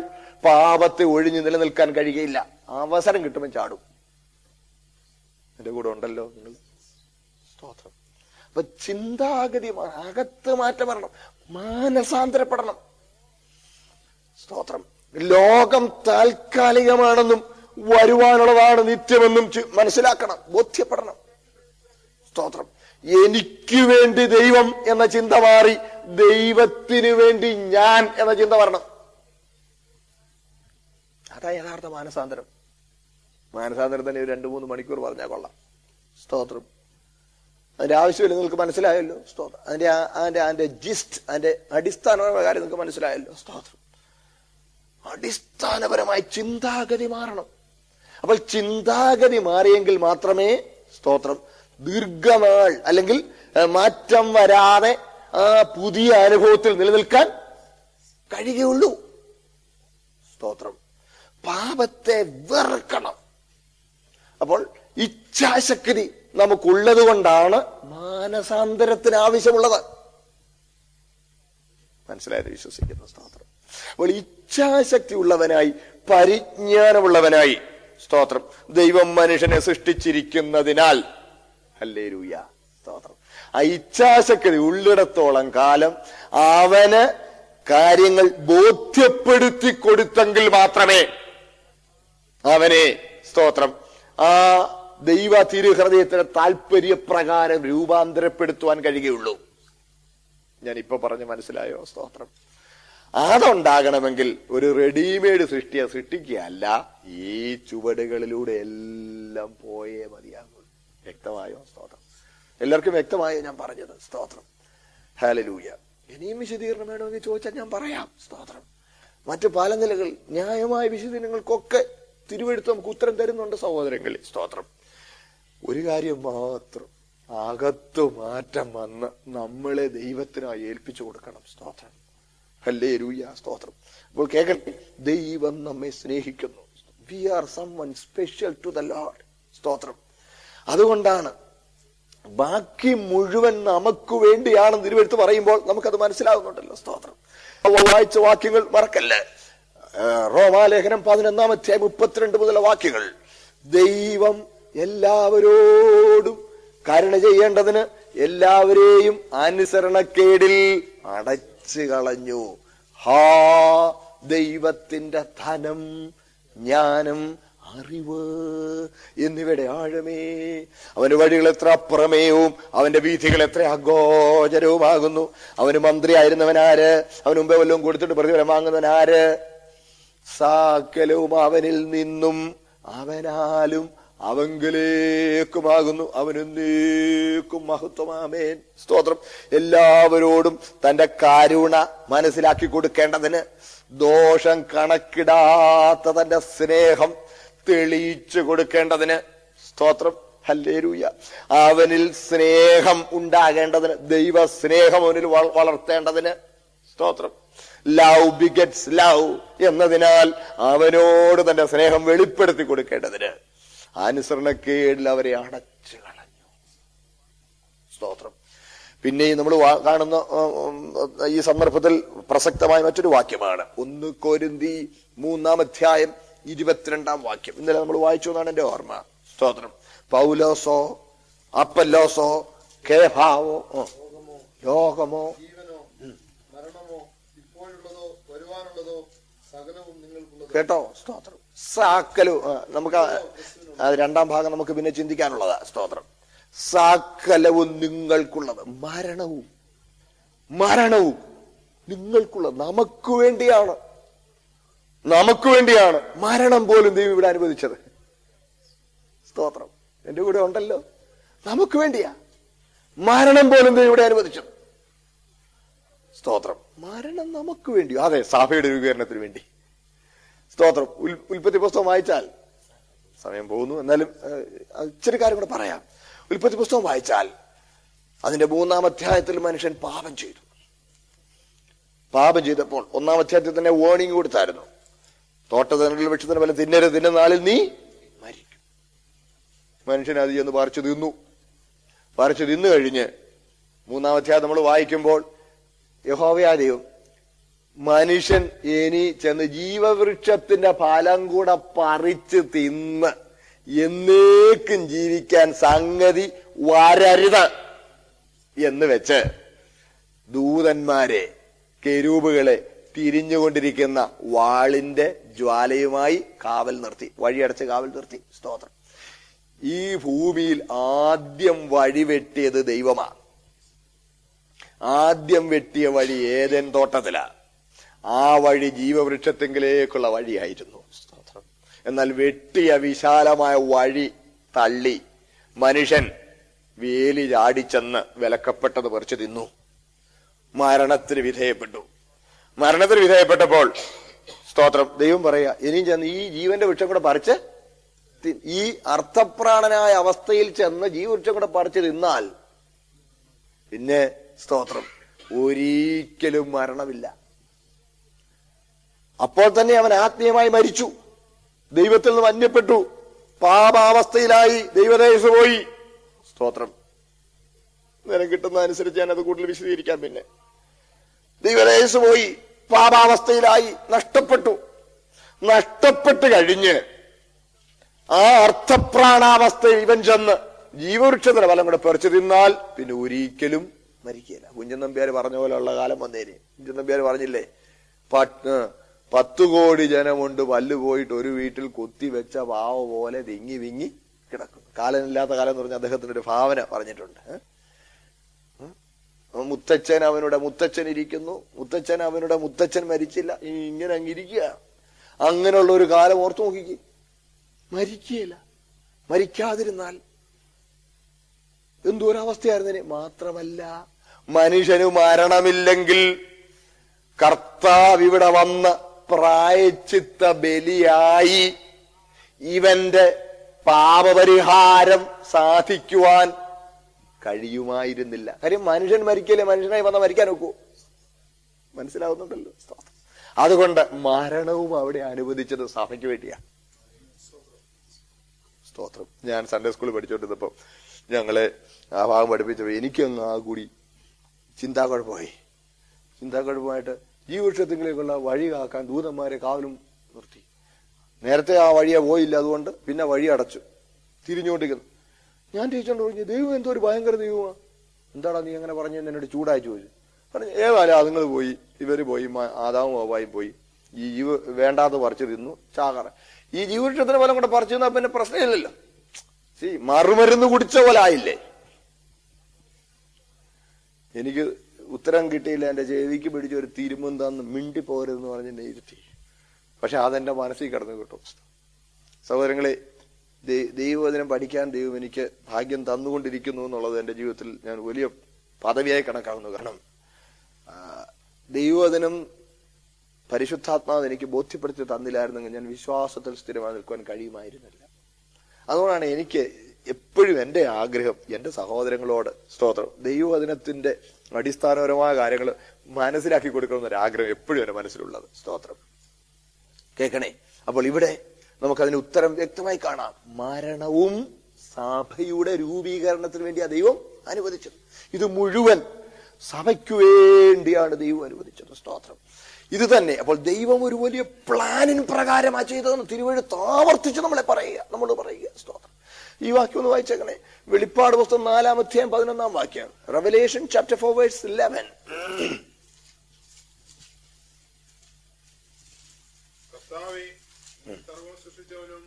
Speaker 1: പാപത്തെ ഒഴിഞ്ഞു നിലനിൽക്കാൻ കഴിയുകയില്ല. അവസരം കിട്ടുമ്പോൾ ചാടും. എന്റെ കൂടെ ഉണ്ടല്ലോ നിങ്ങൾ? സ്തോത്രം. അപ്പൊ ചിന്താഗതി അകത്ത് മാറ്റം വരണം, മാനസാന്തരപ്പെടണം. സ്തോത്രം. ലോകം താൽക്കാലികമാണെന്നും വരുവാനുള്ളതാണ് നിത്യമെന്നും മനസ്സിലാക്കണം, ബോധ്യപ്പെടണം. സ്തോത്രം. എനിക്ക് വേണ്ടി ദൈവം എന്ന ചിന്ത മാറി ദൈവത്തിന് വേണ്ടി ഞാൻ എന്ന ചിന്ത വരണം. അതാ യഥാർത്ഥ മാനസാന്തരം. മാനസാന്തരം തന്നെ 2-3 മണിക്കൂർ പറഞ്ഞാൽ കൊള്ളാം. സ്തോത്രം. അതിന്റെ ആവശ്യമില്ല, നിങ്ങൾക്ക് മനസ്സിലായല്ലോ. സ്തോത്രം. അതിന്റെ ജിസ്റ്റ്, അതിന്റെ അടിസ്ഥാനപരമായ കാര്യം നിങ്ങൾക്ക് മനസ്സിലായല്ലോ. സ്തോത്രം. അടിസ്ഥാനപരമായി ചിന്താഗതി മാറണം. അപ്പോൾ ചിന്താഗതി മാറിയെങ്കിൽ മാത്രമേ, സ്തോത്രം, ദീർഘനാൾ അല്ലെങ്കിൽ മാറ്റം വരാതെ ആ പുതിയ അനുഭവത്തിൽ നിലനിൽക്കാൻ കഴിയുകയുള്ളൂ. സ്തോത്രം. പാപത്തെ വെറുക്കണം. അപ്പോൾ ഇച്ഛാശക്തി നമുക്കുള്ളത് കൊണ്ടാണ് മാനസാന്തരത്തിന് ആവശ്യമുള്ളത്. മനസ്സിലായത്? വിശ്വസിക്കുന്നു. സ്തോത്രം. അപ്പോൾ ഇച്ഛാശക്തി ഉള്ളവനായി, പരിജ്ഞാനമുള്ളവനായി, സ്തോത്രം, ദൈവം മനുഷ്യനെ സൃഷ്ടിച്ചിരിക്കുന്നതിനാൽ, ഹല്ലേലൂയ, സ്തോത്രം, ആ ഇച്ഛാശക്തി ഉള്ളിടത്തോളം കാലം അവന് കാര്യങ്ങൾ ബോധ്യപ്പെടുത്തി കൊടുത്തെങ്കിൽ മാത്രമേ അവനെ, സ്തോത്രം, ആ ദൈവ തിരുഹൃദയത്തിന്റെ താല്പര്യപ്രകാരം രൂപാന്തരപ്പെടുത്തുവാൻ കഴിയുകയുള്ളൂ. ഞാൻ ഇപ്പൊ പറഞ്ഞ് മനസ്സിലായോ? സ്തോത്രം. അതുണ്ടാകണമെങ്കിൽ ഒരു റെഡിമെയ്ഡ് സൃഷ്ടിയെ സൃഷ്ടിക്കുകയല്ല, ഈ ചുവടുകളിലൂടെ എല്ലാം പോയേ മതിയാകും. വ്യക്തമായോ? സ്തോത്രം. എല്ലാവർക്കും വ്യക്തമായോ ഞാൻ പറഞ്ഞത്? സ്തോത്രം. ഹല്ലേലൂയ. ഇനിയും വിശദീകരണം വേണമെങ്കിൽ ചോദിച്ചാൽ ഞാൻ പറയാം. സ്തോത്രം. മറ്റു പല നിലകൾ ന്യായമായ വിശദീകരണങ്ങൾക്കൊക്കെ തിരുവെഴുത്ത് നമുക്ക് ഉത്തരം തരുന്നുണ്ട് സഹോദരങ്ങളിൽ. സ്തോത്രം. ഒരു കാര്യം മാത്രം, അകത്തു മാറ്റം വന്ന് നമ്മളെ ദൈവത്തിനായി ഏൽപ്പിച്ചു കൊടുക്കണം. സ്തോത്രം. ഹല്ലേലൂയ. സ്തോത്രം. അപ്പോൾ കേൾക്കട്ടെ, ദൈവം നമ്മെ സ്നേഹിക്കുന്നു. We are someone special to the Lord. സ്തോത്രം. അതുകൊണ്ടാണ് ബാക്കി മുഴുവൻ നമുക്ക് വേണ്ടിയാണെന്ന് തിരുവെഴുത്ത് പറയുമ്പോൾ നമുക്കത് മനസ്സിലാകുന്നുണ്ടല്ലോ. സ്തോത്രം. വായിച്ച വാക്യങ്ങൾ മറക്കല്ലേ. റോമാലേഖനം 11-ാം അധ്യായം 32 മുതലുള്ള വാക്യങ്ങൾ. ദൈവം എല്ലാവരോടും കരുണ ചെയ്യേണ്ടതിന് എല്ലാവരെയും അനുസരണക്കേടിൽ അടച്ചു കളഞ്ഞു. ഹാ, ദൈവത്തിന്റെ ധനം, ജ്ഞാനം, അറിവ് എന്നിവയുടെ ആഴമേ! അവന്റെ വഴികൾ എത്ര അപ്രമേയവും അവന്റെ വീഥികൾ എത്ര അഗോചരവുമാകുന്നു. അവന് മന്ത്രിയായിരുന്നവനാര്? അവന് മുമ്പേ വല്ലതും കൊടുത്തിട്ട് പ്രതിഫലം വാങ്ങുന്നവനാര്? സകലവും അവനിൽ നിന്നും അവനാലും അവങ്കിലേക്കുമാകുന്നു. അവനെന്നേക്കും മഹത്വമാമേൻ. സ്തോത്രം. എല്ലാവരോടും തന്റെ കരുണ മനസ്സിലാക്കി കൊടുക്കേണ്ടതിന്, ദോഷം കണക്കിടാത്ത തന്റെ സ്നേഹം തെളിയിച്ചു കൊടുക്കേണ്ടതിന്, സ്തോത്രം, ഹല്ലേലൂയ, അവനിൽ സ്നേഹം ഉണ്ടാകേണ്ടതിന്, ദൈവ സ്നേഹം അവനിൽ വളർത്തേണ്ടതിന്, സ്തോത്രം, ലവ് ബിഗറ്റ്സ് ലവ് എന്നതിനാൽ അവനോട് തന്റെ സ്നേഹം വെളിപ്പെടുത്തി കൊടുക്കേണ്ടതിന് അനുസരണക്കേടിൽ അവരെ അടച്ചു കളഞ്ഞു. സ്തോത്രം. പിന്നെ നമ്മൾ കാണുന്ന ഈ സന്ദർഭത്തിൽ പ്രസക്തമായ മറ്റൊരു വാക്യമാണ് 1 കൊരിന്തി 3-ാം അധ്യായം 22 വാക്യം ഇന്നലെ നമ്മൾ വായിച്ചു എന്നാണ് എന്റെ ഓർമ്മ. സ്തോത്രം. പൗലോസോ അപ്പല്ലോസോ കേഫാവോ ലോകമോ കേട്ടോ. സ്തോത്രം. സകലവും നമുക്ക് 2ാം ഭാഗം നമുക്ക് പിന്നെ ചിന്തിക്കാനുള്ളതാ. സ്തോത്രം. സകലവും നിങ്ങൾക്കുള്ളത്. മരണവും നിങ്ങൾക്കുള്ളത്. നമുക്ക് വേണ്ടിയാണ് മരണം പോലും ദൈവം ഇവിടെ അനുവദിച്ചത്. സ്തോത്രം. എന്റെ കൂടെ ഉണ്ടല്ലോ. നമുക്ക് വേണ്ടിയാ മരണം പോലും ദൈവം ഇവിടെ അനുവദിച്ചത്. സ്തോത്രം. മരണം നമുക്ക് വേണ്ടി. അതെ, സഭയുടെ രൂപീകരണത്തിന് വേണ്ടി. സ്തോത്രം. ഉൽപ്പത്തി പുസ്തകം വായിച്ചാൽ, സമയം പോകുന്നു എന്നാലും ഇച്ചിരി കാര്യം കൂടെ പറയാം. ഉൽപ്പത്തി പുസ്തകം വായിച്ചാൽ അതിന്റെ 3-ാം അധ്യായത്തിൽ മനുഷ്യൻ പാപം ചെയ്തപ്പോൾ 1-ാം അധ്യായത്തിൽ തന്നെ വാർണിംഗ് കൊടുത്തായിരുന്നു. തോട്ടത്തിൽ വൃക്ഷത്തിന് ഫലം തിന്നരുത്, തിന്ന നാളിൽ നീ മരിക്കും. മനുഷ്യൻ അത് ചെന്ന് പറിച്ചു തിന്നു കഴിഞ്ഞ് 3-ാം അധ്യായം നമ്മൾ വായിക്കുമ്പോൾ യഹോവയായ ദൈവം മനുഷ്യൻ ഇനി ചെന്ന് ജീവവൃക്ഷത്തിന്റെ ഫലം കൂടെ പറിച്ച് തിന്ന് എന്നേക്കും ജീവിക്കാൻ സംഗതി വരരുത് എന്ന് വെച്ച് ദൂതന്മാരെ, കെരൂബുകളെ തിരിഞ്ഞുകൊണ്ടിരിക്കുന്ന വാളിന്റെ ജ്വാലയുമായി വഴിയടച്ച് കാവൽ നിർത്തി. സ്തോത്രം. ഈ ഭൂമിയിൽ ആദ്യം വഴി വെട്ടിയത് ദൈവമാണ്. ആദ്യം വെട്ടിയ വഴി ഏദൻ തോട്ടത്തിലാ. ആ വഴി ജീവവൃക്ഷത്തെങ്കിലേക്കുള്ള വഴിയായിരുന്നു. എന്നാൽ വെട്ടിയ വിശാലമായ വഴി തള്ളി മനുഷ്യൻ വേലി ചാടിച്ചെന്ന് വിലക്കപ്പെട്ടത് പറിച്ചു തിന്നു. മരണത്തിന് വിധേയപ്പെട്ടപ്പോൾ സ്തോത്രം, ദൈവം പറയാ, ഇനിയും ചെന്ന് ഈ ജീവന്റെ വൃക്ഷം കൂടെ പറിച്ച് ഈ അർത്ഥപ്രാണനായ അവസ്ഥയിൽ ചെന്ന് ജീവവൃക്ഷം കൂടെ പറിച്ചു തിന്നാൽ പിന്നെ സ്തോത്രം ഒരിക്കലും മരണമില്ല. അപ്പോൾ തന്നെ അവൻ ആത്മീയമായി മരിച്ചു, ദൈവത്തിൽ നിന്ന് അന്യപ്പെട്ടു, പാപാവസ്ഥയിലായി, ദൈവദേശത്ത് പോയി. സ്തോത്രം. നേരം കിട്ടുന്ന അനുസരിച്ച് ഞാൻ അത് കൂടുതൽ വിശദീകരിക്കാം. പിന്നെ ദൈവദേശത്ത് പോയി, പാപാവസ്ഥയിലായി, നഷ്ടപ്പെട്ട് കഴിഞ്ഞ് ആ അർത്ഥപ്രാണാവസ്ഥയിൽ ഇവൻ ചെന്ന് ജീവവൃക്ഷത്തിന്റെ ഫലം കൂടെ പറിച്ചു തിന്നാൽ പിന്നെ ഒരിക്കലും മരിക്കുകയില്ല. കുഞ്ചൻ നമ്പ്യാർ പറഞ്ഞ പോലെയുള്ള കാലം വന്നേനെ. കുഞ്ചൻ നമ്പ്യാർ പറഞ്ഞില്ലേ, 10 കോടി ജനമുണ്ട്, പല്ല് പോയിട്ട് ഒരു വീട്ടിൽ കുത്തിവെച്ച പാവ പോലെ വിങ്ങി കിടക്കുന്നു. കാലമില്ലാത്ത കാലം എന്ന് പറഞ്ഞ അദ്ദേഹത്തിന്റെ ഒരു ഭാവന പറഞ്ഞിട്ടുണ്ട്. മുത്തച്ഛൻ ഇരിക്കുന്നു, മുത്തച്ഛൻ മരിച്ചില്ല, ഇങ്ങനെ അങ്ങിരിക്കുക. അങ്ങനെയുള്ള ഒരു കാലം ഓർത്തു നോക്കിക്ക്. മരിക്കുകയില്ല. മരിക്കാതിരുന്നാൽ എന്തോരവസ്ഥയായിരുന്നേ. മാത്രമല്ല, മനുഷ്യന് മരണമില്ലെങ്കിൽ കർത്താവ് ഇവിടെ വന്ന് പ്രായശ്ചിത്ത ബലിയായി ഇവന്റെ പാപപരിഹാരം സാധിക്കുവാൻ കഴിയുമായിരുന്നില്ല. കാര്യം മനുഷ്യൻ മരിക്കല്ലേ, മനുഷ്യനായി വന്ന മരിക്കാൻ നോക്കൂ. മനസ്സിലാവുന്നുണ്ടല്ലോ. അതുകൊണ്ട് മരണവും അവിടെ അനുവദിച്ചത് സഭയ്ക്ക് വേണ്ടിയാണ്. സ്തോത്രം. ഞാൻ സൺഡേ സ്കൂളിൽ പഠിച്ചുകൊണ്ടിരുന്നപ്പോ ഞങ്ങളെ ആ ഭാഗം പഠിപ്പിച്ചപ്പോ എനിക്കങ്ങ് ആ കൂടി ചിന്താക്കുഴപ്പമായിട്ട് ജീവവൃക്ഷത്തിലേക്കുള്ള വഴി കാക്കാൻ ദൂതന്മാരെ കാവലും നിർത്തി. നേരത്തെ ആ വഴിയെ പോയില്ല, അതുകൊണ്ട് പിന്നെ വഴി അടച്ചു, തിരിഞ്ഞുകൊണ്ടിരിക്കുന്നു. ഞാൻ ചോദിച്ചോണ്ട് പറഞ്ഞു, ദൈവം എന്തോ ഒരു ഭയങ്കര ദൈവമാണ്, എന്താടാ നീ അങ്ങനെ പറഞ്ഞു എന്നോട് ചൂടായി ചോദിച്ചു. പറഞ്ഞു, ഏതായാലും അതുങ്ങൾ പോയി, ഇവര് പോയി, ആദാമും ഹവ്വായും പോയി, ഈ വേണ്ടാതെ പറിച്ചു തിന്നു ചാകറ. ഈ ജീവവൃക്ഷത്തിന് ഫലം കൂടെ പറിച്ചു തിന്നാ പിന്നെ പ്രശ്നമില്ലല്ലോ. മറുമരുന്ന് കുടിച്ച പോലെ ആയില്ലേ. എനിക്ക് ഉത്തരം കിട്ടിയില്ല. എന്റെ ചെവിക്ക് പിടിച്ച ഒരു തിരുമുന്താന്ന് മിണ്ടി പോരെന്ന് പറഞ്ഞ് എന്നെ ഇരുത്തി. പക്ഷെ അതെന്റെ മനസ്സിൽ കിടന്നു കിട്ടും. സഹോദരങ്ങളെ, ദൈവവചനം പഠിക്കാൻ ദൈവം എനിക്ക് ഭാഗ്യം തന്നുകൊണ്ടിരിക്കുന്നു എന്നുള്ളത് എന്റെ ജീവിതത്തിൽ ഞാൻ വലിയ പദവിയായി കണക്കാക്കുന്നു. കാരണം ദൈവവചനം പരിശുദ്ധാത്മാവ് എനിക്ക് ബോധ്യപ്പെടുത്തി തന്നില്ലായിരുന്നെങ്കിൽ ഞാൻ വിശ്വാസത്തിൽ സ്ഥിരമായി നിൽക്കുവാൻ കഴിയുമായിരുന്നില്ല. അതുകൊണ്ടാണ് എനിക്ക് എപ്പോഴും എന്റെ ആഗ്രഹം എന്റെ സഹോദരങ്ങളോട്, സ്തോത്രം, ദൈവവചനത്തിന്റെ അടിസ്ഥാനപരമായ കാര്യങ്ങൾ മനസ്സിലാക്കി കൊടുക്കണമെന്നൊരു ആഗ്രഹം എപ്പോഴും എന്റെ മനസ്സിലുള്ളത്. സ്തോത്രം. കേൾക്കണേ. അപ്പോൾ ഇവിടെ നമുക്കതിന് ഉത്തരം വ്യക്തമായി കാണാം. മരണവും സഭയുടെ രൂപീകരണത്തിന് വേണ്ടിയാണ് ദൈവം അനുവദിച്ചത്. ഇത് മുഴുവൻ സഭയ്ക്കു വേണ്ടിയാണ് ദൈവം അനുവദിച്ചത്. സ്തോത്രം. ഇത് തന്നെ. അപ്പോൾ ദൈവം ഒരു വലിയ പ്ലാനിന് പ്രകാരമാ ചെയ്തതെന്ന് തിരുവെഴുത്ത് ആവർത്തിച്ച് നമ്മളോട് പറയുക. സ്തോത്രം. ഈ വാക്യം ഒന്ന് വായിച്ചേക്കണേ. വെളിപ്പാട് പുസ്തകം 4-ാം അധ്യായം 11-ാം വാക്യം. Revelation chapter 4 verse 11.
Speaker 2: കർത്താവേ, സർവ്വം സൃഷ്ടിച്ചവനും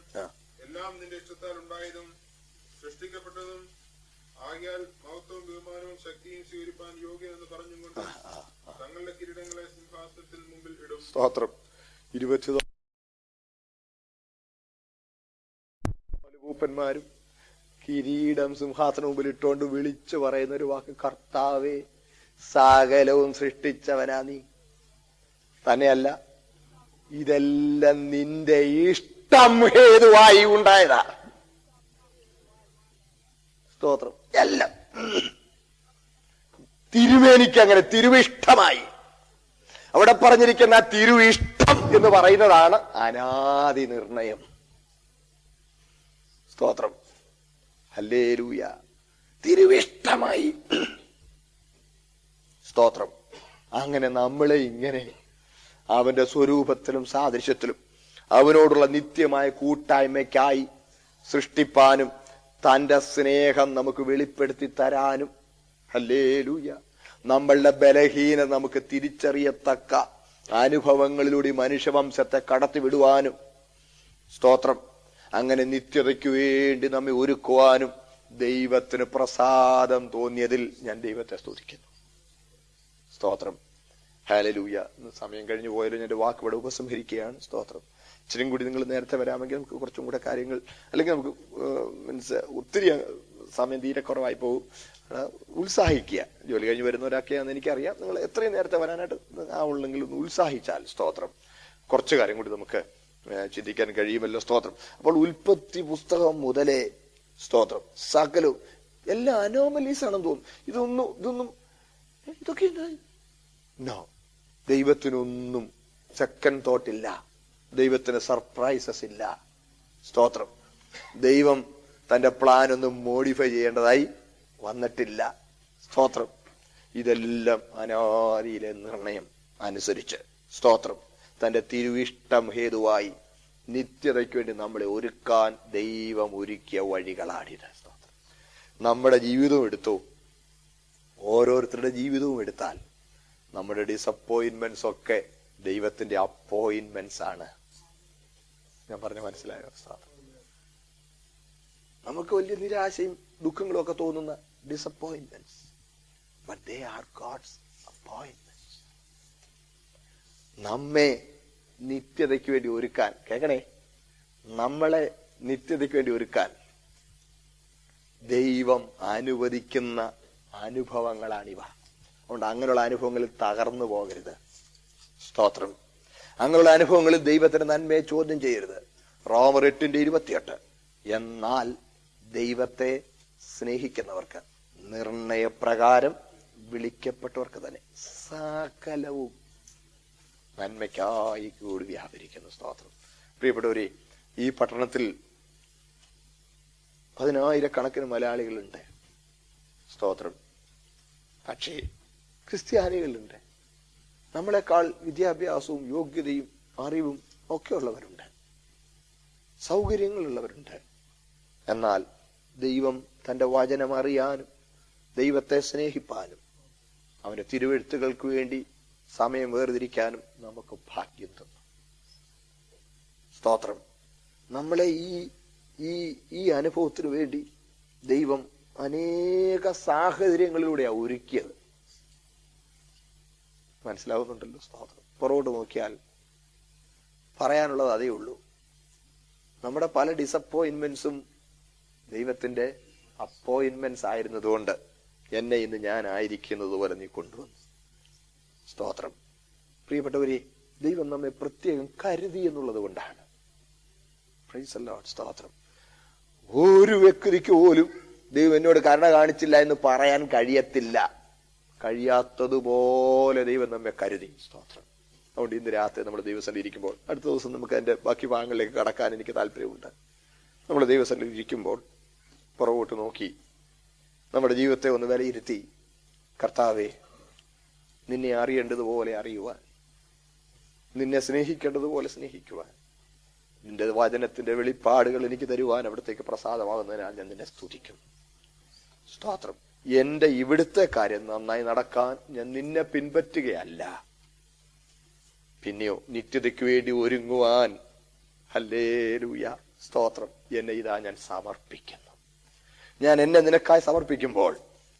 Speaker 2: എല്ലാം നിന്റെ ഇഷ്ടത്താൽ ഉണ്ടായതും സൃഷ്ടിക്കപ്പെട്ടതും ആകയാൽ മഹത്വവും ബഹുമാനവും ശക്തിയും സ്വീകരിപ്പാൻ യോഗ്യനെന്ന് പറഞ്ഞുകൊണ്ട് തങ്ങളുടെ കിരീടങ്ങളെ സിംഹാസനത്തിൽ മുമ്പിൽ ഇടും.
Speaker 1: സ്തോത്രം. 20 മൂപ്പന്മാരും കിരീടം സിംഹാസന മുമ്പിൽ ഇട്ടുകൊണ്ട് വിളിച്ചു പറയുന്ന ഒരു വാക്ക്, കർത്താവേ, സകലവും സൃഷ്ടിച്ചവനാ നീ. തന്നെയല്ല, ഇതെല്ലാം നിന്റെ ഇഷ്ടം ഹേതുവായി ഉണ്ടായതാ. സ്തോത്രം. എല്ലാം തിരുമേനിക്ക് അങ്ങനെ തിരുവിഷ്ടമായി. അവിടെ പറഞ്ഞിരിക്കുന്ന തിരുവിഷ്ടം എന്ന് പറയുന്നതാണ് അനാദി നിർണയം. സ്തോത്രം. ഹല്ലേലൂയ. തിരുവിഷ്ടമായി. സ്തോത്രം. അങ്ങനെ നമ്മളെ ഇങ്ങനെ അവന്റെ സ്വരൂപത്തിലും സാദൃശ്യത്തിലും അവനോടുള്ള നിത്യമായ കൂട്ടായ്മയ്ക്കായി സൃഷ്ടിപ്പാനും തന്റെ സ്നേഹം നമുക്ക് വെളിപ്പെടുത്തി തരാനും, ഹല്ലേലൂയ, നമ്മളുടെ ബലഹീനത നമുക്ക് തിരിച്ചറിയത്തക്ക അനുഭവങ്ങളിലൂടെ മനുഷ്യവംശത്തെ കടത്തിവിടുവാനും, സ്തോത്രം, അങ്ങനെ നിത്യതയ്ക്കു വേണ്ടി നമ്മെ ഒരുക്കുവാനും ദൈവത്തിന് പ്രസാദം തോന്നിയതിൽ ഞാൻ ദൈവത്തെ സ്തുതിക്കുന്നു. സ്തോത്രം. ഹല്ലേലൂയ. സമയം കഴിഞ്ഞു പോയാലും ഞാൻ വാക്ക് ഇവിടെ ഉപസംഹരിക്കുകയാണ്. സ്തോത്രം. ഇച്ചിരി കൂടി നിങ്ങൾ നേരത്തെ വരാമെങ്കിൽ നമുക്ക് കുറച്ചും കൂടെ കാര്യങ്ങൾ, അല്ലെങ്കിൽ നമുക്ക് ഒത്തിരി സമയം തീരെ കുറവായി പോകും. ഉത്സാഹിക്കുക. ജോലി കഴിഞ്ഞ് വരുന്നവരൊക്കെയാണെന്ന് എനിക്കറിയാം. നിങ്ങൾ എത്രയും നേരത്തെ വരാനായിട്ട് ആവുള്ളെങ്കിൽ ഒന്ന് ഉത്സാഹിച്ചാൽ, സ്തോത്രം, കുറച്ചു കാര്യം കൂടി നമുക്ക് ചിന്തിക്കാൻ കഴിയുമല്ലോ. സ്തോത്രം. അപ്പോൾ ഉൽപ്പത്തി പുസ്തകം മുതലേ, സ്തോത്രം, സകലവും എല്ലാം അനോമലീസ് ആണെന്ന് തോന്നും. ഇതൊക്കെ നോ, ദൈവത്തിനൊന്നും സെക്കൻഡ് തോട്ടില്ല. ദൈവത്തിന് സർപ്രൈസസ് ഇല്ല. സ്തോത്രം. ദൈവം തന്റെ പ്ലാൻ ഒന്നും മോഡിഫൈ ചെയ്യേണ്ടതായി വന്നിട്ടില്ല. സ്തോത്രം. ഇതെല്ലാം അനാദിയിലെ നിർണയം അനുസരിച്ച്, സ്തോത്രം, തന്റെ തിരുവിഷ്ടം ഹേതുവായി നിത്യതയ്ക്ക് വേണ്ടി നമ്മളെ ഒരുക്കാൻ ദൈവം ഒരുക്കിയ വഴികളാണിത്. സ്തോത്രം. നമ്മുടെ ജീവിതവും എടുത്തു, ഓരോരുത്തരുടെ ജീവിതവും എടുത്താൽ നമ്മുടെ ഡിസപ്പോയിന്റ്മെന്റ്സ് ഒക്കെ ദൈവത്തിന്റെ അപ്പോയിന്റ്മെന്റ്സ് ആണ്. ഞാൻ പറഞ്ഞ മനസ്സിലായോ? നമുക്ക് വലിയ നിരാശയും ദുഃഖങ്ങളും ഒക്കെ തോന്നുന്ന disappointments, but they are God's appointments. നമ്മെ നിത്യതയ്ക്ക് വേണ്ടി ഒരുക്കാൻ, കേൾക്കണേ, നമ്മളെ നിത്യതയ്ക്ക് വേണ്ടി ഒരുക്കാൻ ദൈവം അനുവദിക്കുന്ന അനുഭവങ്ങളാണിവ. അതുകൊണ്ട് അങ്ങനെയുള്ള അനുഭവങ്ങളിൽ തകർന്നു പോകരുത്. സ്തോത്രം. അങ്ങനെയുള്ള അനുഭവങ്ങളിൽ ദൈവത്തിന്റെ നന്മയെ ചോദ്യം ചെയ്യരുത്. റോമർ 8:28, എന്നാൽ ദൈവത്തെ സ്നേഹിക്കുന്നവർക്ക്, നിർണയപ്രകാരം വിളിക്കപ്പെട്ടവർക്ക് തന്നെ സകലവും നന്മയ്ക്കായി കൂടി വ്യാപരിക്കുന്നു. സ്തോത്രം. പ്രിയപ്പെട്ടവരെ, ഈ പട്ടണത്തിൽ 10,000-കണക്കിന് മലയാളികളുണ്ട്. സ്തോത്രം. പക്ഷേ ക്രിസ്ത്യാനികളുണ്ട്. നമ്മളെക്കാൾ വിദ്യാഭ്യാസവും യോഗ്യതയും അറിവും ഒക്കെ ഉള്ളവരുണ്ട്, സൗകര്യങ്ങളുള്ളവരുണ്ട്. എന്നാൽ ദൈവം തന്റെ വചനം അറിയാനും ദൈവത്തെ സ്നേഹിപ്പാനും അവന്റെ തിരുവെഴുത്തുകൾക്ക് വേണ്ടി സമയം വേർതിരിക്കാനും നമുക്ക് ഭാഗ്യം തന്നു. സ്തോത്രം. നമ്മളെ ഈ അനുഭവത്തിനു വേണ്ടി ദൈവം അനേക സാഹചര്യങ്ങളിലൂടെയാണ് ഒരുക്കിയത്. മനസ്സിലാവുന്നുണ്ടല്ലോ? സ്തോത്രം. പുറകോട്ട് നോക്കിയാൽ പറയാനുള്ളത് അതേ ഉള്ളൂ. നമ്മുടെ പല ഡിസപ്പോയിന്റ്മെന്റ്സും ദൈവത്തിന്റെ അപ്പോയിന്റ്മെന്റ്സ് ആയിരുന്നതുകൊണ്ട് എന്നെ ഇന്ന് ഞാൻ ആയിരിക്കുന്നത് പോലെ നീ കൊണ്ടുവന്നു. സ്തോത്രം. പ്രിയപ്പെട്ടവരെ, ദൈവം നമ്മെ പ്രത്യേകം കരുതി എന്നുള്ളത് കൊണ്ടാണ്. Praise the Lord. സ്തോത്രം. ഒരു വ്യക്തിക്ക് പോലും ദൈവം എന്നോട് കരുണ കാണിച്ചില്ല എന്ന് പറയാൻ കഴിയാത്തതുപോലെ ദൈവം നമ്മെ കരുതി. സ്തോത്രം. അതുകൊണ്ട് ഇന്ന് രാത്രി നമ്മുടെ ദൈവസന്നിധിയിൽ ഇരിക്കുമ്പോൾ, അടുത്ത ദിവസം നമുക്ക് അതിന്റെ ബാക്കി ഭാഗങ്ങളിലേക്ക് കടക്കാൻ എനിക്ക് താല്പര്യമുണ്ട്. നമ്മുടെ ദൈവസന്നിധിയിൽ ഇരിക്കുമ്പോൾ പുറകോട്ട് നോക്കി നമ്മുടെ ജീവിതത്തെ ഒന്ന് വിലയിരുത്തി, കർത്താവേ, നിന്നെ അറിയേണ്ടതുപോലെ അറിയുവാൻ, നിന്നെ സ്നേഹിക്കേണ്ടതുപോലെ സ്നേഹിക്കുവാൻ, നിന്റെ വചനത്തിന്റെ വെളിപ്പാടുകൾ എനിക്ക് തരുവാൻ അവിടത്തേക്ക് പ്രസാദമാകുന്നതിനാൽ ഞാൻ നിന്നെ സ്തുതിക്കുന്നു. സ്തോത്രം. എന്റെ ഇവിടുത്തെ കാര്യം നന്നായി നടക്കാൻ ഞാൻ നിന്നെ പിൻപറ്റുകയല്ല, പിന്നെയോ നിത്യതയ്ക്ക് വേണ്ടി ഒരുങ്ങുവാൻ, ഹല്ലേലൂയ, സ്തോത്രം, എന്നെ ഇതാ ഞാൻ സമർപ്പിക്കുന്നു. ഞാൻ എന്നെ നിനക്കായി സമർപ്പിക്കുമ്പോൾ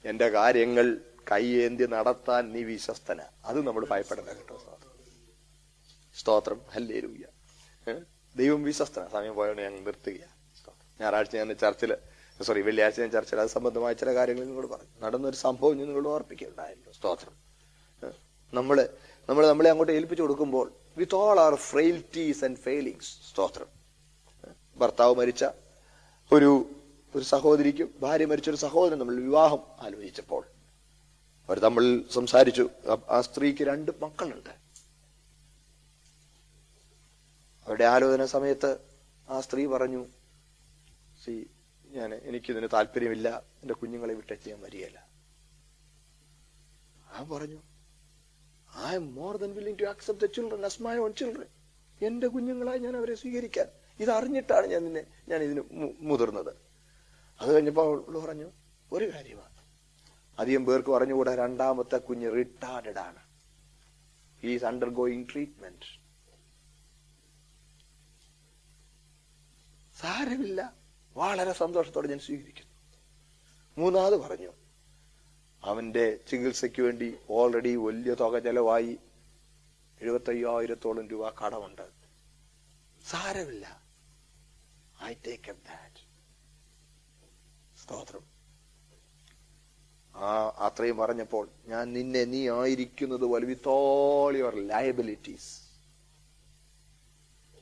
Speaker 1: എന്റെ കാര്യങ്ങൾ കൈയേന്തി നടത്താൻ നീ വിശ്വസ്തന. അത് നമ്മൾ ഭയപ്പെടണ്ട കേട്ടോ. സ്തോത്രം, ഹല്ലേലൂയ. ദൈവം വിശ്വസ്തന. സമയം പോയോണ്ട് ഞാൻ നിർത്തുകയാണ്. ഞായറാഴ്ച ഞാൻ വെള്ളിയാഴ്ച ഞാൻ ചർച്ചയിൽ അത് സംബന്ധമായ ചില കാര്യങ്ങൾ നിങ്ങളോട് പറഞ്ഞു. നടന്നൊരു സംഭവം ഞാൻ നിങ്ങളോട് ഓർപ്പിക്കുകയുണ്ടായിരുന്നു. സ്തോത്രം. നമ്മളെ അങ്ങോട്ട് ഏൽപ്പിച്ചു കൊടുക്കുമ്പോൾ വിത്ത് ഓൾ അവർ ഫ്രെയിൽറ്റീസ് ആൻഡ് ഫെയിലിങ്സ്, സ്തോത്രം. ഭർത്താവ് മരിച്ച ഒരു സഹോദരിക്കും ഭാര്യ മരിച്ച ഒരു സഹോദരൻ നമ്മൾ വിവാഹം ആലോചിച്ചപ്പോൾ അവർ തമ്മിൽ സംസാരിച്ചു. ആ സ്ത്രീക്ക് 2 മക്കളുണ്ട്. അവരുടെ ആലോചന സമയത്ത് ആ സ്ത്രീ പറഞ്ഞു, എനിക്കിതിന് താല്പര്യമില്ല, എന്റെ കുഞ്ഞുങ്ങളെ വിട്ടേച്ച് ഞാൻ വരികയില്ല. ഞാൻ പറഞ്ഞു, I am more than willing to accept the children as my own children. എന്റെ കുഞ്ഞുങ്ങളായി ഞാൻ അവരെ സ്വീകരിക്കാൻ. ഇതറിഞ്ഞിട്ടാണ് ഞാൻ ഇതിന് മുതിർന്നത്. അത് കഴിഞ്ഞപ്പോൾ അവൾ പറഞ്ഞു, ഒരു കാര്യമാണ് അധികം പേർക്ക് പറഞ്ഞുകൂടാ, 2ാമത്തെ കുഞ്ഞ് റിട്ടാർഡഡ് ആണ്. He is undergoing treatment. സാരമില്ല, വളരെ സന്തോഷത്തോടെ ഞാൻ സ്വീകരിക്കുന്നു. 3ാമത് പറഞ്ഞു, അവന്റെ ചികിത്സയ്ക്ക് വേണ്ടി ഓൾറെഡി വലിയ തുക ചെലവായി, 75,000 രൂപ കടമുണ്ട്. സാരമില്ല, ഐ ടേക്ക് അപ്പ് ദാറ്റ്. സ്തോത്രം. അത്രയും പറഞ്ഞപ്പോൾ ഞാൻ നീ ആയിരിക്കുന്നത് പോലെ with all your liabilities,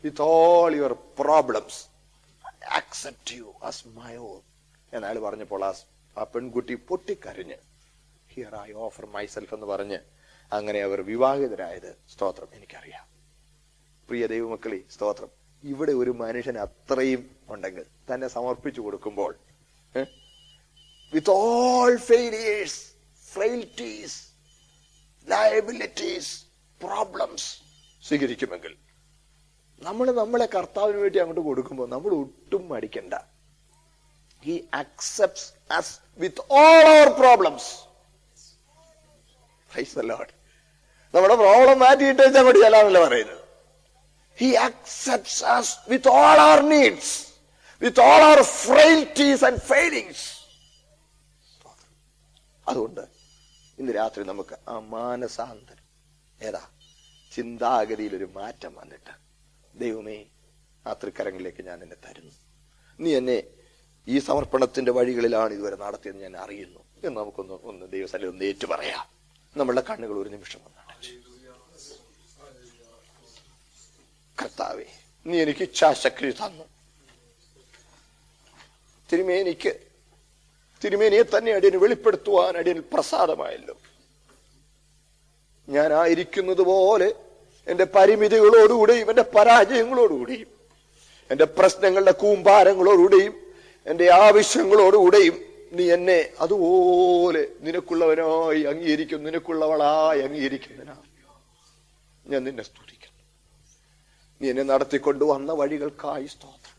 Speaker 1: with all your problems, accept you as my own എന്നയാൾ പറഞ്ഞപ്പോൾ ആ പെൺകുട്ടി പൊട്ടിക്കരഞ്ഞ് ഹിയർ ഐ ഓഫർ മൈസെൽഫ് എന്ന് പറഞ്ഞ് അങ്ങനെ അവർ വിവാഹിതരായത്, സ്തോത്രം, എനിക്കറിയാം. പ്രിയ ദൈവമക്കളെ, സ്തോത്രം, ഇവിടെ ഒരു മനുഷ്യൻ അത്രയും ഉണ്ടെങ്കിൽ തന്നെ സമർപ്പിച്ചു കൊടുക്കുമ്പോൾ with all failures, frailties, liabilities, problems സ്വീകരിക്കുമെങ്കിൽ നമ്മളെ കർത്താവിന് വേണ്ടി അങ്ങോട്ട് കൊടുക്കുമ്പോൾ നമ്മൾ ഒട്ടും മടിക്കണ്ട. He accepts us with all our problems. Praise the Lord. നമ്മുടെ പ്രോബ്ലം മാറ്റിയിട്ട് അങ്ങോട്ട് ചെല്ലാനല്ല പറയുന്നത്. He accepts us with all our needs, with all our frailties and failings. അതുകൊണ്ട് ഇന്ന് രാത്രി നമുക്ക് ആ മാനസാന്തരം, ചിന്താഗതിയിലൊരു മാറ്റം വന്നിട്ട്, ദൈവമേ, ആ തൃക്കരങ്ങളിലേക്ക് ഞാൻ എന്നെ തരുന്നു. നീ എന്നെ ഈ സമർപ്പണത്തിന്റെ വഴികളിലാണ് ഇതുവരെ നടത്തിയെന്ന് ഞാൻ അറിയുന്നു എന്ന് നമുക്കൊന്ന് ദൈവസ്ഥലം ഒന്ന് ഏറ്റു പറയാം. നമ്മളുടെ കണ്ണുകൾ ഒരു നിമിഷം വന്നടച്ച്. കർത്താവേ, നീ എനിക്ക് ഇച്ഛാശക്തി തന്നു. തിരുമേനിയെ തന്നെ അടിയന് വെളിപ്പെടുത്തുവാൻ അടിയന് പ്രസാദമായല്ലോ. ഞാനായിരിക്കുന്നത് പോലെ എന്റെ പരിമിതികളോടുകൂടെയും എന്റെ പരാജയങ്ങളോടുകൂടെയും എന്റെ പ്രശ്നങ്ങളുടെ കൂമ്പാരങ്ങളോടുകൂടെയും എന്റെ ആവശ്യങ്ങളോടുകൂടെയും നീ എന്നെ അതുപോലെ നിനക്കുള്ളവനായി അംഗീകരിക്കും, നിനക്കുള്ളവളായി അംഗീകരിക്കുന്നതിനാ ഞാൻ നിന്നെ സ്തുതിക്കുന്നു. നീ എന്നെ നടത്തിക്കൊണ്ടുവന്ന വഴികൾക്കായി സ്തോത്രം,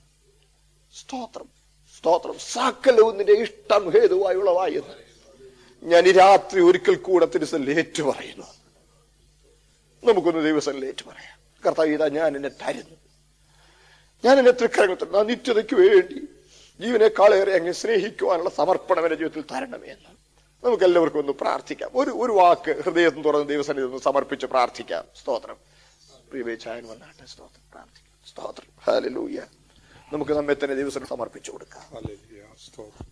Speaker 1: സ്തോത്രം, സ്തോത്രം. സകലവും നിന്റെ ഇഷ്ടം ഹേതുവായുള്ളവായെന്ന് ഞാൻ ഈ രാത്രി ഒരിക്കൽ കൂടെ തിരുസല്ലേറ്റു പറയുന്നു. നമുക്കൊന്ന് ദൈവസല്ലേറ്റു പറയാം. കർത്താവ്, ഇതാ ഞാൻ എന്നെ തരുന്നു. ഞാൻ എന്നെ തൃക്കരങ്ങൾ ആ നിത്യതയ്ക്ക് വേണ്ടി ജീവനേക്കാളേറെ അങ്ങ് സ്നേഹിക്കുവാനുള്ള സമർപ്പണം എന്റെ ജീവിതത്തിൽ തരണമേ എന്ന് നമുക്ക് എല്ലാവർക്കും ഒന്ന് പ്രാർത്ഥിക്കാം. ഒരു വാക്ക് ഹൃദയത്തിൽ തുറന്ന് ദൈവസന്നിധി ഒന്ന് സമർപ്പിച്ച് പ്രാർത്ഥിക്കാം. സ്തോത്രം. പ്രിയചായൻ വന്നാട്ടെ. സ്തോത്രം, പ്രാർത്ഥിക്കാം. സ്തോത്രം, ഹല്ലേലൂയ. നമുക്ക് നമ്മെ തന്നെ ദൈവസന്നിധിയിൽ സമർപ്പിച്ചു കൊടുക്കാം.
Speaker 2: ഹല്ലേലൂയ, സ്തോത്രം.